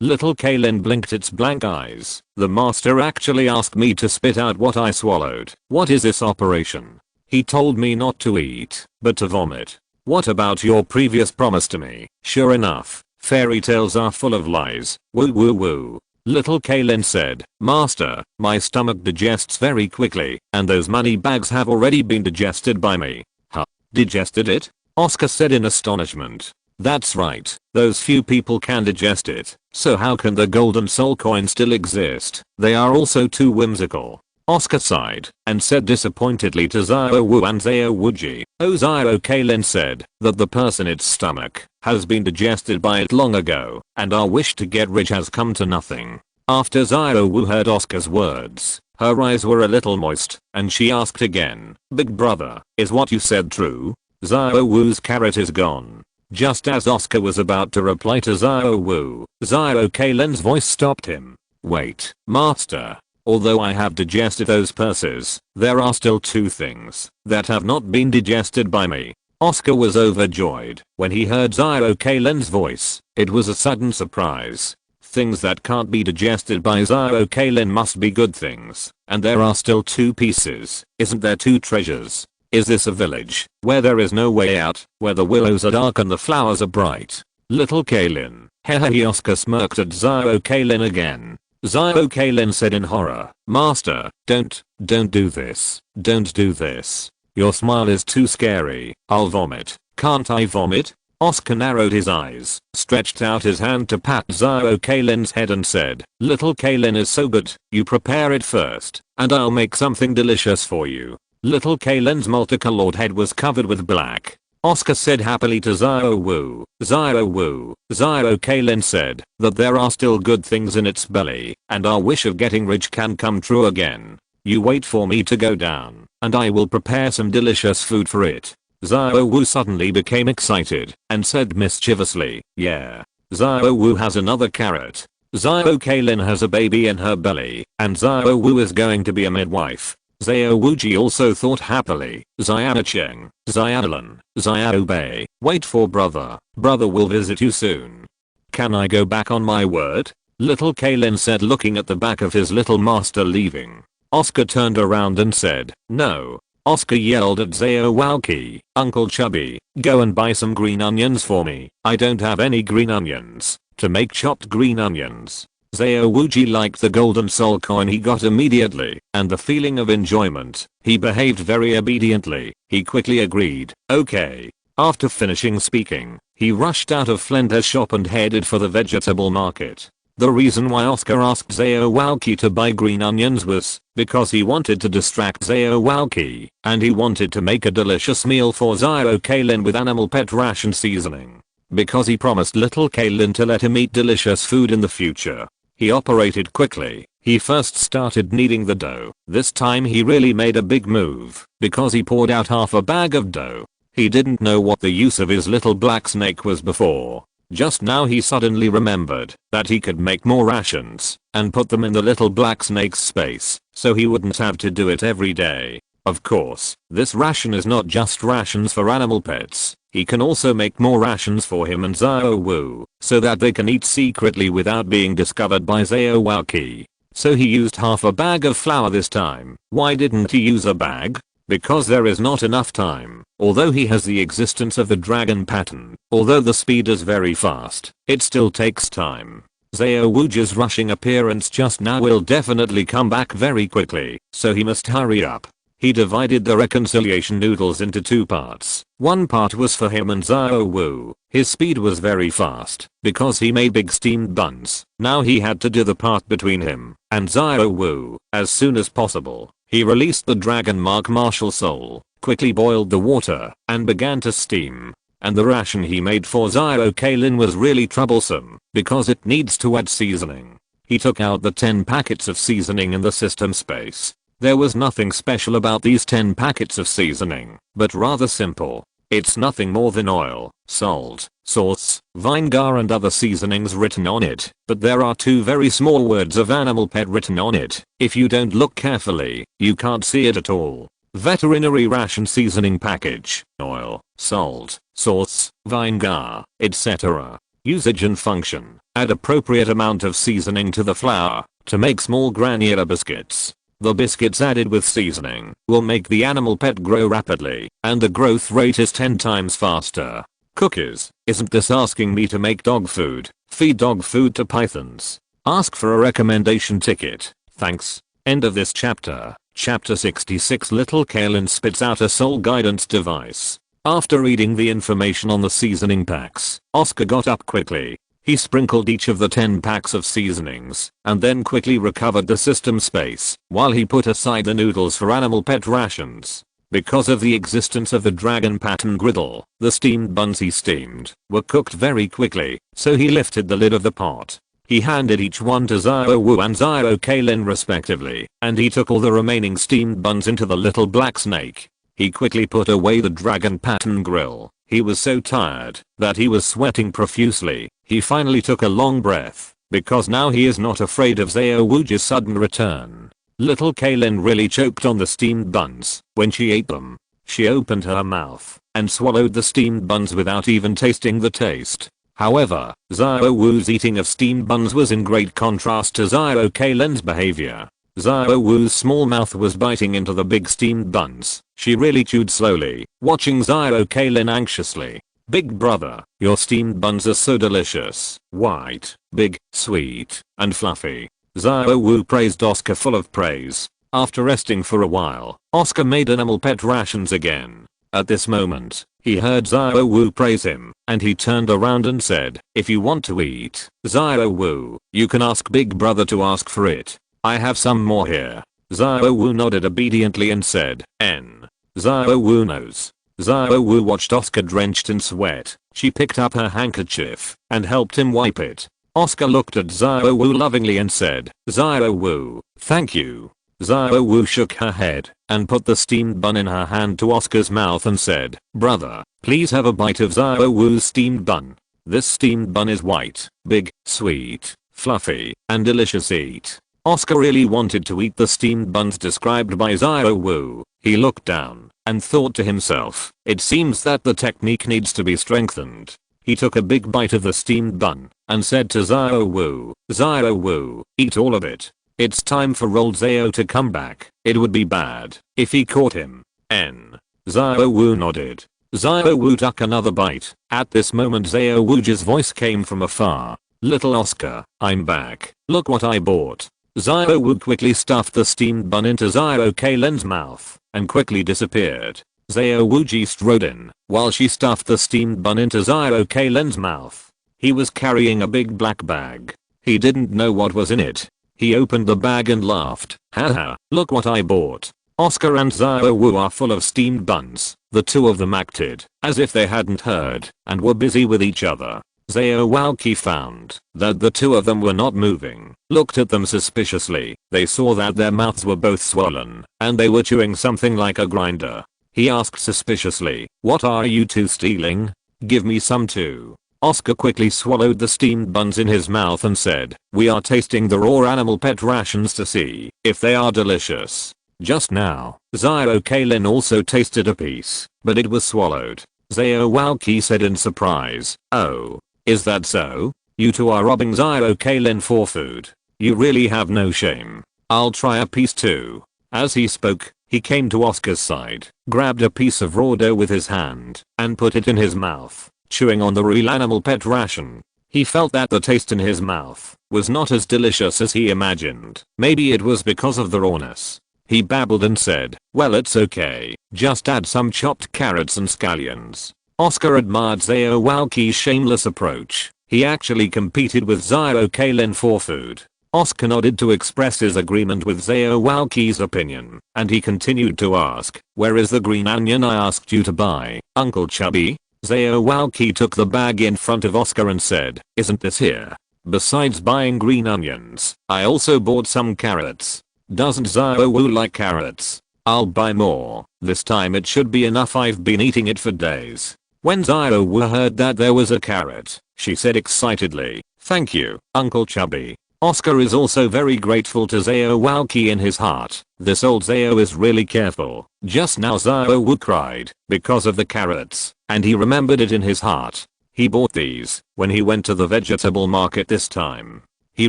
Little Kaylin blinked its blank eyes. The master actually asked me to spit out what I swallowed. What is this operation? He told me not to eat, but to vomit. What about your previous promise to me? Sure enough, fairy tales are full of lies. Woo woo woo. Little Kaylin said, "Master, my stomach digests very quickly, and those money bags have already been digested by me." Huh? Digested it? Oscar said in astonishment. That's right, those few people can digest it, so how can the golden soul coin still exist? They are also too whimsical. Oscar sighed and said disappointedly to Xiao Wu and Xiao Wuji, Xiao Kaylin said that the person's stomach has been digested by it long ago, and our wish to get rich has come to nothing. After Xiao Wu heard Oscar's words, her eyes were a little moist, and she asked again, "Big brother, is what you said true?" Xiao Wu's carrot is gone. Just as Oscar was about to reply to Xiao Wu, Xiao Kaylin's voice stopped him. "Wait, master. Although I have digested those purses, there are still two things that have not been digested by me." Oscar was overjoyed when he heard Xiao Kaylin's voice. It was a sudden surprise. Things that can't be digested by Xiao Kaylin must be good things, and there are still two pieces. Isn't there two treasures? Is this a village where there is no way out, where the willows are dark and the flowers are bright? Little Kaylin. Hehe. Oscar smirked at Xiao Kaylin again. Xiao Kaylin said in horror, "Master, don't do this. Don't do this. Your smile is too scary. I'll vomit." "Can't I vomit?" Oscar narrowed his eyes, stretched out his hand to pat Xiao Kaylin's head and said, "Little Kaylin is so good, you prepare it first, and I'll make something delicious for you." Little Kaylin's multicolored head was covered with black. Oscar said happily to Xiao Wu, Xiao Kaylin said that there are still good things in its belly, and our wish of getting rich can come true again. You wait for me to go down, and I will prepare some delicious food for it. Xiao Wu suddenly became excited and said mischievously, "Yeah. Xiao Wu has another carrot. Xiao Kaylin has a baby in her belly, and Xiao Wu is going to be a midwife." Xiao Wuji also thought happily, "Xiaocheng, Xiaolan, Xiaobei, wait for brother. Brother will visit you soon." "Can I go back on my word?" Little Kaylin said, looking at the back of his little master leaving. Oscar turned around and said, "No." Oscar yelled at Xiao Walqi, "Uncle Chubby, go and buy some green onions for me. I don't have any green onions to make chopped green onions." Xiao Wuji liked the golden soul coin he got immediately, and the feeling of enjoyment. He behaved very obediently. He quickly agreed, "Okay." After finishing speaking, he rushed out of Flender's shop and headed for the vegetable market. The reason why Oscar asked Xiao Walqi to buy green onions was because he wanted to distract Xiao Walqi, and he wanted to make a delicious meal for Xiao Kaylin with animal pet ration seasoning. Because he promised little Kaylin to let him eat delicious food in the future. He operated quickly. He first started kneading the dough. This time he really made a big move because he poured out half a bag of dough. He didn't know what the use of his little black snake was before. Just now he suddenly remembered that he could make more rations and put them in the little black snake's space so he wouldn't have to do it every day. Of course, this ration is not just rations for animal pets. He can also make more rations for him and Xiaowu so that they can eat secretly without being discovered by Xiaowaki. So he used half a bag of flour this time. Why didn't he use a bag? Because there is not enough time. Although he has the existence of the dragon pattern, although the speed is very fast, it still takes time. Xiaowu's rushing appearance just now will definitely come back very quickly, so he must hurry up. He divided the reconciliation noodles into 2 parts. One part was for him and Xiaowu. His speed was very fast because he made big steamed buns. Now he had to do the part between him and Xiaowu as soon as possible. He released the dragon martial soul, quickly boiled the water, and began to steam. And the ration he made for Xiaokalin was really troublesome because it needs to add seasoning. He took out the 10 packets of seasoning in the system space. There was nothing special about these 10 packets of seasoning, but rather simple. It's nothing more than oil, salt, sauce, vinegar and other seasonings written on it, but there are 2 very small words of animal pet written on it. If you don't look carefully, you can't see it at all. Veterinary ration seasoning package, oil, salt, sauce, vinegar, etc. Usage and function. Add appropriate amount of seasoning to the flour to make small granular biscuits. The biscuits added with seasoning will make the animal pet grow rapidly, and the growth rate is 10 times faster. Cookies. Isn't this asking me to make dog food? Feed dog food to pythons. Ask for a recommendation ticket. Thanks. End of this chapter. Chapter 66. Little Kaelin spits out a soul guidance device. After reading the information on the seasoning packs, Oscar got up quickly. He sprinkled each of the 10 packs of seasonings and then quickly recovered the system space while he put aside the noodles for animal pet rations. Because of the existence of the dragon pattern griddle, the steamed buns he steamed were cooked very quickly, so he lifted the lid of the pot. He handed each one to Xiaowu and Xiaokalin respectively, and he took all the remaining steamed buns into the little black snake. He quickly put away the dragon pattern grill. He was so tired that he was sweating profusely. He finally took a long breath because now he is not afraid of Xiaowu's sudden return. Little Kaelin really choked on the steamed buns when she ate them. She opened her mouth and swallowed the steamed buns without even tasting the taste. However, Xiaowu's eating of steamed buns was in great contrast to Xiaokalin's behavior. Xiaowu's small mouth was biting into the big steamed buns. She really chewed slowly, watching Xiaokalin anxiously. Big brother, your steamed buns are so delicious. White, big, sweet, and fluffy. Xiaowu praised Oscar full of praise. After resting for a while, Oscar made animal pet rations again. At this moment, he heard Xiaowu praise him, and he turned around and said, if you want to eat, Xiaowu, you can ask big brother to ask for it. I have some more here. Xiaowu nodded obediently and said, N. Xiaowu knows. Xiaowu watched Oscar drenched in sweat. She picked up her handkerchief and helped him wipe it. Oscar looked at Xiaowu lovingly and said, Xiaowu, thank you. Xiaowu shook her head and put the steamed bun in her hand to Oscar's mouth and said, brother, please have a bite of Xiaowu's steamed bun. This steamed bun is white, big, sweet, fluffy, and delicious. Eat. Oscar really wanted to eat the steamed buns described by Xiaowu. He looked down and thought to himself, it seems that the technique needs to be strengthened. He took a big bite of the steamed bun and said to Xiaowu, Xiaowu, eat all of it. It's time for old Xiao to come back. It would be bad if he caught him. N. Xiaowu nodded. Xiaowu took another bite. At this moment Xiaowu's voice came from afar. Little Oscar, I'm back. Look what I bought. Xiaowu quickly stuffed the steamed bun into Xiaokalin's mouth and quickly disappeared. Xiaowu strode in while she stuffed the steamed bun into Xiaokalin's mouth. He was carrying a big black bag. He didn't know what was in it. He opened the bag and laughed. Haha, look what I bought. Oscar and Xiaowu are full of steamed buns. The two of them acted as if they hadn't heard and were busy with each other. Zhao Walqi found that the two of them were not moving, looked at them suspiciously. They saw that their mouths were both swollen, and they were chewing something like a grinder. He asked suspiciously, "What are you two stealing? Give me some too." Oscar quickly swallowed the steamed buns in his mouth and said, "We are tasting the raw animal pet rations to see if they are delicious." Just now, Zhao Kalin also tasted a piece, but it was swallowed. Zhao Walqi said in surprise, "Oh, is that so? You two are robbing Zhao Kalin for food. You really have no shame. I'll try a piece too." As he spoke, he came to Oscar's side, grabbed a piece of raw dough with his hand, and put it in his mouth, chewing on the real animal pet ration. He felt that the taste in his mouth was not as delicious as he imagined. Maybe it was because of the rawness. He babbled and said, "Well, it's okay. Just add some chopped carrots and scallions." Oscar admired Zhao Walqi's shameless approach. He actually competed with Zhao Kalin for food. Oscar nodded to express his agreement with Zhao Walqi's opinion, and he continued to ask, "Where is the green onion I asked you to buy, Uncle Chubby?" Zhao Walqi took the bag in front of Oscar and said, "Isn't this here? Besides buying green onions, I also bought some carrots. Doesn't Zhao Wu like carrots? I'll buy more. This time it should be enough. I've been eating it for days." When Zhao Wu heard that there was a carrot, she said excitedly, "Thank you, Uncle Chubby." Oscar is also very grateful to Zhao Walqi in his heart. This old Zhao is really careful. Just now Zhao Wu cried because of the carrots, and he remembered it in his heart. He bought these when he went to the vegetable market this time. He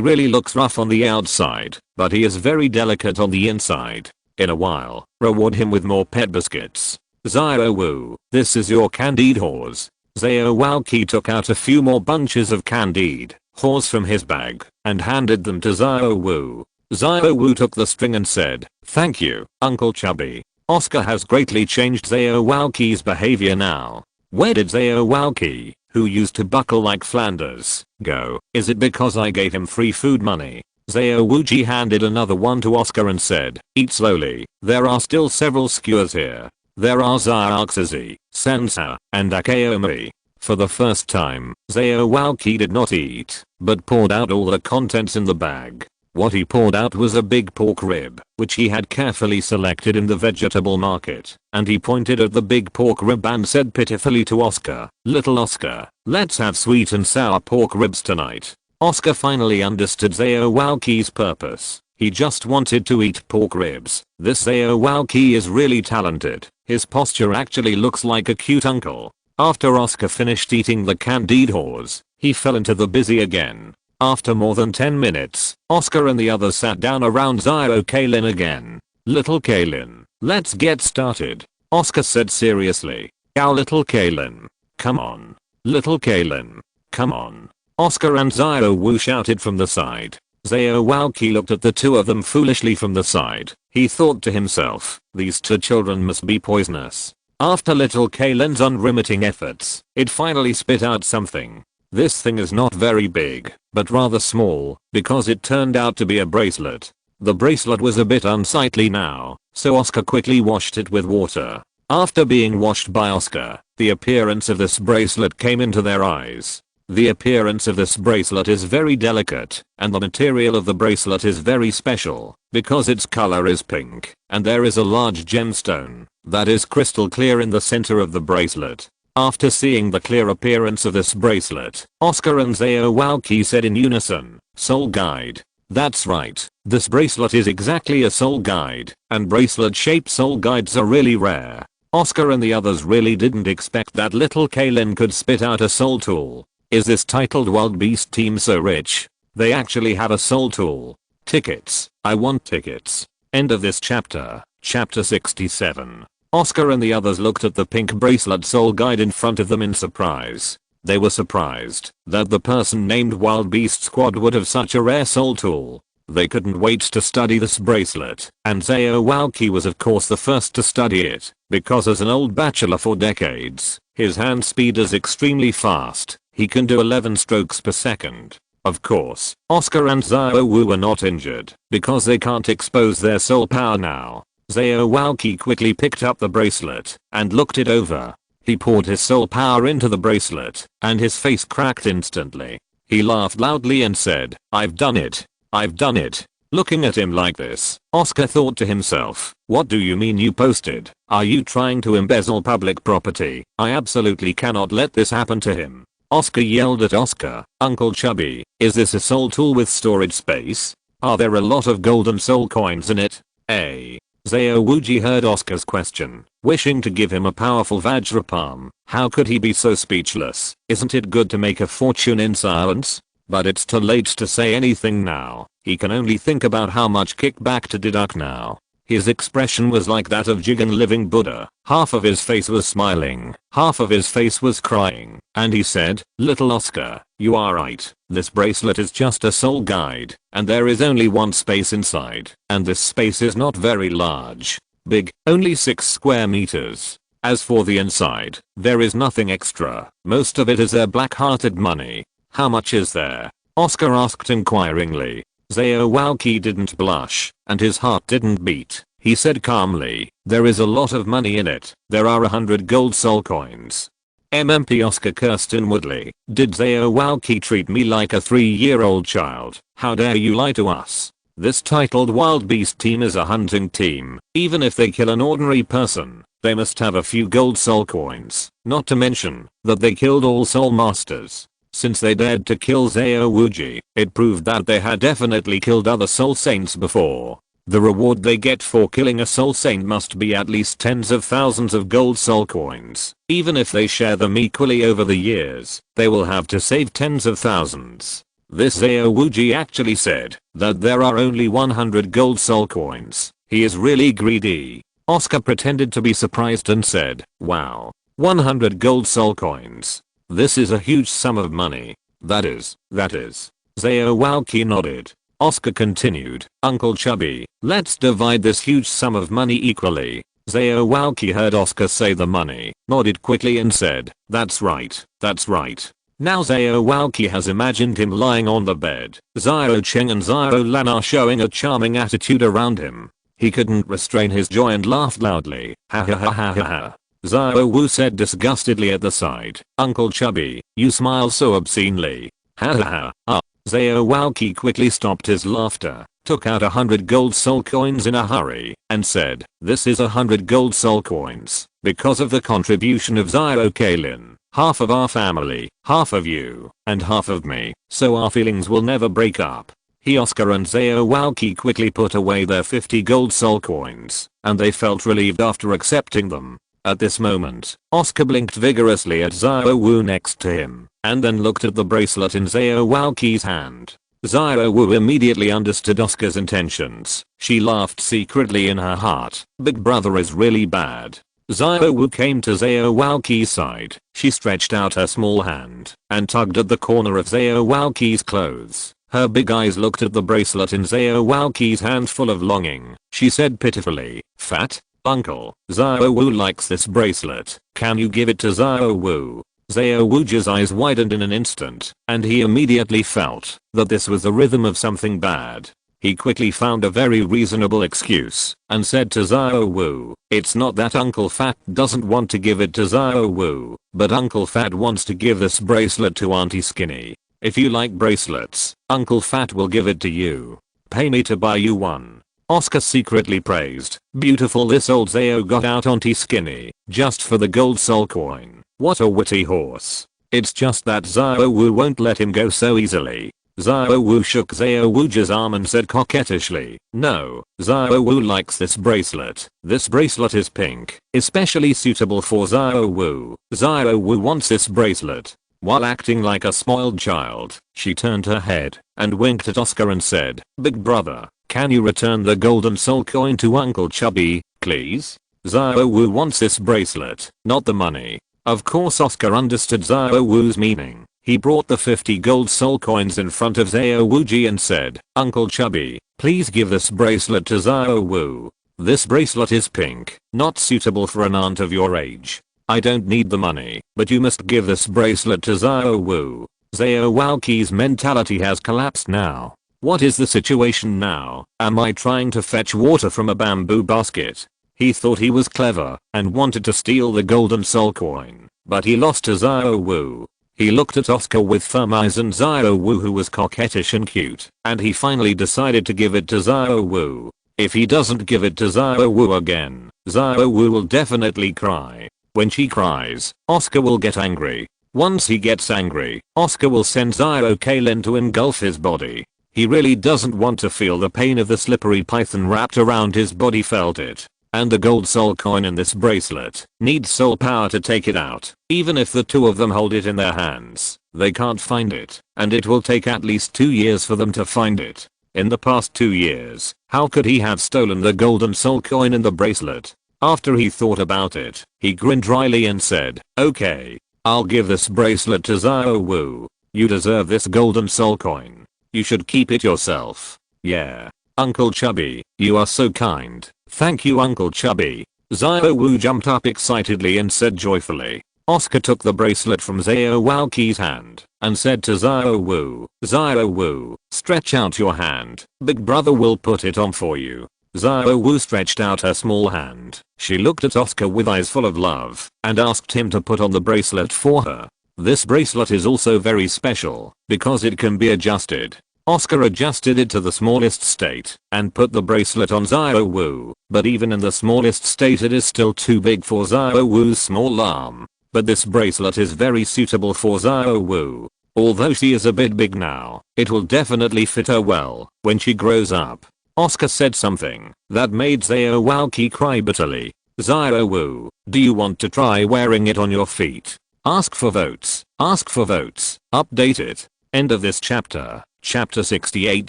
really looks rough on the outside, but he is very delicate on the inside. In a while, reward him with more pet biscuits. Zhao Wu, this is your candied horse. Zhao Walqi took out a few more bunches of candied horse from his bag and handed them to Zhao Wu. Zhao Wu took the string and said, "Thank you, Uncle Chubby." Oscar has greatly changed Zhao Walqi's behavior now. Where did Zhao Walqi, who used to buckle like Flanders, go? Is it because I gave him free food money? Zhao Wuji handed another one to Oscar and said, "Eat slowly. There are still several skewers here. There are Xiaoxizi, Sensa, and Akaomi." For the first time, Zhao Walqi did not eat, but poured out all the contents in the bag. What he poured out was a big pork rib, which he had carefully selected in the vegetable market, and he pointed at the big pork rib and said pitifully to Oscar, "Little Oscar, let's have sweet and sour pork ribs tonight." Oscar finally understood Zhao Walqi's purpose. He just wanted to eat pork ribs. This Zhao Walqi is really talented. His posture actually looks like a cute uncle. After Oscar finished eating the candied horse, he fell into the busy again. After more than 10 minutes, Oscar and the others sat down around Zhao Kalin again. "Little Kalin, let's get started," Oscar said seriously. "Our little Kalin. Come on. Little Kalin. Come on." Oscar and Zhao Wu shouted from the side. Zhao Walqi looked at the two of them foolishly from the side. He thought to himself, these two children must be poisonous. After little Kalin's unremitting efforts, it finally spit out something. This thing is not very big, but rather small, because it turned out to be a bracelet. The bracelet was a bit unsightly now, so Oscar quickly washed it with water. After being washed by Oscar, the appearance of this bracelet came into their eyes. The appearance of this bracelet is very delicate, and the material of the bracelet is very special, because its color is pink, and there is a large gemstone that is crystal clear in the center of the bracelet. After seeing the clear appearance of this bracelet, Oscar and Zhao Walqi said in unison, "Soul guide." That's right, this bracelet is exactly a soul guide, and bracelet-shaped soul guides are really rare. Oscar and the others really didn't expect that little Kalin could spit out a soul tool. Is this titled Wild Beast team so rich? They actually have a soul tool. Tickets. I want tickets. End of this chapter. Chapter 67. Oscar and the others looked at the pink bracelet soul guide in front of them in surprise. They were surprised that the person named Wild Beast Squad would have such a rare soul tool. They couldn't wait to study this bracelet, and Zhao Walqi was of course the first to study it, because as an old bachelor for decades, his hand speed is extremely fast. He can do 11 strokes per second. Of course, Oscar and Zhao Wu were not injured, because they can't expose their soul power now. Zhao Walqi quickly picked up the bracelet and looked it over. He poured his soul power into the bracelet, and his face cracked instantly. He laughed loudly and said, "I've done it. I've done it." Looking at him like this, Oscar thought to himself, "What do you mean you posted? Are you trying to embezzle public property? I absolutely cannot let this happen to him." Oscar yelled at Oscar, "Uncle Chubby, is this a soul tool with storage space? Are there a lot of golden soul coins in it?" Xiao Wuji heard Oscar's question, wishing to give him a powerful Vajra palm. How could he be so speechless? Isn't it good to make a fortune in silence? But it's too late to say anything now. He can only think about how much kickback to deduct now. His expression was like that of Jigen living Buddha. Half of his face was smiling, half of his face was crying, and he said, "Little Oscar, you are right. This bracelet is just a soul guide, and there is only one space inside, and this space is not very large. Big, only 6 square meters. As for the inside, there is nothing extra. Most of it is their black-hearted money." "How much is there?" Oscar asked inquiringly. Xiao Walqi didn't blush, and his heart didn't beat. He said calmly, "There is a lot of money in it. There are 100 gold soul coins." MMP Oscar cursed inwardly. "Did Xiao Walqi treat me like a 3-year-old child? How dare you lie to us? This titled wild beast team is a hunting team. Even if they kill an ordinary person, they must have a few gold soul coins. Not to mention that they killed all soul masters. Since they dared to kill Xiao Wuji, it proved that they had definitely killed other soul saints before. The reward they get for killing a soul saint must be at least tens of thousands of gold soul coins. Even if they share them equally over the years, they will have to save tens of thousands. This Xiao Wuji actually said that there are only 100 gold soul coins. He is really greedy. Oscar pretended to be surprised and said, "Wow. 100 gold soul coins. This is a huge sum of money." That is. Xiao Walqi nodded. Oscar continued, "Uncle Chubby, let's divide this huge sum of money equally." Xiao Walqi heard Oscar say the money, nodded quickly and said, "That's right, that's right." Now Xiao Walqi has imagined him lying on the bed. Xiao Cheng and Xiao Lan are showing a charming attitude around him. He couldn't restrain his joy and laughed loudly. "Ha ha ha ha ha ha." Xiao Wu said disgustedly at the side, "Uncle Chubby, you smile so obscenely." "Ha ha ha, ah." Xiao Walqi quickly stopped his laughter, took out 100 gold soul coins in a hurry, and said, "This is 100 gold soul coins, because of the contribution of Xiao Kalin. Half of our family, half of you, and half of me, so our feelings will never break up." Oscar and Xiao Walqi quickly put away their 50 gold soul coins, and they felt relieved after accepting them. At this moment, Oscar blinked vigorously at Xiao Wu next to him, and then looked at the bracelet in Xiao Walqi's hand. Xiao Wu immediately understood Oscar's intentions. She laughed secretly in her heart. Big brother is really bad. Xiao Wu came to Xiao Walqi's side. She stretched out her small hand and tugged at the corner of Xiao Walqi's clothes. Her big eyes looked at the bracelet in Xiao Walqi's hand full of longing. She said pitifully, "Fat Uncle, Xiao Wu likes this bracelet. Can you give it to Xiao Wu?" Xiao Wuji's eyes widened in an instant, and he immediately felt that this was the rhythm of something bad. He quickly found a very reasonable excuse and said to Xiao Wu, "It's not that Uncle Fat doesn't want to give it to Xiao Wu, but Uncle Fat wants to give this bracelet to Auntie Skinny. If you like bracelets, Uncle Fat will give it to you. Pay me to buy you one." Oscar secretly praised, "Beautiful, this old Xiao got out Auntie Skinny, just for the gold soul coin. What a witty horse. It's just that Xiao Wu won't let him go so easily." Xiao Wu shook Xiao Wuji's arm and said coquettishly, "No, Xiao Wu likes this bracelet. This bracelet is pink, especially suitable for Xiao Wu. Xiao Wu wants this bracelet." While acting like a spoiled child, she turned her head and winked at Oscar and said, "Big brother, can you return the golden soul coin to Uncle Chubby, please? Xiao Wu wants this bracelet, not the money." Of course Oscar understood Xiao Wu's meaning. He brought the 50 gold soul coins in front of Xiao Wuji and said, "Uncle Chubby, please give this bracelet to Xiao Wu. This bracelet is pink, not suitable for an aunt of your age. I don't need the money, but you must give this bracelet to Xiao Wu." Xiao Walqi's mentality has collapsed now. What is the situation now? Am I trying to fetch water from a bamboo basket? He thought he was clever and wanted to steal the golden soul coin, but he lost to Xiaowu. He looked at Oscar with firm eyes and Xiaowu, who was coquettish and cute, and he finally decided to give it to Xiaowu. If he doesn't give it to Xiaowu again, Xiaowu will definitely cry. When she cries, Oscar will get angry. Once he gets angry, Oscar will send Xiaokailin to engulf his body. He really doesn't want to feel the pain of the slippery python wrapped around his body. Felt it. And the gold soul coin in this bracelet needs soul power to take it out. Even if the two of them hold it in their hands, they can't find it, and it will take at least 2 years for them to find it. In the past 2 years, how could he have stolen the golden soul coin in the bracelet? After he thought about it, he grinned dryly and said, "Okay, I'll give this bracelet to Xiaowu. You deserve this golden soul coin. You should keep it yourself." "Yeah. Uncle Chubby, you are so kind. Thank you, Uncle Chubby." Xiaowu jumped up excitedly and said joyfully. Oscar took the bracelet from Xiaowaoqi's hand and said to Xiaowu, "Xiaowu, stretch out your hand. Big brother will put it on for you." Xiaowu stretched out her small hand. She looked at Oscar with eyes full of love and asked him to put on the bracelet for her. This bracelet is also very special because it can be adjusted. Oscar adjusted it to the smallest state and put the bracelet on Xiaowu, but even in the smallest state it is still too big for Xiaowu's small arm. But this bracelet is very suitable for Xiaowu. Although she is a bit big now, it will definitely fit her well when she grows up. Oscar said something that made Xiaowaoqi cry bitterly. "Xiaowu, do you want to try wearing it on your feet? Ask for votes. Ask for votes. Update it." End of this chapter. Chapter 68.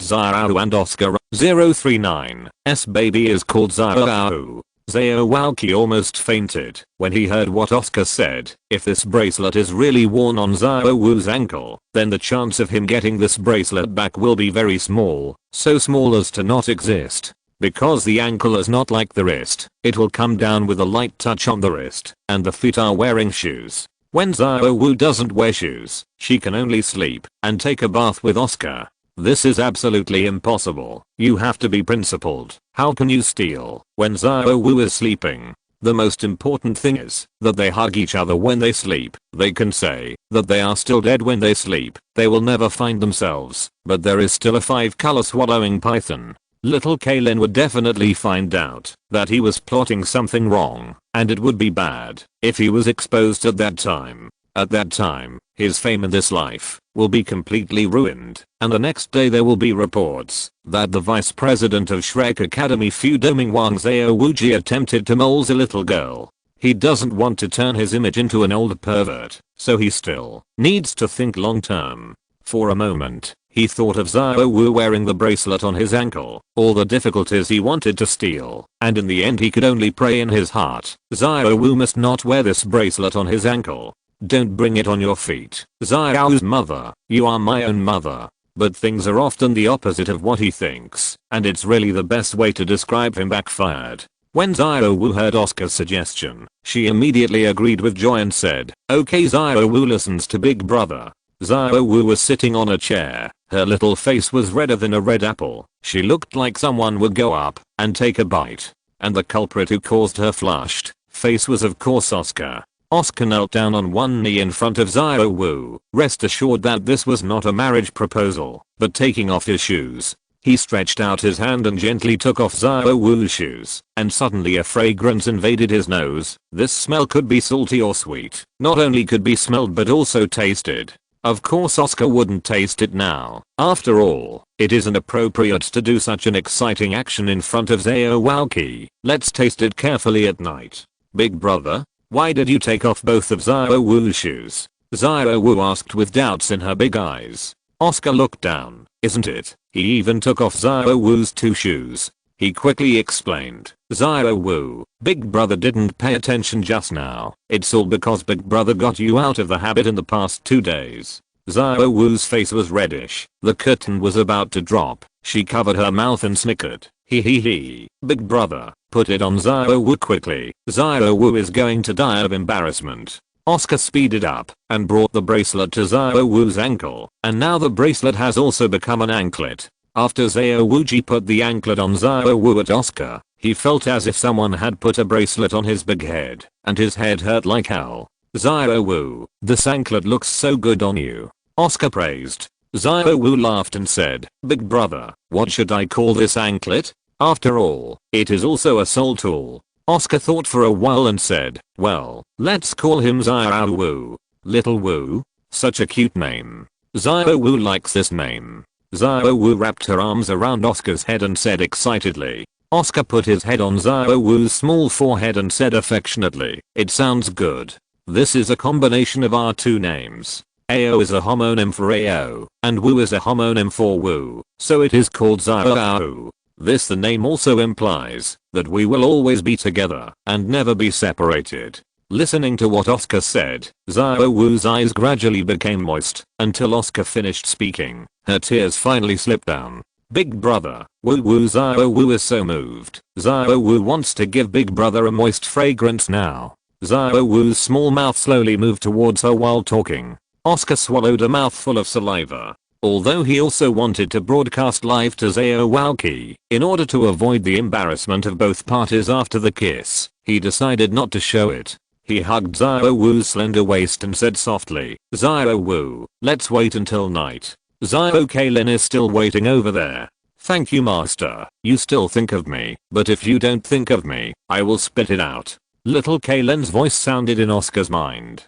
Xiaowu and Oscar. 039's baby is called Xiaowu. Xiaowaoqi almost fainted when he heard what Oscar said. If this bracelet is really worn on Xiaowu's ankle, then the chance of him getting this bracelet back will be very small, so small as to not exist. Because the ankle is not like the wrist, it will come down with a light touch on the wrist, and the feet are wearing shoes. When Xiaowu doesn't wear shoes, she can only sleep and take a bath with Oscar. This is absolutely impossible. You have to be principled. How can you steal when Xiaowu is sleeping? The most important thing is that they hug each other when they sleep. They can say that they are still dead when they sleep. They will never find themselves, but there is still a 5-color swallowing python. Little Kaylin would definitely find out that he was plotting something wrong, and it would be bad if he was exposed at that time. At that time, his fame in this life will be completely ruined, and the next day there will be reports that the vice president of Shrek Academy Fu Domingwang Xiaowuji attempted to mold a little girl. He doesn't want to turn his image into an old pervert, so he still needs to think long term. For a moment, he thought of Xiaowu wearing the bracelet on his ankle, all the difficulties he wanted to steal, and in the end he could only pray in his heart, "Xiaowu must not wear this bracelet on his ankle. Don't bring it on your feet. Xiao's mother, you are my own mother." But things are often the opposite of what he thinks, and it's really the best way to describe him backfired. When Xiaowu heard Oscar's suggestion, she immediately agreed with joy and said, "Okay." Xiaowu listens to Big Brother. Xiaowu was sitting on a chair. Her little face was redder than a red apple. She looked like someone would go up and take a bite. And the culprit who caused her flushed face was of course Oscar. Oscar knelt down on one knee in front of Xiaowu. Rest assured that this was not a marriage proposal, but taking off his shoes. He stretched out his hand and gently took off Xiaowu's shoes, and suddenly a fragrance invaded his nose. This smell could be salty or sweet. Not only could be smelled but also tasted. Of course Oscar wouldn't taste it now. After all, it isn't appropriate to do such an exciting action in front of Xiaowaoqi. Let's taste it carefully at night. "Big brother, why did you take off both of Xiaowu's shoes?" Xiaowu asked with doubts in her big eyes. Oscar looked down. "Isn't it? He even took off Xiaowu's 2 shoes." He quickly explained, "Xiaowu, Big Brother didn't pay attention just now. It's all because Big Brother got you out of the habit in the past 2 days." Xiaowu's face was reddish. The curtain was about to drop. She covered her mouth and snickered. He. "Big Brother, put it on Xiaowu quickly. Xiaowu is going to die of embarrassment." Oscar speeded up and brought the bracelet to Xiaowu's ankle, and now the bracelet has also become an anklet. After Xiaowuji put the anklet on Xiaowu at Oscar, He felt as if someone had put a bracelet on his big head, and his head hurt like hell. Xiaowu, this anklet looks so good on you, Oscar praised. Xiaowu laughed and said, big brother, what should I call this anklet? After all, it is also a soul tool. Oscar thought for a while and said, well, let's call him Xiaowu. Little Wu? Such a cute name. Xiaowu likes this name. Xiaowu wrapped her arms around Oscar's head and said excitedly. Oscar put his head on Xiaowu's small forehead and said affectionately, it sounds good. This is a combination of our two names. Ao is a homonym for Ao, and Wu is a homonym for Wu, so it is called Xiaowu. This the name also implies that we will always be together and never be separated. Listening to what Oscar said, Xiaowu's eyes gradually became moist until Oscar finished speaking. Her tears finally slipped down. Big brother, Wu Xiaowu is so moved. Xiaowu wants to give big brother a moist fragrance now. Xiaowu's small mouth slowly moved towards her while talking. Oscar swallowed a mouthful of saliva. Although he also wanted to broadcast live to Xiaowu in order to avoid the embarrassment of both parties after the kiss, he decided not to show it. He hugged Xiaowu's slender waist and said softly, Xiaowu, let's wait until night. Xiaowu is still waiting over there. Thank you master, you still think of me, but if you don't think of me, I will spit it out. Little Kaylin's voice sounded in Oscar's mind.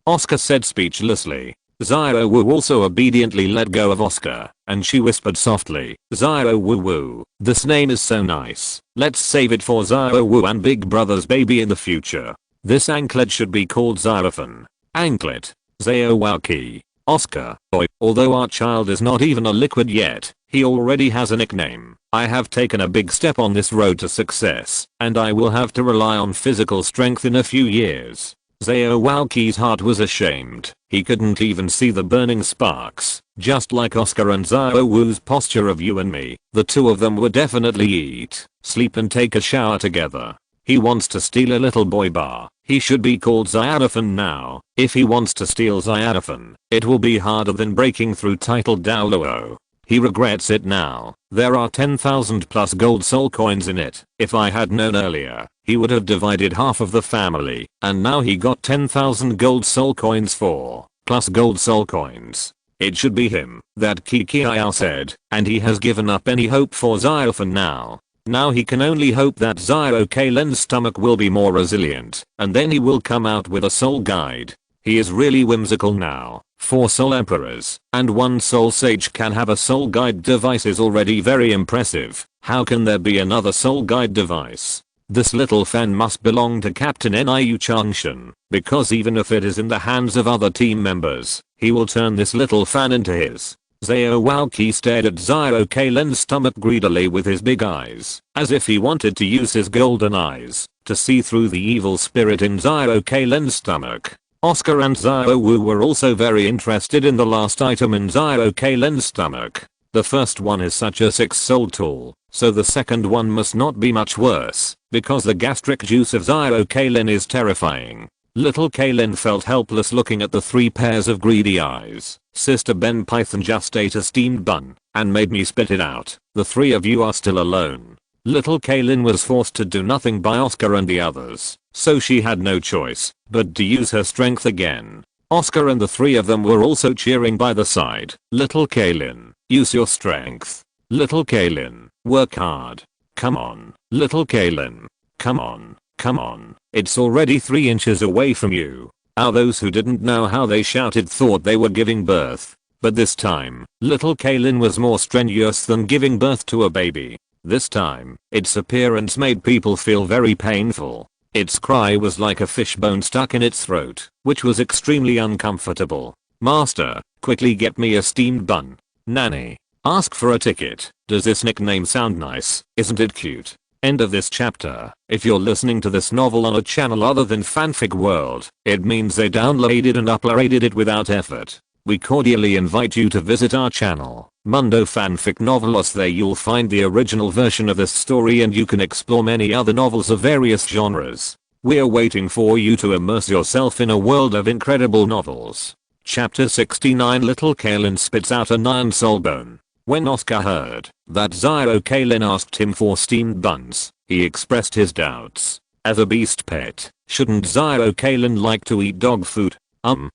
Oscar said speechlessly. Xiaowu also obediently let go of Oscar, and she whispered softly, Xiaowu, this name is so nice. Let's save it for Xiaowu and big brother's baby in the future. This anklet should be called Xylophone. Anklet. Xiaowu. Oscar, boy, although our child is not even a liquid yet, he already has a nickname. I have taken a big step on this road to success, and I will have to rely on physical strength in a few years. Xiaowu's heart was ashamed. He couldn't even see the burning sparks. Just like Oscar and Xiaowu's posture of you and me, the two of them would definitely eat, sleep and take a shower together. He wants to steal a little boy bar. He should be called Xylophone now. If he wants to steal Xylophone, it will be harder than breaking through titled Douluo. He regrets it now. There are 10,000 plus gold soul coins in it. If I had known earlier, he would have divided half of the family, and now he got 10,000 gold soul coins for, plus gold soul coins. It should be him, that Kikiao said, and he has given up any hope for Xylophone now. Now he can only hope that Xiaowu stomach will be more resilient, and then he will come out with a soul guide. He is really whimsical now. 4 soul emperors and 1 soul sage can have a soul guide device is already very impressive. How can there be another soul guide device? This little fan must belong to Captain Niu Changshan, because even if it is in the hands of other team members, he will turn this little fan into his. Xiaowu stared at Xiaowu stomach greedily with his big eyes, as if he wanted to use his golden eyes to see through the evil spirit in Xiaowu stomach. Oscar and Xiaowu were also very interested in the last item in Xiaowu stomach. The first one is such a 6 soul tool, so the second one must not be much worse, because the gastric juice of Xiaowu is terrifying. Little Kaylin felt helpless looking at the 3 pairs of greedy eyes. Sister Ben Python just ate a steamed bun and made me spit it out. The 3 of you are still alone. Little Kaylin was forced to do nothing by Oscar and the others, so she had no choice but to use her strength again. Oscar and the 3 of them were also cheering by the side. Little Kaylin, use your strength. Little Kaylin, work hard. Come on. Little Kaylin. Come on. Come on. It's already 3 inches away from you. How those who didn't know how they shouted thought they were giving birth. But this time, little Kaylin was more strenuous than giving birth to a baby. This time, its appearance made people feel very painful. Its cry was like a fishbone stuck in its throat, which was extremely uncomfortable. Master, quickly get me a steamed bun. Nanny, ask for a ticket. Does this nickname sound nice? Isn't it cute? End of this chapter. If you're listening to this novel on a channel other than Fanfic World, it means they downloaded and uploaded it without effort. We cordially invite you to visit our channel, Mundo Fanfic Novelos. There you'll find the original version of this story and you can explore many other novels of various genres. We're waiting for you to immerse yourself in a world of incredible novels. Chapter 69. Little Kaylin spits out a 9 soul bone. When Oscar heard that Xiao Kalin asked him for steamed buns, he expressed his doubts. As a beast pet, shouldn't Xiao Kalin like to eat dog food?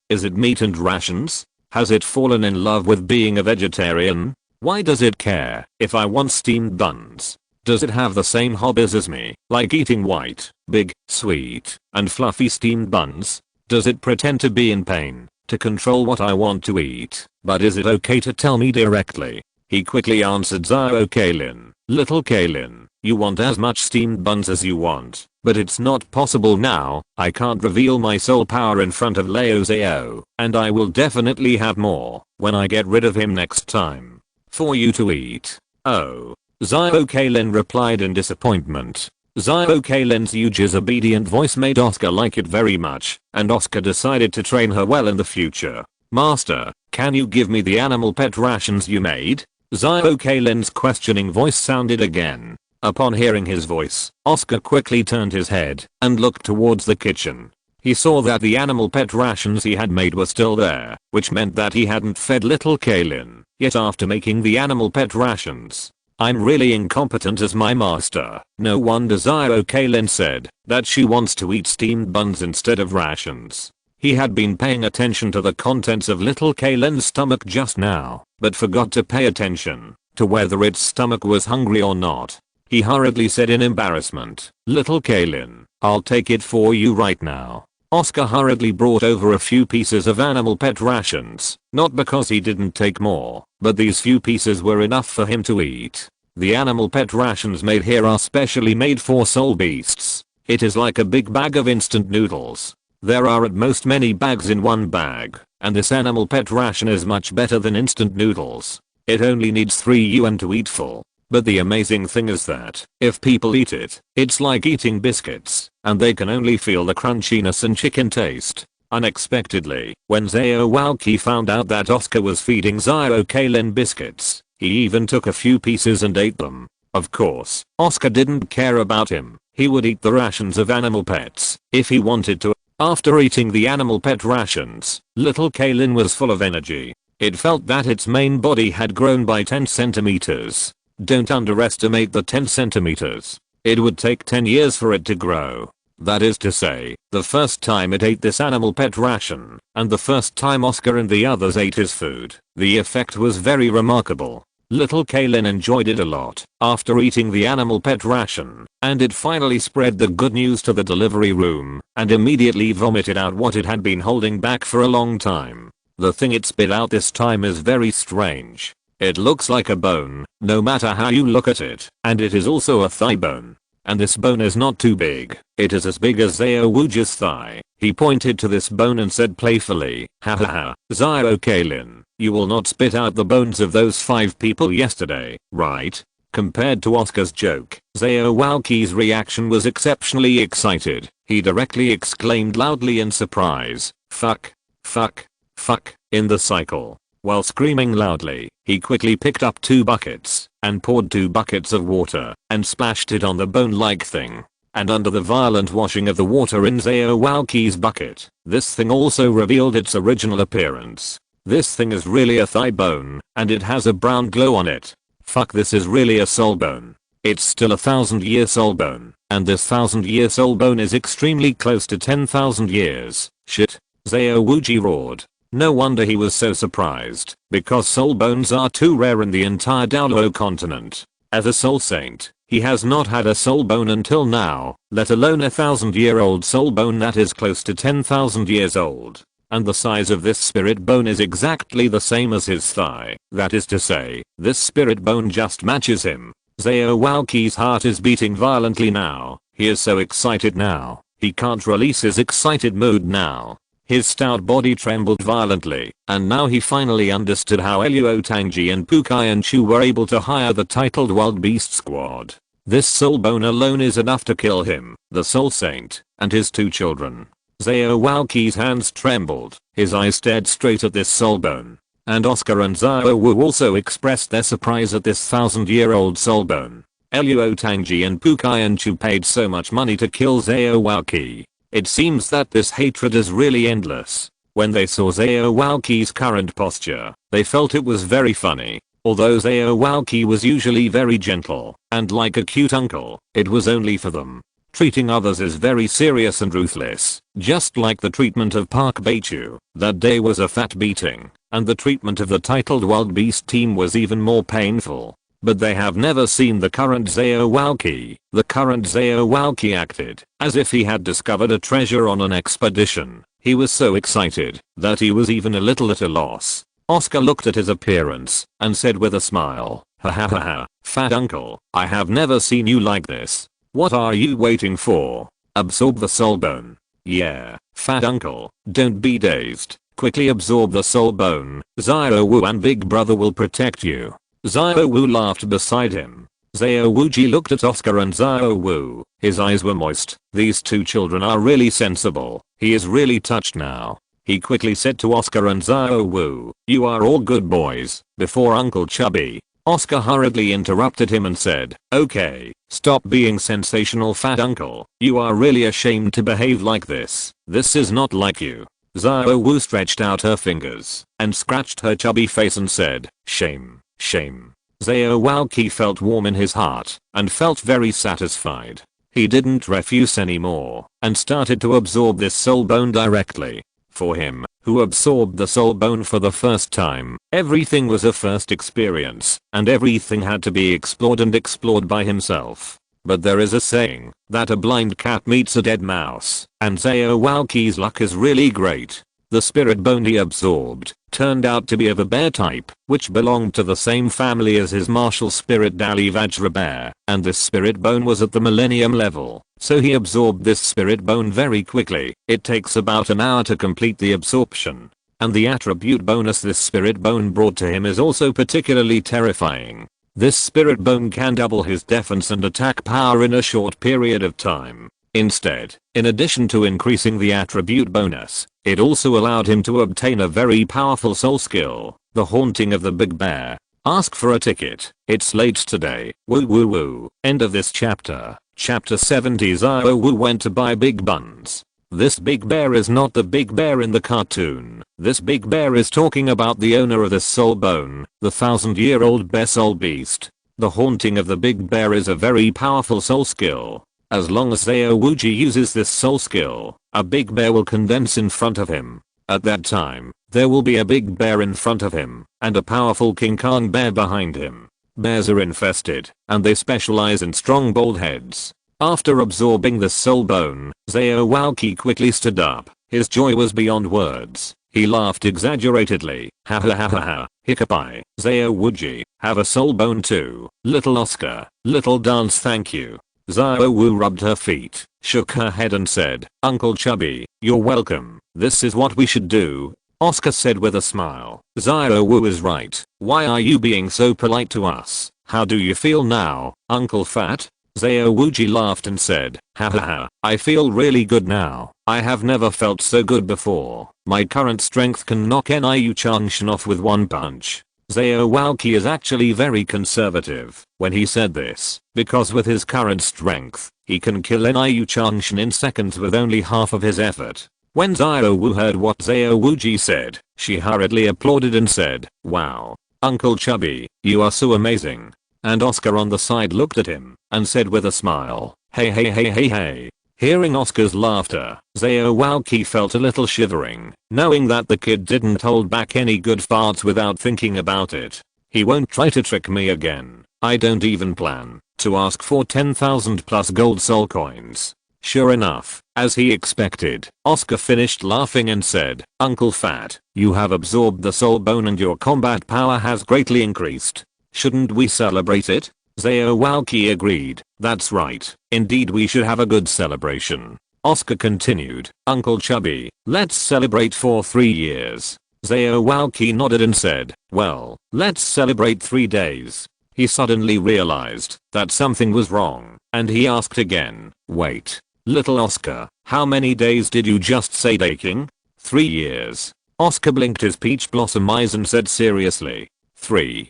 Is it meat and rations? Has it fallen in love with being a vegetarian? Why does it care if I want steamed buns? Does it have the same hobbies as me, like eating white, big, sweet, and fluffy steamed buns? Does it pretend to be in pain to control what I want to eat? But is it okay to tell me directly? He quickly answered Xiao Kalin. Little Kalin, you want as much steamed buns as you want, but it's not possible now. I can't reveal my soul power in front of Leo Xiao, and I will definitely have more when I get rid of him next time. For you to eat. Oh. Xiao Kalin replied in disappointment. Xiao Kalin's huge obedient voice made Oscar like it very much, and Oscar decided to train her well in the future. Master, can you give me the animal pet rations you made? Xiao Kalin's questioning voice sounded again. Upon hearing his voice, Oscar quickly turned his head and looked towards the kitchen. He saw that the animal pet rations he had made were still there, which meant that he hadn't fed little Kalin yet after making the animal pet rations. I'm really incompetent as my master. No wonder Xiao Kalin said that she wants to eat steamed buns instead of rations. He had been paying attention to the contents of little Kalin's stomach just now, but forgot to pay attention to whether its stomach was hungry or not. He hurriedly said in embarrassment, Little Kalin, I'll take it for you right now. Oscar hurriedly brought over a few pieces of animal pet rations, not because he didn't take more, but these few pieces were enough for him to eat. The animal pet rations made here are specially made for soul beasts. It is like a big bag of instant noodles. There are at most many bags in one bag, and this animal pet ration is much better than instant noodles. It only needs 3 yuan to eat full. But the amazing thing is that, if people eat it, it's like eating biscuits, and they can only feel the crunchiness and chicken taste. Unexpectedly, when Xiao Walqi found out that Oscar was feeding Xiao Kalin biscuits, he even took a few pieces and ate them. Of course, Oscar didn't care about him. He would eat the rations of animal pets if he wanted to. After eating the animal pet rations, little Kalin was full of energy. It felt that its main body had grown by 10 centimeters. Don't underestimate the 10 centimeters. It would take 10 years for it to grow. That is to say, the first time it ate this animal pet ration, and the first time Oscar and the others ate his food, the effect was very remarkable. Little Kalin enjoyed it a lot after eating the animal pet ration, and it finally spread the good news to the delivery room, and immediately vomited out what it had been holding back for a long time. The thing it spit out this time is very strange. It looks like a bone, no matter how you look at it, and it is also a thigh bone. And this bone is not too big. It is as big as Xiao Wuji's thigh. He pointed to this bone and said playfully, ha ha ha, Xiao Kalin, you will not spit out the bones of those 5 people yesterday, right? Compared to Oscar's joke, Xiao Walqi's reaction was exceptionally excited. He directly exclaimed loudly in surprise, fuck, fuck, fuck, in the cycle. While screaming loudly, he quickly picked up 2 buckets and poured 2 buckets of water and splashed it on the bone-like thing. And under the violent washing of the water in Xiao Walqi's bucket, this thing also revealed its original appearance. This thing is really a thigh bone, and it has a brown glow on it. Fuck, this is really a soul bone. It's still a 1,000-year soul bone, and this 1,000-year soul bone is extremely close to 10,000 years. Shit. Xiao Wuji roared. No wonder he was so surprised, because soul bones are too rare in the entire Douluo continent. As a soul saint, he has not had a soul bone until now, let alone a 1,000-year-old soul bone that is close to 10,000 years old. And the size of this spirit bone is exactly the same as his thigh. That is to say, this spirit bone just matches him. Xiao Walqi's heart is beating violently now. He is so excited now. He can't release his excited mood now. His stout body trembled violently, and now he finally understood how Luo Tangji and Pukai and Chu were able to hire the titled Wild Beast Squad. This soul bone alone is enough to kill him, the soul saint, and his 2 children. Xiao Walqi's hands trembled, his eyes stared straight at this soul bone. And Oscar and Xiao Wu also expressed their surprise at this 1,000-year-old soul bone. Luo Tangji and Pukai and Chu paid so much money to kill Xiao Walqi. It seems that this hatred is really endless. When they saw Xiao Walqi's current posture, they felt it was very funny. Although Aowaki was usually very gentle and like a cute uncle, it was only for them. Treating others is very serious and ruthless, just like the treatment of Park Baichu. That day was a fat beating, and the treatment of the titled Wild Beast team was even more painful. But they have never seen the current Aowaki. The current Aowaki acted as if he had discovered a treasure on an expedition. He was so excited that he was even a little at a loss. Oscar looked at his appearance and said with a smile, "Ha ha ha ha, fat uncle, I have never seen you like this. What are you waiting for? Absorb the soul bone." "Yeah, fat uncle, don't be dazed. Quickly absorb the soul bone. Xiaowu and big brother will protect you." Xiaowu laughed beside him. Xiaowuji looked at Oscar and Xiaowu. His eyes were moist. These two children are really sensible. He is really touched now. He quickly said to Oscar and Xiaowu, "You are all good boys." Before Uncle Chubby, Oscar hurriedly interrupted him and said, "Okay, stop being sensational, fat uncle. You are really ashamed to behave like this. This is not like you." Xiaowu stretched out her fingers and scratched her chubby face and said, "Shame, shame." Aowaki felt warm in his heart and felt very satisfied. He didn't refuse anymore and started to absorb this soul bone directly. For him, who absorbed the soul bone for the first time, everything was a first experience, and everything had to be explored and explored by himself. But there is a saying that a blind cat meets a dead mouse, and Aowaki's luck is really great. The spirit bone he absorbed turned out to be of a bear type, which belonged to the same family as his martial spirit Dali Vajra bear, and this spirit bone was at the millennium level, so he absorbed this spirit bone very quickly. It takes about an hour to complete the absorption. And the attribute bonus this spirit bone brought to him is also particularly terrifying. This spirit bone can double his defense and attack power in a short period of time. Instead, in addition to increasing the attribute bonus, it also allowed him to obtain a very powerful soul skill, the haunting of the big bear. Ask for a ticket. It's late today. Woo woo woo. End of this chapter. Chapter 70. Xiaowu went to buy big buns. This big bear is not the big bear in the cartoon. This big bear is talking about the owner of this soul bone, the 1,000-year-old bear soul beast. The haunting of the big bear is a very powerful soul skill. As long as Aowuji uses this soul skill, a big bear will condense in front of him. At that time, there will be a big bear in front of him, and a powerful King Kong bear behind him. Bears are infested, and they specialize in strong bald heads. After absorbing the soul bone, Aowaki quickly stood up. His joy was beyond words. He laughed exaggeratedly. Ha ha ha ha ha. Hiccupi. Aowuji, have a soul bone too. Little Oscar, little dance, thank you. Xiaowu rubbed her feet, shook her head and said, "Uncle Chubby, you're welcome. This is what we should do." Oscar said with a smile. "Xiaowu is right. Why are you being so polite to us? How do you feel now, Uncle Fat?" Aowuji laughed and said, "Ha ha ha, I feel really good now. I have never felt so good before. My current strength can knock Niu Changshan off with one punch." Aowaki is actually very conservative when he said this, because with his current strength, he can kill Niu Changshan in seconds with only half of his effort. When Xiaowu heard what Aowuji said, she hurriedly applauded and said, "Wow, Uncle Chubby, you are so amazing." And Oscar on the side looked at him and said with a smile, "Hey hey hey hey hey." Hearing Oscar's laughter, Aowaki felt a little shivering, knowing that the kid didn't hold back any good farts without thinking about it. He won't try to trick me again. I don't even plan to ask for 10,000 plus gold soul coins. Sure enough, as he expected, Oscar finished laughing and said, "Uncle Fat, you have absorbed the soul bone and your combat power has greatly increased. Shouldn't we celebrate it?" Aowaki agreed. "That's right. Indeed we should have a good celebration." Oscar continued, "Uncle Chubby, let's celebrate for 3 years." Aowaki nodded and said, "Well, let's celebrate 3 days." He suddenly realized that something was wrong, and he asked again, "Wait, little Oscar, how many days did you just say taking?" 3 years. Oscar blinked his peach blossom eyes and said seriously, Three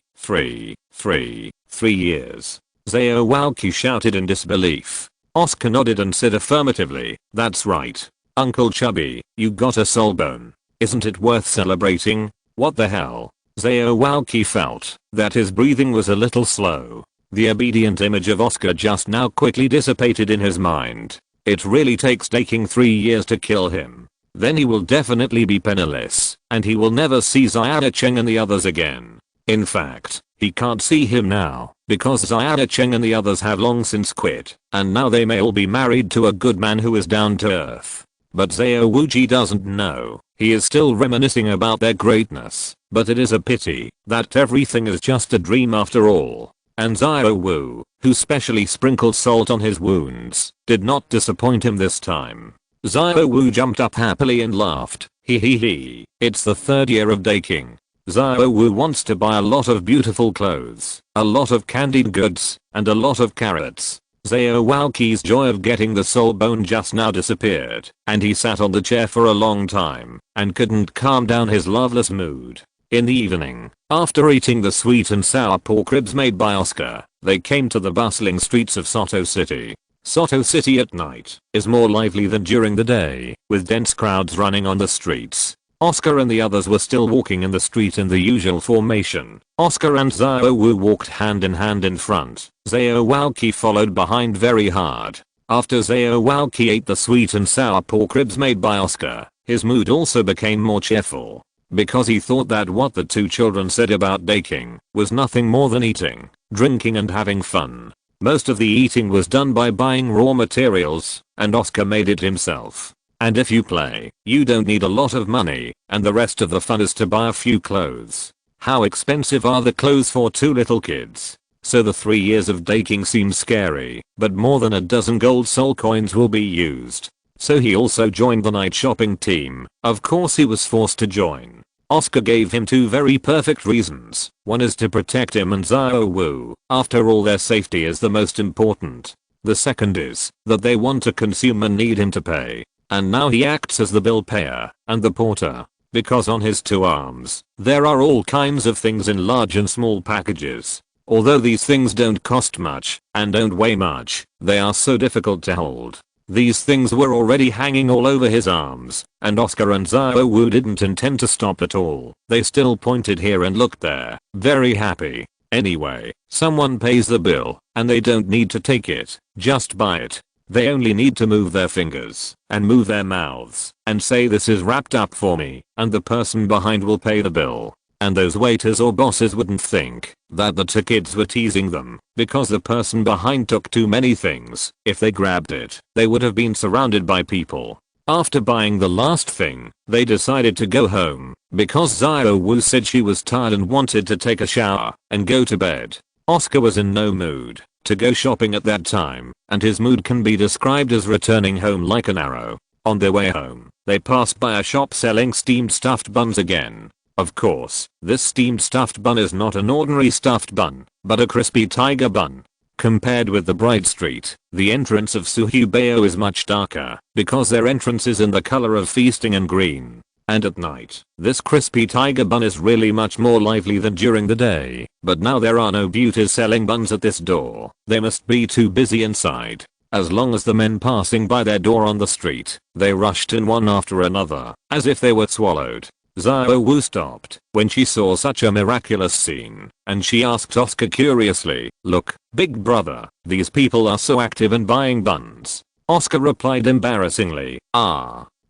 years. Aowaki shouted in disbelief. Oscar nodded and said affirmatively, "That's right. Uncle Chubby, you got a soul bone. Isn't it worth celebrating?" "What the hell? Zhao Walqi felt that his breathing was a little slow. The obedient image of Oscar just now quickly dissipated in his mind. It really takes taking 3 years to kill him. Then he will definitely be penniless, and he will never see Xiao Cheng and the others again. In fact, he can't see him now, because Xiao Cheng and the others have long since quit, and now they may all be married to a good man who is down to earth. But Zhao Wuji doesn't know. He is still reminiscing about their greatness, but it is a pity that everything is just a dream after all. And Zhao Wu, who specially sprinkled salt on his wounds, did not disappoint him this time. Zhao Wu jumped up happily and laughed. He. It's the 3rd year of dating. Zhao Wu wants to buy a lot of beautiful clothes, a lot of candied goods, and a lot of carrots. Zhao Walqi's joy of getting the soul bone just now disappeared, and he sat on the chair for a long time, and couldn't calm down his loveless mood. In the evening, after eating the sweet and sour pork ribs made by Oscar, they came to the bustling streets of Soto City. Soto City at night is more lively than during the day, with dense crowds running on the streets. Oscar and the others were still walking in the street in the usual formation. Oscar and Zhao Wu walked hand in hand in front. Zhao Walqi followed behind very hard. After Zhao Walqi ate the sweet and sour pork ribs made by Oscar, his mood also became more cheerful. Because he thought that what the two children said about dating was nothing more than eating, drinking and having fun. Most of the eating was done by buying raw materials, and Oscar made it himself. And if you play, you don't need a lot of money, and the rest of the fun is to buy a few clothes. How expensive are the clothes for 2 little kids? So the 3 years of dating seems scary, but more than a dozen gold soul coins will be used. So he also joined the night shopping team. Of course he was forced to join. Oscar gave him 2 very perfect reasons. One is to protect him and Zhao Wu. After all, their safety is the most important. The second is that they want to consume and need him to pay. And now he acts as the bill payer and the porter, because on his 2 arms, there are all kinds of things in large and small packages. Although these things don't cost much and don't weigh much, they are so difficult to hold. These things were already hanging all over his arms, and Oscar and Zhao Wu didn't intend to stop at all. They still pointed here and looked there, very happy. Anyway, someone pays the bill, and they don't need to take it, just buy it. They only need to move their fingers and move their mouths and say this is wrapped up for me, and the person behind will pay the bill. And those waiters or bosses wouldn't think that the 2 kids were teasing them because the person behind took too many things. If they grabbed it, they would have been surrounded by people. After buying the last thing, they decided to go home because Zhao Wu said she was tired and wanted to take a shower and go to bed. Oscar was in no mood to go shopping at that time, and his mood can be described as returning home like an arrow. On their way home, they passed by a shop selling steamed stuffed buns again. Of course, this steamed stuffed bun is not an ordinary stuffed bun, but a crispy tiger bun. Compared with the Bride Street, the entrance of Suhubeo is much darker, because their entrance is in the color of feasting and green. And at night, this crispy tiger bun is really much more lively than during the day. But now there are no beauties selling buns at this door. They must be too busy inside. As long as the men passing by their door on the street, they rushed in one after another, as if they were swallowed. Zhao Wu stopped when she saw such a miraculous scene, and she asked Oscar curiously, "Look, big brother, these people are so active and buying buns." Oscar replied embarrassingly,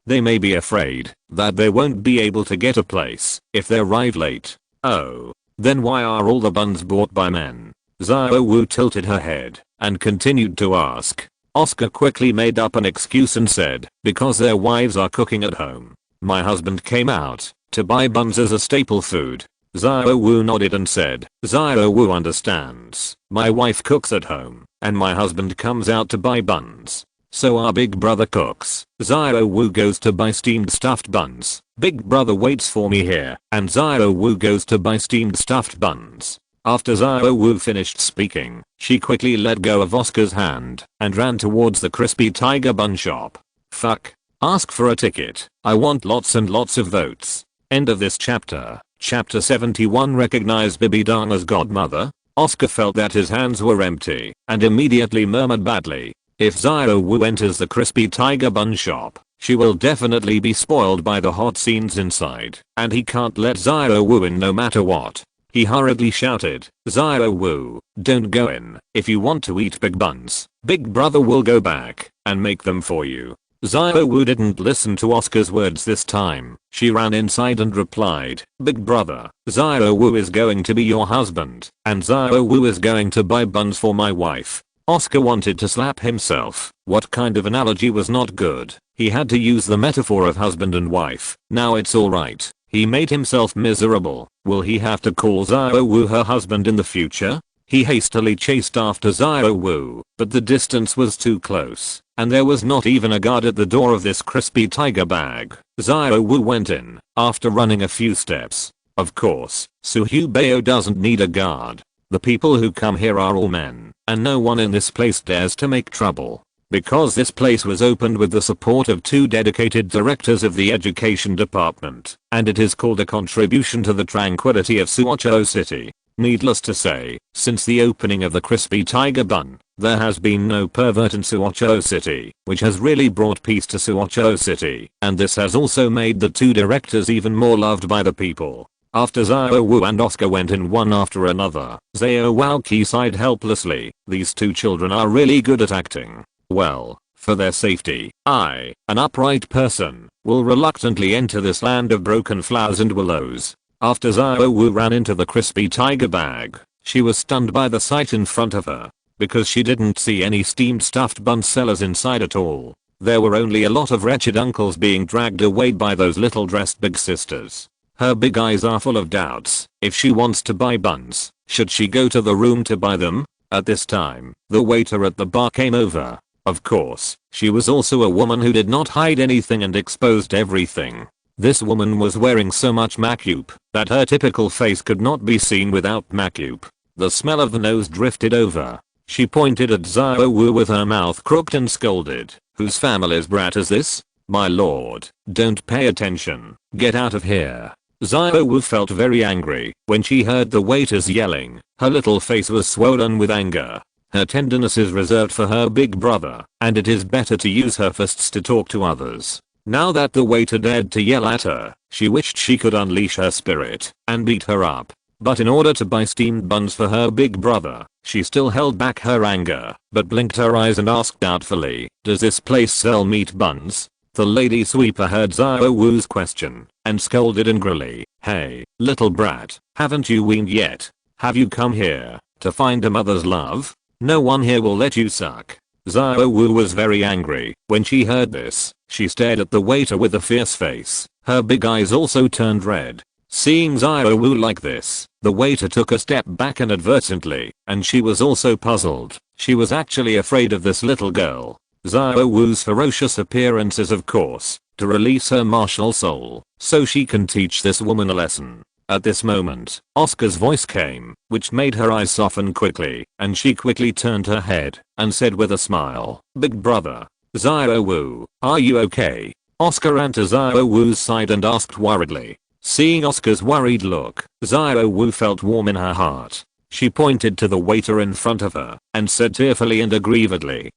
"They may be afraid that they won't be able to get a place if they arrive late." "Oh, then why are all the buns bought by men?" Zhao Wu tilted her head and continued to ask. Oscar quickly made up an excuse and said, "Because their wives are cooking at home. My husband came out to buy buns as a staple food." Zhao Wu nodded and said, "Zhao Wu understands. My wife cooks at home, and my husband comes out to buy buns. So our big brother cooks. Zhao Wu goes to buy steamed stuffed buns. Big brother waits for me here, and Zhao Wu goes to buy steamed stuffed buns." After Zhao Wu finished speaking, she quickly let go of Oscar's hand and ran towards the crispy tiger bun shop. Fuck. Ask for a ticket. I want lots and lots of votes. End of this chapter. Chapter 71. Recognize Bibidana's godmother? Oscar felt that his hands were empty and immediately murmured badly. If Zhao Wu enters the crispy tiger bun shop, She will definitely be spoiled by the hot scenes inside, and he can't let Xiao Wu in no matter what. He hurriedly shouted, Xiao Wu, don't go in. If you want to eat big buns, Big Brother will go back and make them for you. Xiao Wu didn't listen to Oscar's words this time. She ran inside and replied, Big Brother, Xiao Wu is going to be your husband, and Xiao Wu is going to buy buns for my wife. Oscar wanted to slap himself. What kind of analogy was not good? He had to use the metaphor of husband and wife. Now it's alright. He made himself miserable. Will he have to call Xiao Wu her husband in the future? He hastily chased after Xiao Wu, but the distance was too close, and there was not even a guard at the door of this crispy tiger bag. Xiao Wu went in, after running a few steps. Of course, Su Hubei doesn't need a guard. The people who come here are all men, and no one in this place dares to make trouble. Because this place was opened with the support of 2 dedicated directors of the education department, and it is called a contribution to the tranquility of Suocho City. Needless to say, since the opening of the crispy tiger bun, there has been no pervert in Suocho City, which has really brought peace to Suocho City, and this has also made the 2 directors even more loved by the people. After Xiao Wu and Oscar went in one after another, Xiao Waoqi sighed helplessly. These 2 children are really good at acting. Well, for their safety, I, an upright person, will reluctantly enter this land of broken flowers and willows. After Xiao Wu ran into the crispy tiger bag, she was stunned by the sight in front of her, because she didn't see any steamed stuffed bun sellers inside at all. There were only a lot of wretched uncles being dragged away by those little dressed big sisters. Her big eyes are full of doubts. If she wants to buy buns, should she go to the room to buy them? At this time, the waiter at the bar came over. Of course, she was also a woman who did not hide anything and exposed everything. This woman was wearing so much makeup that her typical face could not be seen without makeup. The smell of the nose drifted over. She pointed at Xiao Wu with her mouth crooked and scolded. Whose family's brat is this? My lord, don't pay attention. Get out of here. Xiao Wu felt very angry when she heard the waiters yelling. Her little face was swollen with anger. Her tenderness is reserved for her big brother, and it is better to use her fists to talk to others. Now that the waiter dared to yell at her, she wished she could unleash her spirit and beat her up. But in order to buy steamed buns for her big brother, she still held back her anger, but blinked her eyes and asked doubtfully, does this place sell meat buns? The lady sweeper heard Xiao Wu's question, and scolded angrily, hey, little brat, haven't you weaned yet? Have you come here to find a mother's love? No one here will let you suck. Xiao Wu was very angry when she heard this. She stared at the waiter with a fierce face. Her big eyes also turned red. Seeing Xiao Wu like this, the waiter took a step back inadvertently, and she was also puzzled. She was actually afraid of this little girl. Xiao Wu's ferocious appearance is of course to release her martial soul, so she can teach this woman a lesson. At this moment, Oscar's voice came, which made her eyes soften quickly, and she quickly turned her head and said with a smile, Big brother, Xiao Wu, are you okay? Oscar ran to Xiao Wu's side and asked worriedly. Seeing Oscar's worried look, Xiao Wu felt warm in her heart. She pointed to the waiter in front of her and said tearfully and aggrievedly,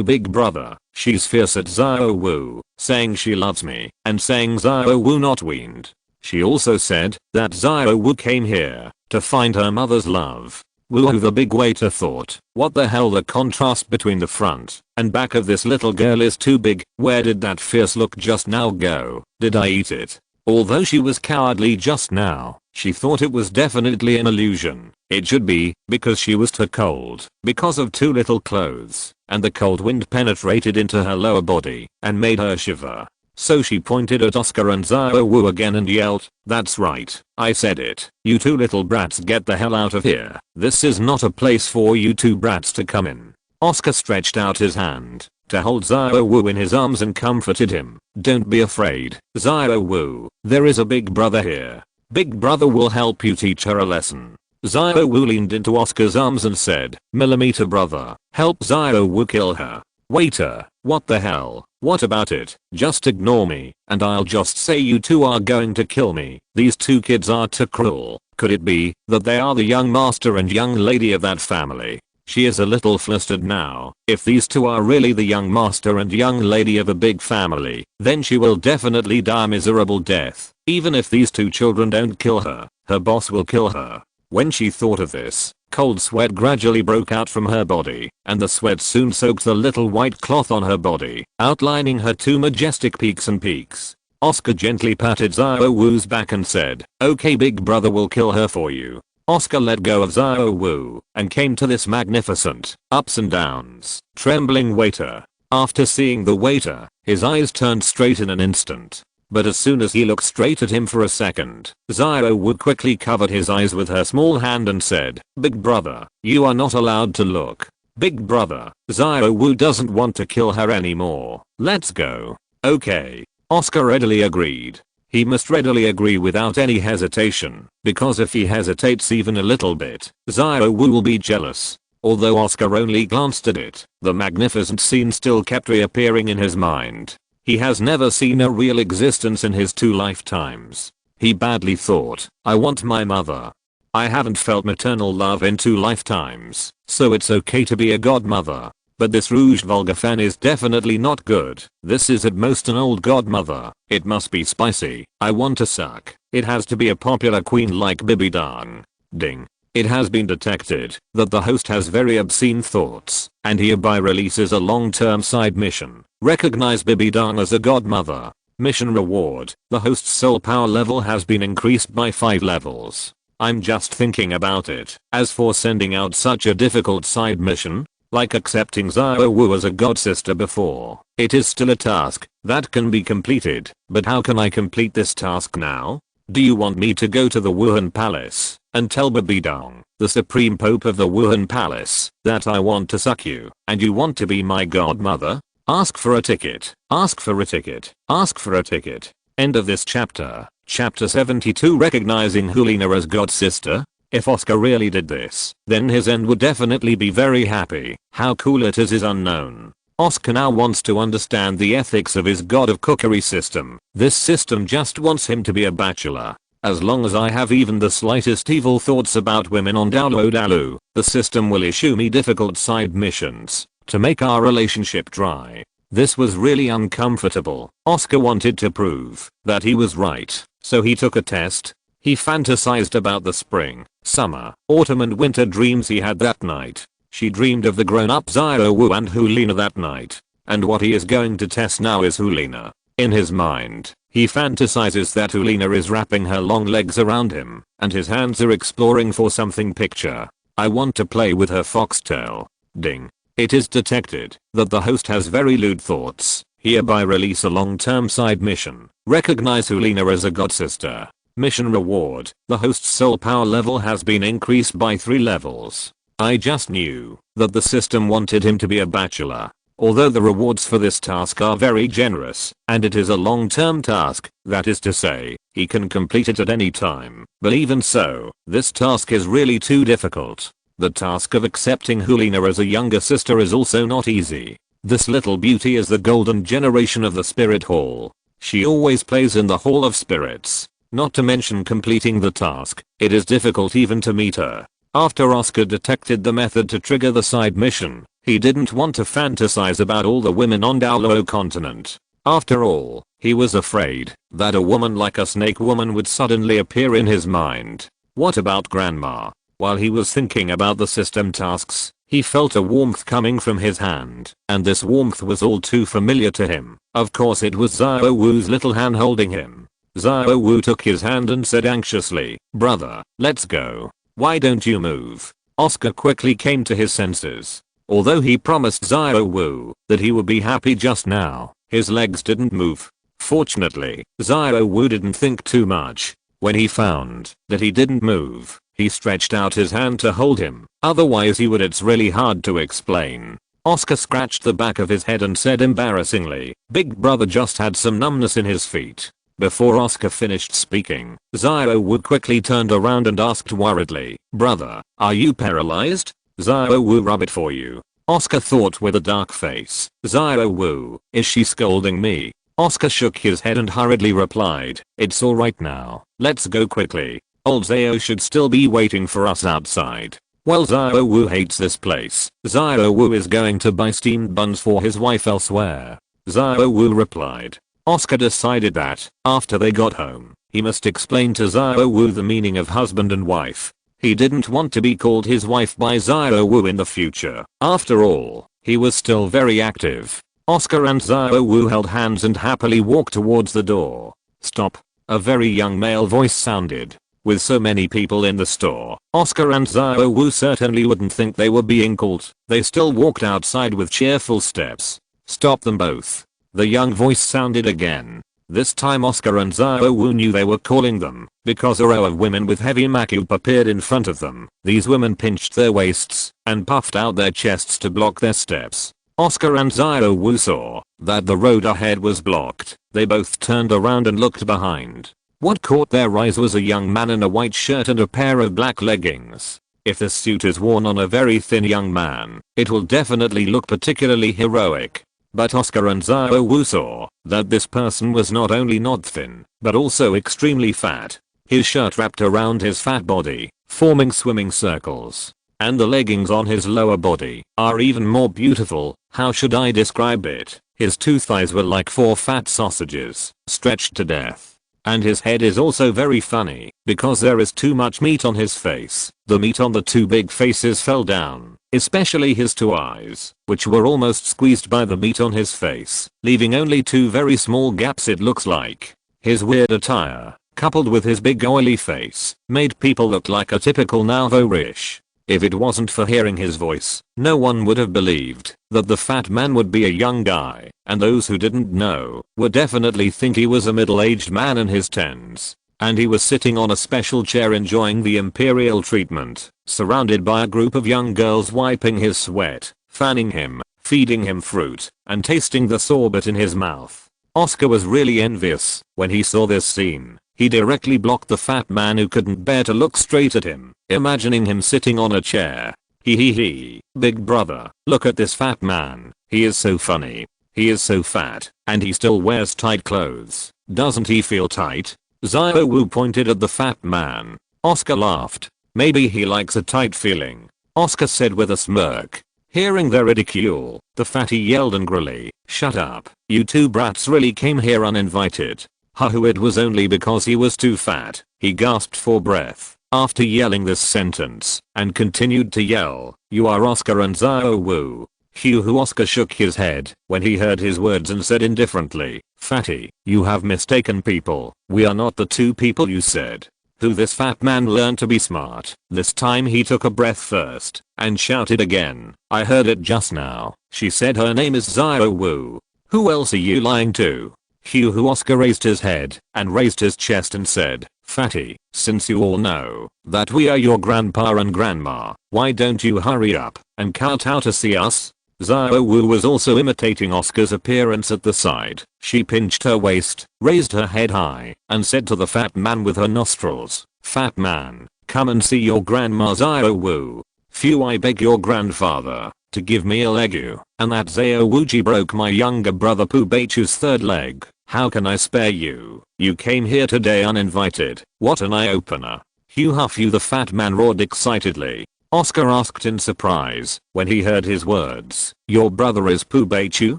Big brother, she's fierce at Xiao Wu, saying she loves me, and saying Xiao Wu not weaned. She also said that Xiao Wu came here to find her mother's love. Woo, the big waiter thought, what the hell, the contrast between the front and back of this little girl is too big. Where did that fierce look just now go? Did I eat it? Although she was cowardly just now, she thought it was definitely an illusion. It should be, because she was too cold, because of too little clothes, and the cold wind penetrated into her lower body and made her shiver. So she pointed at Oscar and Xiao Wu again and yelled, that's right, I said it. You 2 little brats, get the hell out of here. This is not a place for you 2 brats to come in. Oscar stretched out his hand to hold Xiao Wu in his arms and comforted him. Don't be afraid, Xiao Wu. There is a big brother here. Big brother will help you teach her a lesson. Xiao Wu leaned into Oscar's arms and said, millimeter brother, help Xiao Wu kill her. Waiter, what the hell? What about it? Just ignore me, and I'll just say you 2 are going to kill me. These 2 kids are too cruel. Could it be that they are the young master and young lady of that family? She is a little flustered now. If these two are really the young master and young lady of a big family, then she will definitely die a miserable death. Even if these two children don't kill her, her boss will kill her. When she thought of this, cold sweat gradually broke out from her body, and the sweat soon soaked the little white cloth on her body, outlining her two majestic peaks and peaks. Oscar gently patted Xiaowu's back and said, "Okay, big brother will kill her for you." Oscar let go of Xiaowu and came to this magnificent, ups and downs, trembling waiter. After seeing the waiter, his eyes turned straight in an instant. But as soon as he looked straight at him for a second, Xiaowu quickly covered his eyes with her small hand and said, "Big brother, you are not allowed to look." Big brother, Xiaowu doesn't want to kill her anymore. Let's go. Okay. Oscar readily agreed. He must readily agree without any hesitation, because if he hesitates even a little bit, Xiaowu will be jealous. Although Oscar only glanced at it, the magnificent scene still kept reappearing in his mind. He has never seen a real existence in his 2 lifetimes. He badly thought, I want my mother. I haven't felt maternal love in 2 lifetimes, so it's okay to be a godmother. But this rouge vulgar fan is definitely not good. This is at most an old godmother. It must be spicy. I want to suck. It has to be a popular queen like Bibi Dong. Ding. It has been detected that the host has very obscene thoughts and hereby releases a long-term side mission. Recognize Bibi Dong as a godmother. Mission reward. The host's soul power level has been increased by 5 levels. I'm just thinking about it. As for sending out such a difficult side mission, like accepting Xiaowu as a godsister before, it is still a task that can be completed. But how can I complete this task now? Do you want me to go to the Wuhan Palace and tell Bibi Dong, the supreme pope of the Wuhan Palace, that I want to suck you and you want to be my godmother? Ask for a ticket. Ask for a ticket. Ask for a ticket. End of this chapter. Chapter 72. Recognizing Hulina as godsister. If Oscar really did this, then his end would definitely be very happy. How cool it is unknown. Oscar now wants to understand the ethics of his god of cookery system. This system just wants him to be a bachelor. As long as I have even the slightest evil thoughts about women on Douluo Dalu, the system will issue me difficult side missions to make our relationship dry. This was really uncomfortable. Oscar wanted to prove that he was right, so he took a test. He fantasized about the spring, summer, autumn and winter dreams he had that night. She dreamed of the grown-up Xiaowu and Hulina that night. And what he is going to test now is Hulina. In his mind, he fantasizes that Hulina is wrapping her long legs around him, and his hands are exploring for something picture. I want to play with her foxtail. Ding. It is detected that the host has very lewd thoughts. Hereby release a long-term side mission. Recognize Hulina as a godsister. Mission reward. The host's soul power level has been increased by 3 levels. I just knew that the system wanted him to be a bachelor. Although the rewards for this task are very generous, and it is a long-term task, that is to say, he can complete it at any time. But even so, this task is really too difficult. The task of accepting Hulina as a younger sister is also not easy. This little beauty is the golden generation of the spirit hall. She always plays in the hall of spirits. Not to mention completing the task, it is difficult even to meet her. After Oscar detected the method to trigger the side mission, he didn't want to fantasize about all the women on Douluo continent. After all, he was afraid that a woman like a snake woman would suddenly appear in his mind. What about grandma? While he was thinking about the system tasks, he felt a warmth coming from his hand, and this warmth was all too familiar to him. Of course it was Xiaowu's little hand holding him. Xiaowu took his hand and said anxiously, "Brother, let's go. Why don't you move?" Oscar quickly came to his senses. Although he promised Xiaowu that he would be happy just now, his legs didn't move. Fortunately, Xiaowu didn't think too much. When he found that he didn't move, he stretched out his hand to hold him. Otherwise he would. It's really hard to explain. Oscar scratched the back of his head and said embarrassingly, "Big brother just had some numbness in his feet." Before Oscar finished speaking, Xiaowu quickly turned around and asked worriedly, "Brother, are you paralyzed?" Xiaowu rub it for you. Oscar thought with a dark face. Xiaowu, is she scolding me? Oscar shook his head and hurriedly replied, "It's alright now, let's go quickly." Old Zhao should still be waiting for us outside. Well, Zhao Wu hates this place. Zhao Wu is going to buy steamed buns for his wife elsewhere. Zhao Wu replied. Oscar decided that, after they got home, he must explain to Zhao Wu the meaning of husband and wife. He didn't want to be called his wife by Zhao Wu in the future. After all, he was still very active. Oscar and Zhao Wu held hands and happily walked towards the door. Stop. A very young male voice sounded. With so many people in the store, Oscar and Zhao Wu certainly wouldn't think they were being called. They still walked outside with cheerful steps. Stop them both. The young voice sounded again. This time Oscar and Zhao Wu knew they were calling them, because a row of women with heavy makeup appeared in front of them. These women pinched their waists and puffed out their chests to block their steps. Oscar and Zhao Wu saw that the road ahead was blocked. They both turned around and looked behind. What caught their eyes was a young man in a white shirt and a pair of black leggings. If this suit is worn on a very thin young man, it will definitely look particularly heroic. But Oscar and Zhao Wu saw that this person was not only not thin, but also extremely fat. His shirt wrapped around his fat body, forming swimming circles. And the leggings on his lower body are even more beautiful. How should I describe it? His two thighs were like 4 fat sausages, stretched to death. And his head is also very funny, because there is too much meat on his face. The meat on the 2 big faces fell down, especially his 2 eyes, which were almost squeezed by the meat on his face, leaving only 2 very small gaps it looks like. His weird attire, coupled with his big oily face, made people look like a typical Nouveau-riche. If it wasn't for hearing his voice, no one would have believed that the fat man would be a young guy, and those who didn't know would definitely think he was a middle-aged man in his tens. And he was sitting on a special chair enjoying the imperial treatment, surrounded by a group of young girls wiping his sweat, fanning him, feeding him fruit, and tasting the sorbet in his mouth. Oscar was really envious when he saw this scene. He directly blocked the fat man who couldn't bear to look straight at him, imagining him sitting on a chair. Hee, big brother, look at this fat man. He is so funny. He is so fat, and he still wears tight clothes. Doesn't he feel tight? Zhao Wu pointed at the fat man. Oscar laughed. Maybe he likes a tight feeling, Oscar said with a smirk. Hearing their ridicule, the fatty yelled angrily, shut up, you 2 brats really came here uninvited. Hahu, it was only because he was too fat. He gasped for breath after yelling this sentence and continued to yell, you are Oscar and Zhao Wu. Hu. Oscar shook his head when he heard his words and said indifferently, fatty, you have mistaken people. We are not the 2 people you said. Who? This fat man learned to be smart. This time he took a breath first and shouted again, I heard it just now. She said her name is Zhao Wu. Who else are you lying to? Hu. Oscar raised his head and raised his chest and said, fatty, since you all know that we are your grandpa and grandma, why don't you hurry up and kowtow to see us? Zhao Wu was also imitating Oscar's appearance at the side. She pinched her waist, raised her head high, and said to the fat man with her nostrils, fat man, come and see your grandma Zhao Wu. Phew, I beg your grandfather to give me a legu, and that Zhao Wuji broke my younger brother Pu Beichu's 3rd leg. How can I spare you? You came here today uninvited. What an eye-opener. Hu Hu, the fat man roared excitedly. Oscar asked in surprise when he heard his words. Your brother is Pu Beichu?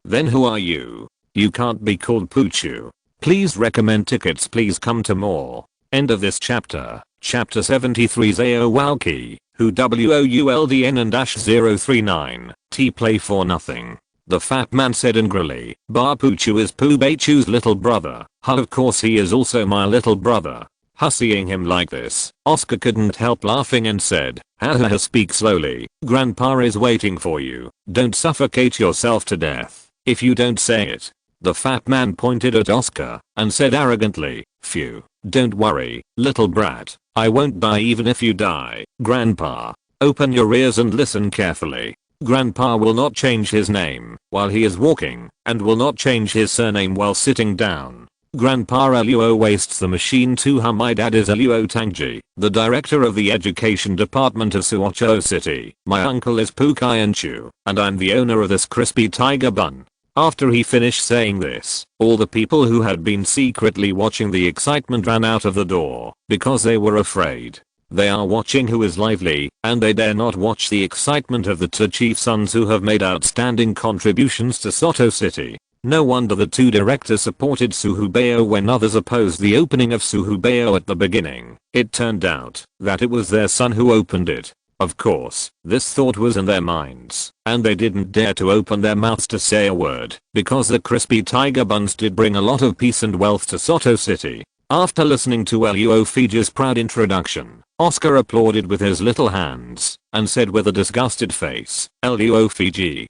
Then who are you? You can't be called Puchu. Please recommend tickets, please come to more. End of this chapter. Chapter 73. Zhao Walki, who WOULDN and -039, T play for nothing. The fat man said angrily, Bar Puchu is Pu Beichu's little brother. Of course he is also my little brother. Seeing him like this, Oscar couldn't help laughing and said, haha, speak slowly. Grandpa is waiting for you. Don't suffocate yourself to death if you don't say it. The fat man pointed at Oscar and said arrogantly, phew, don't worry, little brat. I won't die even if you die. Grandpa, open your ears and listen carefully. Grandpa will not change his name while he is walking and will not change his surname while sitting down. Grandpa Luo wastes the machine to hum. My dad is Luo Tangji, the director of the education department of Suocho City. My uncle is Pu Kaienchu, and I'm the owner of this crispy tiger bun. After he finished saying this, all the people who had been secretly watching the excitement ran out of the door because they were afraid. They are watching who is lively, and they dare not watch the excitement of the two chief sons who have made outstanding contributions to Soto City. No wonder the two directors supported Suhubeo when others opposed the opening of Suhubeo at the beginning. It turned out that it was their son who opened it. Of course, this thought was in their minds, and they didn't dare to open their mouths to say a word, because the crispy tiger buns did bring a lot of peace and wealth to Soto City. After listening to Luo Fiji's proud introduction, Oscar applauded with his little hands, and said with a disgusted face, "Luo Fiji,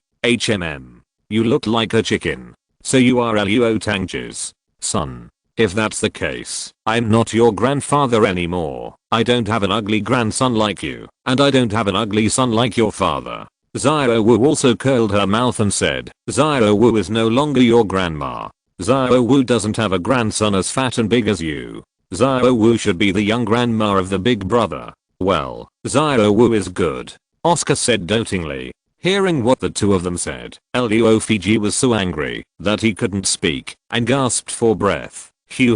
you look like a chicken. So you are Luo Tang's son. If that's the case, I'm not your grandfather anymore. I don't have an ugly grandson like you, and I don't have an ugly son like your father." Xiao Wu also curled her mouth and said, "Xiao Wu is no longer your grandma. Xiao Wu doesn't have a grandson as fat and big as you. Xiao Wu should be the young grandma of the big brother." "Well, Xiao Wu is good," Oscar said dotingly. Hearing what the two of them said, Luo Fiji was so angry that he couldn't speak and gasped for breath.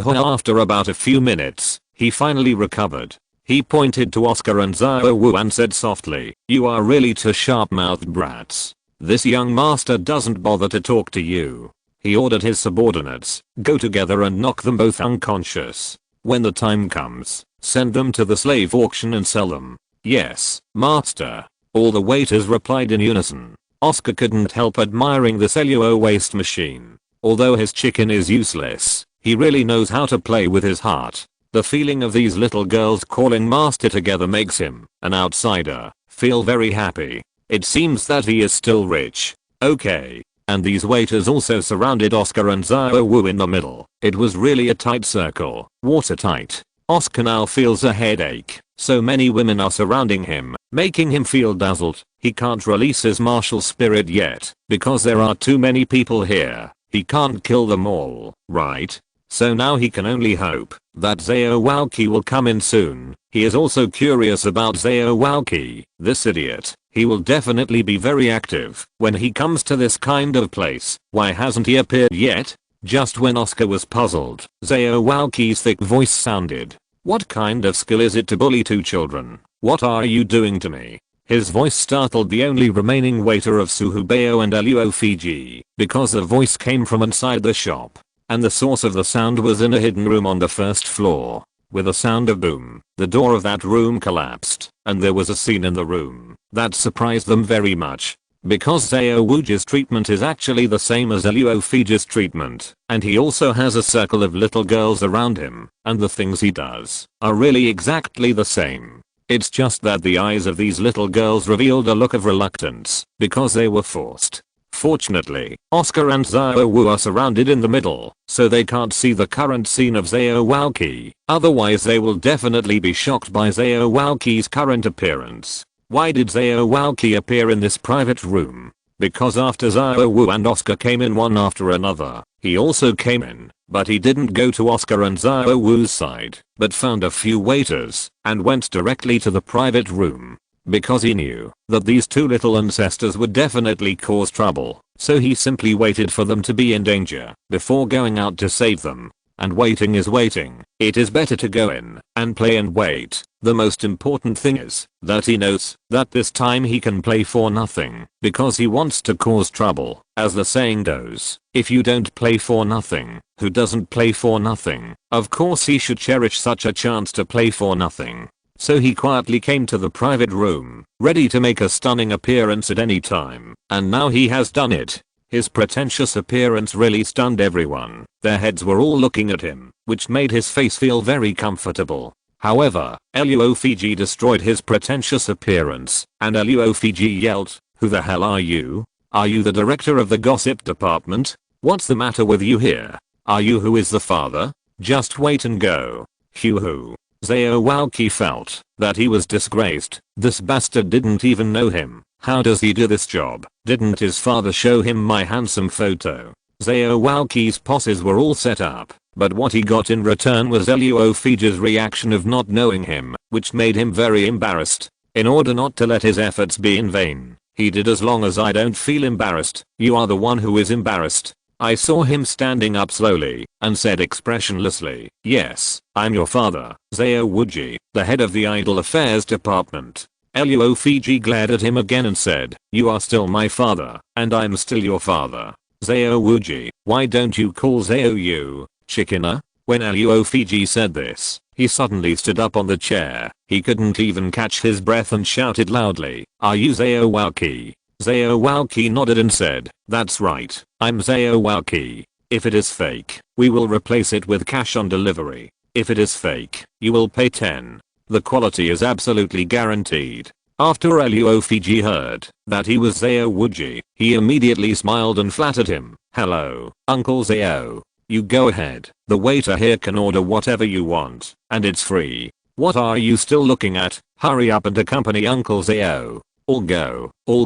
After about a few minutes, he finally recovered. He pointed to Oscar and Xiao Wu and said softly, "You are really two sharp-mouthed brats. This young master doesn't bother to talk to you." He ordered his subordinates, "Go together and knock them both unconscious. When the time comes, send them to the slave auction and sell them." "Yes, master." All the waiters replied in unison. Oscar couldn't help admiring the Luo waste machine. Although his chicken is useless, he really knows how to play with his heart. The feeling of these little girls calling master together makes him, an outsider, feel very happy. It seems that he is still rich. Okay. And these waiters also surrounded Oscar and Xiao Wu in the middle. It was really a tight circle, watertight. Oscar now feels a headache. So many women are surrounding him, making him feel dazzled. He can't release his martial spirit yet, because there are too many people here. He can't kill them all, right? So now he can only hope that Xiao Waoqi will come in soon. He is also curious about Xiao Waoqi, this idiot. He will definitely be very active when he comes to this kind of place. Why hasn't he appeared yet? Just when Oscar was puzzled, Xiao Waoqi's thick voice sounded. "What kind of skill is it to bully two children? What are you doing to me?" His voice startled the only remaining waiter of Suhubeo and Luo Fiji, because the voice came from inside the shop, and the source of the sound was in a hidden room on the first floor. With a sound of boom, the door of that room collapsed, and there was a scene in the room that surprised them very much. Because Xiao Wu's treatment is actually the same as Luo Fiji's treatment, and he also has a circle of little girls around him, and the things he does are really exactly the same. It's just that the eyes of these little girls revealed a look of reluctance, because they were forced. Fortunately, Oscar and Xiao Wu are surrounded in the middle, so they can't see the current scene of Xiao Waoqi, otherwise they will definitely be shocked by Xiao Waoqi's current appearance. Why did Xiao Waoqi appear in this private room? Because after Xiao Wu and Oscar came in one after another, he also came in, but he didn't go to Oscar and Xiao Wu's side, but found a few waiters, and went directly to the private room. Because he knew that these two little ancestors would definitely cause trouble, so he simply waited for them to be in danger before going out to save them. And waiting is waiting. It is better to go in and play and wait. The most important thing is that he knows that this time he can play for nothing because he wants to cause trouble. As the saying goes, if you don't play for nothing, who doesn't play for nothing? Of course he should cherish such a chance to play for nothing. So he quietly came to the private room, ready to make a stunning appearance at any time. And now he has done it. His pretentious appearance really stunned everyone. Their heads were all looking at him, which made his face feel very comfortable. However, Luo Fiji destroyed his pretentious appearance, and Luo Fiji yelled, "Who the hell are you? Are you the director of the gossip department? What's the matter with you here? Are you who is the father? Just wait and go." Hoo-hoo. Xiao Waoqi felt that he was disgraced. This bastard didn't even know him. How does he do this job? Didn't his father show him my handsome photo? Xiao Waoqi's posses were all set up, but what he got in return was Luo Fiji's reaction of not knowing him, which made him very embarrassed. In order not to let his efforts be in vain, He did, as long as I don't feel embarrassed. You are the one who is embarrassed. I saw him standing up slowly and said expressionlessly, yes, I'm your father, Zao Wuji, the head of the Idol Affairs Department. Luo Fiji glared at him again and said, you are still my father, and I'm still your father. Zao Wuji, why don't you call Zao you, chickener? When Luo Fiji said this, he suddenly stood up on the chair. He couldn't even catch his breath and shouted loudly, are you Zao Wuji? Zao Wuji nodded and said, that's right, I'm Zao Wuji. If it is fake, we will replace it with cash on delivery. If it is fake, you will pay 10. The quality is absolutely guaranteed. After Luo Fiji heard that he was Zao Wuji, he immediately smiled and flattered him. Hello, Uncle Zao. You go ahead. The waiter here can order whatever you want, and it's free. What are you still looking at? Hurry up and accompany Uncle Zao. All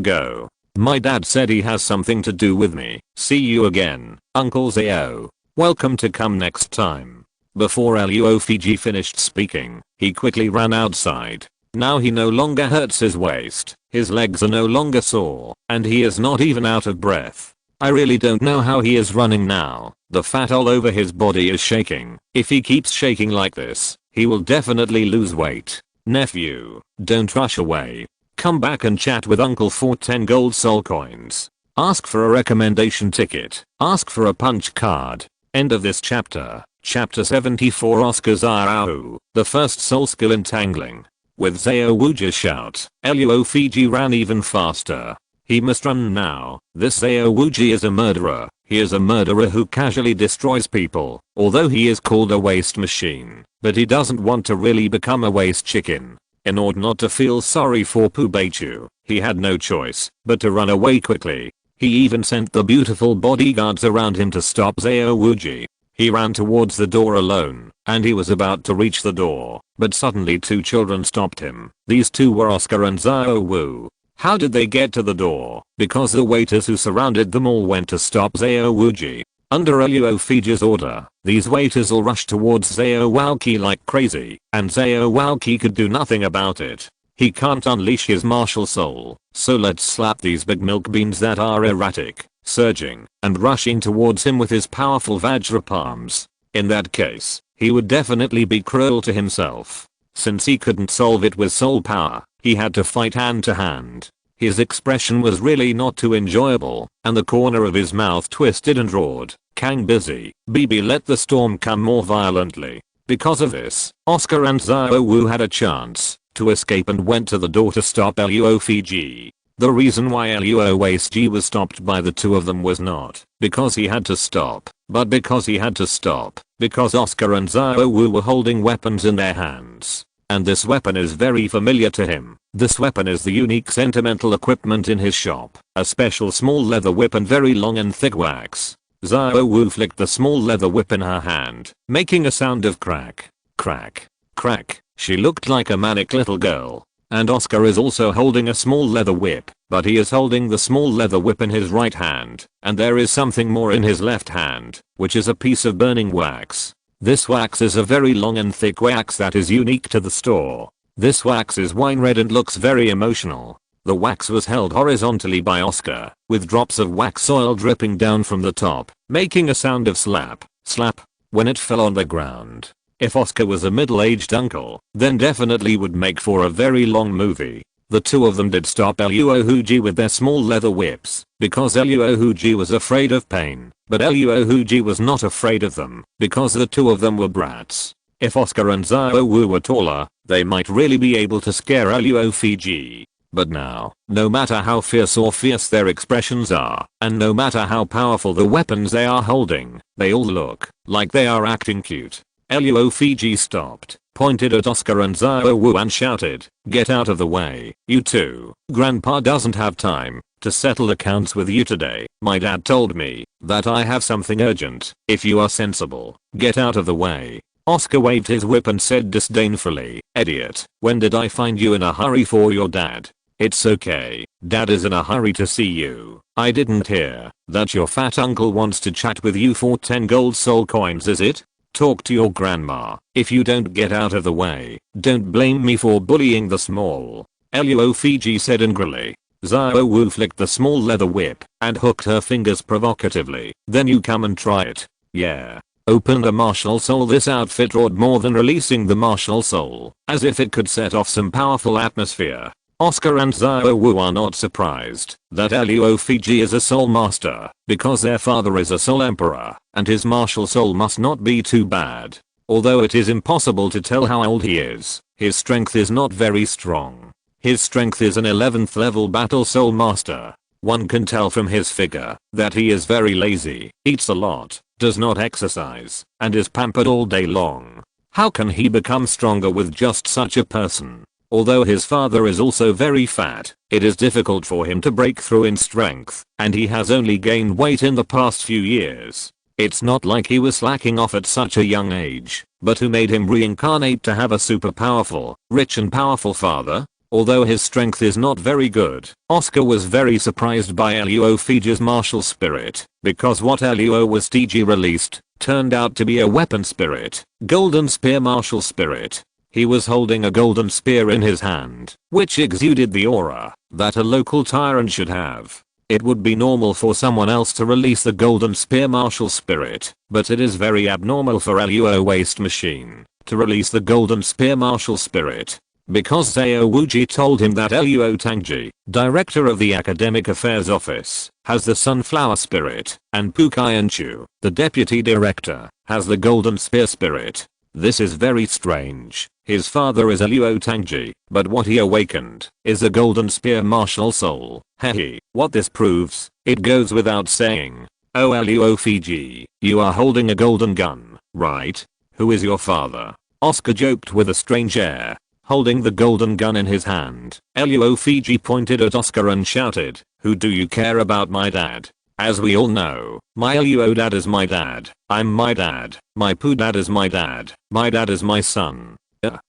go. My dad said he has something to do with me. See you again, Uncle Zao. Welcome to come next time. Before Luo Fiji finished speaking, he quickly ran outside. Now he no longer hurts his waist, his legs are no longer sore, and he is not even out of breath. I really don't know how he is running now. The fat all over his body is shaking. If he keeps shaking like this, he will definitely lose weight. Nephew, don't rush away. Come back and chat with Uncle for 10 gold soul coins. Ask for a recommendation ticket. Ask for a punch card. End of this chapter. Chapter 74. Oscar's Aozhou, the first soul skill entangling. With Zao Wuji's shout, Luo Fiji ran even faster. He must run now. This Zao Wuji is a murderer. He is a murderer who casually destroys people, although he is called a waste machine. But he doesn't want to really become a waste chicken. In order not to feel sorry for Pubechu, he had no choice but to run away quickly. He even sent the beautiful bodyguards around him to stop Zao Wuji. He ran towards the door alone, and he was about to reach the door, but suddenly two children stopped him. These two were Oscar and Zao Wu. How did they get to the door? Because the waiters who surrounded them all went to stop Zao Wuji. Under Luo Fiji's order, these waiters all rushed towards Zao Wuji like crazy, and Zao Wuji could do nothing about it. He can't unleash his martial soul, so let's slap these big milk beans that are erratic, surging, and rushing towards him with his powerful Vajra palms. In that case, he would definitely be cruel to himself. Since he couldn't solve it with soul power, he had to fight hand to hand. His expression was really not too enjoyable, and the corner of his mouth twisted and roared, Kang busy, BB let the storm come more violently. Because of this, Oscar and Zao Wu had a chance to escape and went to the door to stop Luo Fiji. The reason why Luo Fiji was stopped by the two of them was not because he had to stop, but because he had to stop, because Oscar and Zao Wu were holding weapons in their hands. And this weapon is very familiar to him. This weapon is the unique sentimental equipment in his shop, a special small leather whip and very long and thick wax. Zao Wu flicked the small leather whip in her hand, making a sound of crack, crack, crack. She looked like a manic little girl. And Oscar is also holding a small leather whip, but he is holding the small leather whip in his right hand, and there is something more in his left hand, which is a piece of burning wax. This wax is a very long and thick wax that is unique to the store. This wax is wine red and looks very emotional. The wax was held horizontally by Oscar, with drops of wax oil dripping down from the top, making a sound of slap, slap, when it fell on the ground. If Oscar was a middle-aged uncle, then definitely would make for a very long movie. The two of them did stop Luo Fiji with their small leather whips, because Luo Fiji was afraid of pain, but Luo Fiji was not afraid of them, because the two of them were brats. If Oscar and Zao Wu were taller, they might really be able to scare Luo Fiji. But now, no matter how fierce their expressions are, and no matter how powerful the weapons they are holding, they all look like they are acting cute. Luo Fiji stopped, pointed at Oscar and Zao Wu and shouted, "Get out of the way, you two. Grandpa doesn't have time to settle accounts with you today. My dad told me that I have something urgent. If you are sensible, get out of the way." Oscar waved his whip and said disdainfully, "Idiot, when did I find you in a hurry for your dad? It's okay, dad is in a hurry to see you. I didn't hear that your fat uncle wants to chat with you for 10 gold soul coins, is it? Talk to your grandma. If you don't get out of the way, don't blame me for bullying the small." Luo Fiji said angrily. Xiao Wu flicked the small leather whip and hooked her fingers provocatively. Then you come and try it. Yeah. Open the martial soul. This outfit roared more than releasing the martial soul, as if it could set off some powerful atmosphere. Oscar and Xiao Wu are not surprised that Luo Fiji is a soul master, because their father is a soul emperor, and his martial soul must not be too bad. Although it is impossible to tell how old he is, his strength is not very strong. His strength is an 11th level battle soul master. One can tell from his figure that he is very lazy, eats a lot, does not exercise, and is pampered all day long. How can he become stronger with just such a person? Although his father is also very fat, it is difficult for him to break through in strength, and he has only gained weight in the past few years. It's not like he was slacking off at such a young age, but who made him reincarnate to have a super powerful, rich and powerful father? Although his strength is not very good, Oscar was very surprised by Luo Fiji's martial spirit, because what Luo was TG released turned out to be a weapon spirit, golden spear martial spirit. He was holding a golden spear in his hand, which exuded the aura that a local tyrant should have. It would be normal for someone else to release the golden spear martial spirit, but it is very abnormal for Luo waste machine to release the golden spear martial spirit. Because Xiao Wuji told him that Luo Tangji, director of the academic affairs office, has the sunflower spirit, and Pu Qianchu, the deputy director, has the golden spear spirit. This is very strange. His father is a Luo Tangji, but what he awakened is a golden spear martial soul. Hehe, what this proves, it goes without saying. Oh Luo Fiji, you are holding a golden gun, right? Who is your father? Oscar joked with a strange air. Holding the golden gun in his hand, Luo Fiji pointed at Oscar and shouted, "Who do you care about, my dad? As we all know, my Luo dad is my dad. I'm my dad. My Poo dad is my dad. My dad is my son.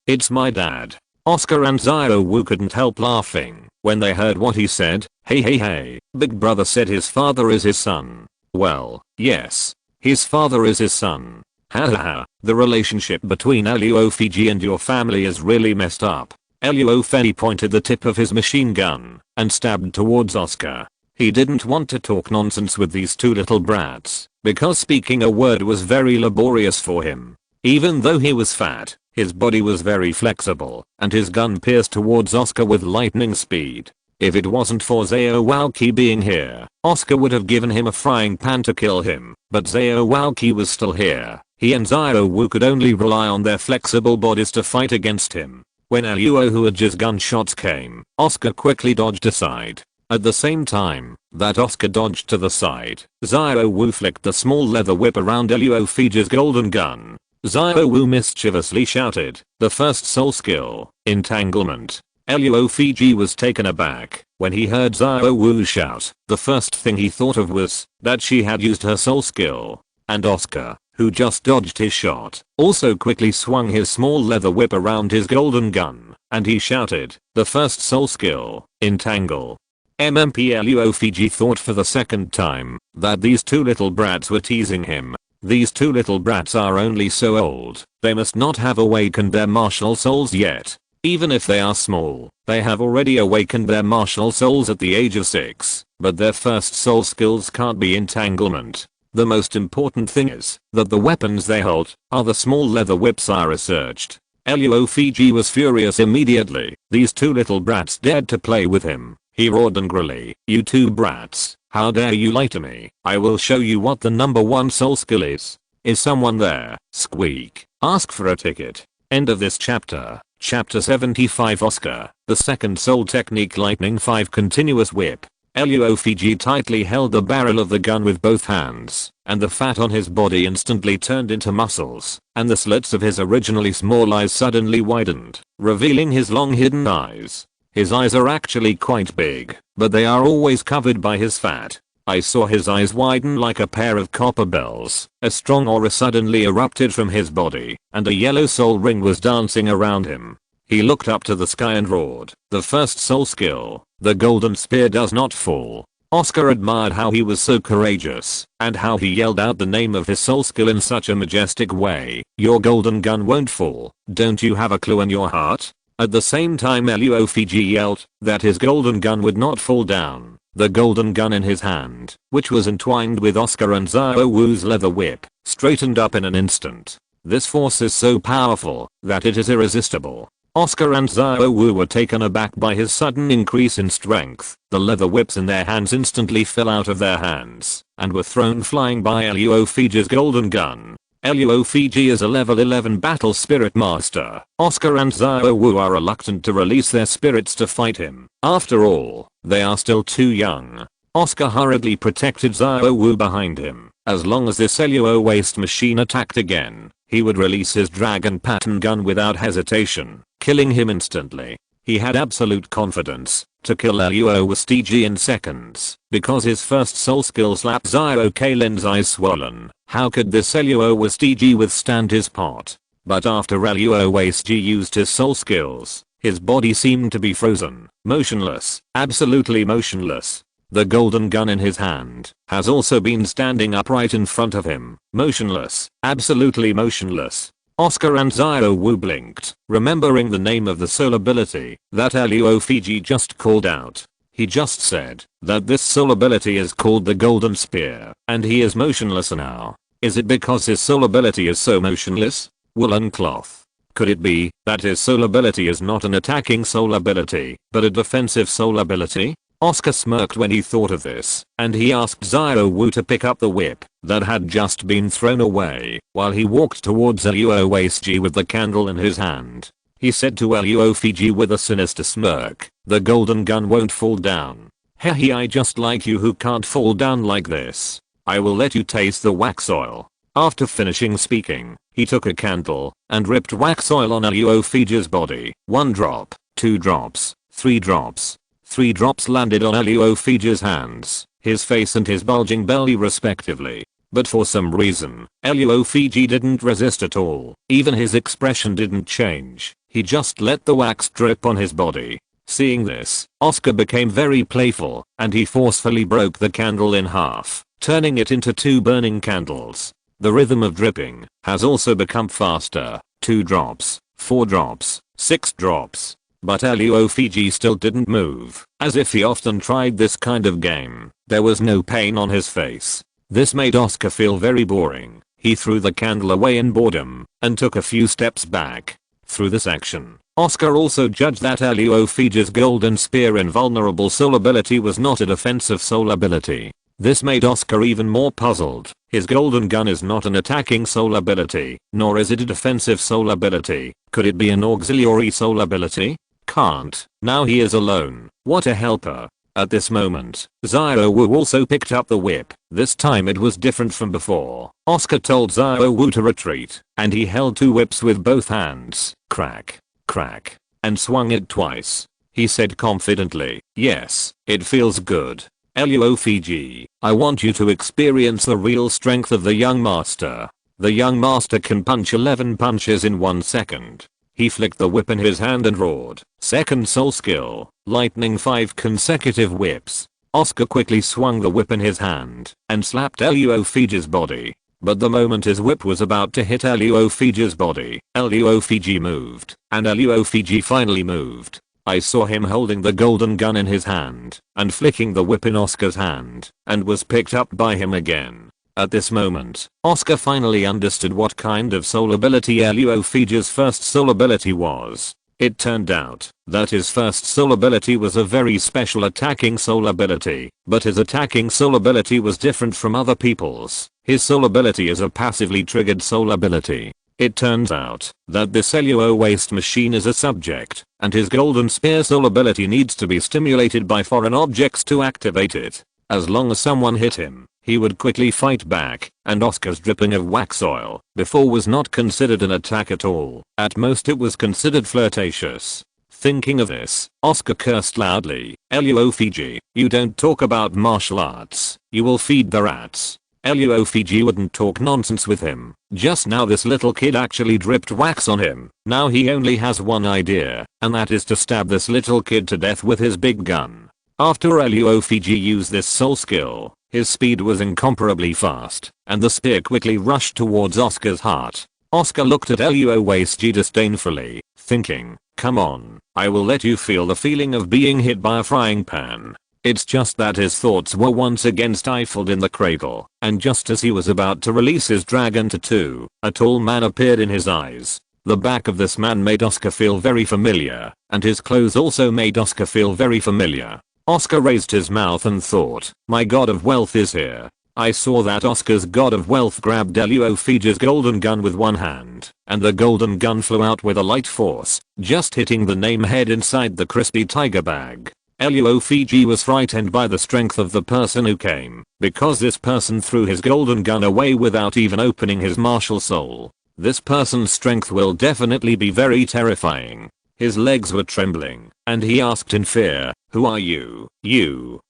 It's my dad." Oscar and Xiao Wu couldn't help laughing when they heard what he said. Hey, big brother said his father is his son. Well, yes, his father is his son. Hahaha, the relationship between Luo Fiji and your family is really messed up. Luo Fei pointed the tip of his machine gun and stabbed towards Oscar. He didn't want to talk nonsense with these two little brats, because speaking a word was very laborious for him. Even though he was fat, his body was very flexible, and his gun pierced towards Oscar with lightning speed. If it wasn't for Xiao Wuqi being here, Oscar would have given him a frying pan to kill him, but Xiao Wuqi was still here. He and Xiao Wu could only rely on their flexible bodies to fight against him. When Luo Huaji's gunshots came, Oscar quickly dodged aside. At the same time that Oscar dodged to the side, Xiao Wu flicked the small leather whip around Luo Fiji's golden gun. Xiao Wu mischievously shouted, "The first soul skill, entanglement." Luo Fiji was taken aback when he heard Xiao Wu shout. The first thing he thought of was that she had used her soul skill. And Oscar, who just dodged his shot, also quickly swung his small leather whip around his golden gun, and he shouted, "The first soul skill, entangle." Luo Fiji thought for the second time that these two little brats were teasing him. These two little brats are only so old, they must not have awakened their martial souls yet. Even if they are small, they have already awakened their martial souls at the age of 6, but their first soul skills can't be entanglement. The most important thing is that the weapons they hold are the small leather whips I researched. Luo Fiji was furious immediately. These two little brats dared to play with him. He roared angrily, "You two brats, how dare you lie to me? I will show you what the number one soul skill is. Is someone there? Squeak. Ask for a ticket." End of this chapter. Chapter 75 Oscar, the second soul technique lightning 5 continuous whip. Luo Fiji tightly held the barrel of the gun with both hands, and the fat on his body instantly turned into muscles, and the slits of his originally small eyes suddenly widened, revealing his long hidden eyes. His eyes are actually quite big, but they are always covered by his fat. I saw his eyes widen like a pair of copper bells. A strong aura suddenly erupted from his body, and a yellow soul ring was dancing around him. He looked up to the sky and roared, "The first soul skill, the golden spear does not fall." Oscar admired how he was so courageous, and how he yelled out the name of his soul skill in such a majestic way. "Your golden gun won't fall, don't you have a clue in your heart?" At the same time Luo Fiji yelled that his golden gun would not fall down. The golden gun in his hand, which was entwined with Oscar and Xiao Wu's leather whip, straightened up in an instant. This force is so powerful that it is irresistible. Oscar and Xiao Wu were taken aback by his sudden increase in strength. The leather whips in their hands instantly fell out of their hands and were thrown flying by Luo Fiji's golden gun. Luo Fiji is a level 11 battle spirit master. Oscar and Xiao Wu are reluctant to release their spirits to fight him. After all, they are still too young. Oscar hurriedly protected Xiao Wu behind him. As long as this Luo waste machine attacked again, he would release his dragon pattern gun without hesitation, killing him instantly. He had absolute confidence to kill Luo Wastigi in seconds, because his first soul skill slapped Xiao Kalin's eyes swollen. How could this Luo Wastigi withstand his pot? But after Luo Wastigi used his soul skills, his body seemed to be frozen, motionless, absolutely motionless. The golden gun in his hand has also been standing upright in front of him, motionless, absolutely motionless. Oscar and Xiao Wu blinked, remembering the name of the soul ability that Luo Fiji just called out. He just said that this soul ability is called the Golden Spear, and he is motionless now. Is it because his soul ability is so motionless? Woolen cloth. Could it be that his soul ability is not an attacking soul ability, but a defensive soul ability? Oscar smirked when he thought of this, and he asked Xiao Wu to pick up the whip that had just been thrown away while he walked towards Luo Wastigi with the candle in his hand. He said to Luo Fiji with a sinister smirk, "The golden gun won't fall down. Hehe, I just like you who can't fall down like this. I will let you taste the wax oil." After finishing speaking, he took a candle and ripped wax oil on Luo Fiji's body. 1 drop, 2 drops, 3 drops. 3 drops landed on Luo Fiji's hands, his face and his bulging belly respectively. But for some reason, Luo Fiji didn't resist at all. Even his expression didn't change. He just let the wax drip on his body. Seeing this, Oscar became very playful, and he forcefully broke the candle in half, turning it into 2 burning candles. The rhythm of dripping has also become faster. 2 drops, 4 drops, 6 drops. But Luo Fiji still didn't move, as if he often tried this kind of game. There was no pain on his face. This made Oscar feel very boring. He threw the candle away in boredom, and took a few steps back. Through this action, Oscar also judged that Luo Fiji's golden spear invulnerable soul ability was not a defensive soul ability. This made Oscar even more puzzled. His golden gun is not an attacking soul ability, nor is it a defensive soul ability. Could it be an auxiliary soul ability? Can't. Now he is alone. What a helper. At this moment, Xiao Wu also picked up the whip. This time it was different from before. Oscar told Xiao Wu to retreat, and he held 2 whips with both hands. Crack, crack, and swung it twice. He said confidently, "Yes, it feels good. Luo Fiji, I want you to experience the real strength of the young master. The young master can punch 11 punches in 1 second. He flicked the whip in his hand and roared. Second soul skill, lightning 5 consecutive whips. Oscar quickly swung the whip in his hand and slapped Luo Fiji's body. But the moment his whip was about to hit Luo Fiji's body, Luo Fiji moved, and Luo Fiji finally moved. I saw him holding the golden gun in his hand and flicking the whip in Oscar's hand, and was picked up by him again. At this moment, Oscar finally understood what kind of soul ability Luo Fiji's first soul ability was. It turned out that his first soul ability was a very special attacking soul ability, but his attacking soul ability was different from other people's. His soul ability is a passively triggered soul ability. It turns out that this Luo waste machine is a subject, and his golden spear soul ability needs to be stimulated by foreign objects to activate it. As long as someone hit him, he would quickly fight back, and Oscar's dripping of wax oil before was not considered an attack at all. At most it was considered flirtatious. Thinking of this, Oscar cursed loudly. Luo Fiji, you don't talk about martial arts, you will feed the rats. Luo Fiji wouldn't talk nonsense with him. Just now this little kid actually dripped wax on him. Now he only has one idea, and that is to stab this little kid to death with his big gun. After Luo Fiji used this soul skill, his speed was incomparably fast, and the spear quickly rushed towards Oscar's heart. Oscar looked at Luo Wastigi disdainfully, thinking, Come on, I will let you feel the feeling of being hit by a frying pan. It's just that his thoughts were once again stifled in the cradle, and just as he was about to release his dragon tattoo, a tall man appeared in his eyes. The back of this man made Oscar feel very familiar, and his clothes also made Oscar feel very familiar. Oscar raised his mouth and thought, my god of wealth is here. I saw that Oscar's god of wealth grabbed Douluo-themed golden gun with one hand, and the golden gun flew out with a light force, just hitting the name head inside the crispy tiger bag. Douluo-themed was frightened by the strength of the person who came, because this person threw his golden gun away without even opening his martial soul. This person's strength will definitely be very terrifying. His legs were trembling, and he asked in fear, who are you? You.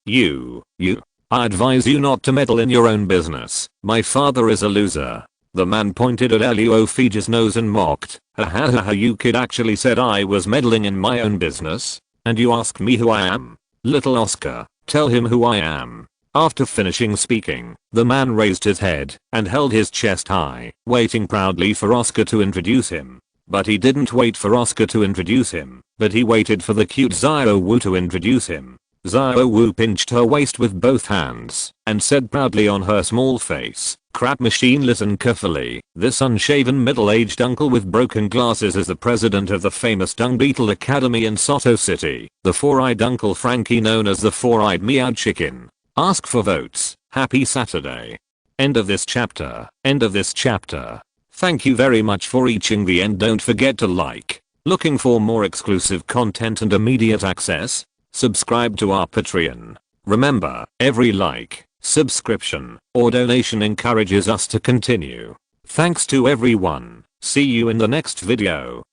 I advise you not to meddle in your own business. My father is a loser. The man pointed at Douluo-themed's nose and mocked, ha ha ha ha, you kid actually said I was meddling in my own business? And you ask me who I am? Little Oscar, tell him who I am. After finishing speaking, the man raised his head and held his chest high, waiting proudly for Oscar to introduce him. But he didn't wait for Oscar to introduce him, but he waited for the cute Aozhou to introduce him. Aozhou pinched her waist with both hands and said proudly on her small face, crap machine, listen carefully. This unshaven middle-aged uncle with broken glasses is the president of the famous Dung Beetle Academy in Soto City. The four-eyed Uncle Frankie, known as the four-eyed meowed chicken. Ask for votes. Happy Saturday. End of this chapter. End of this chapter. Thank you very much for reaching the end. Don't forget to like. Looking for more exclusive content and immediate access? Subscribe to our Patreon. Remember, every like, subscription, or donation encourages us to continue. Thanks to everyone. See you in the next video.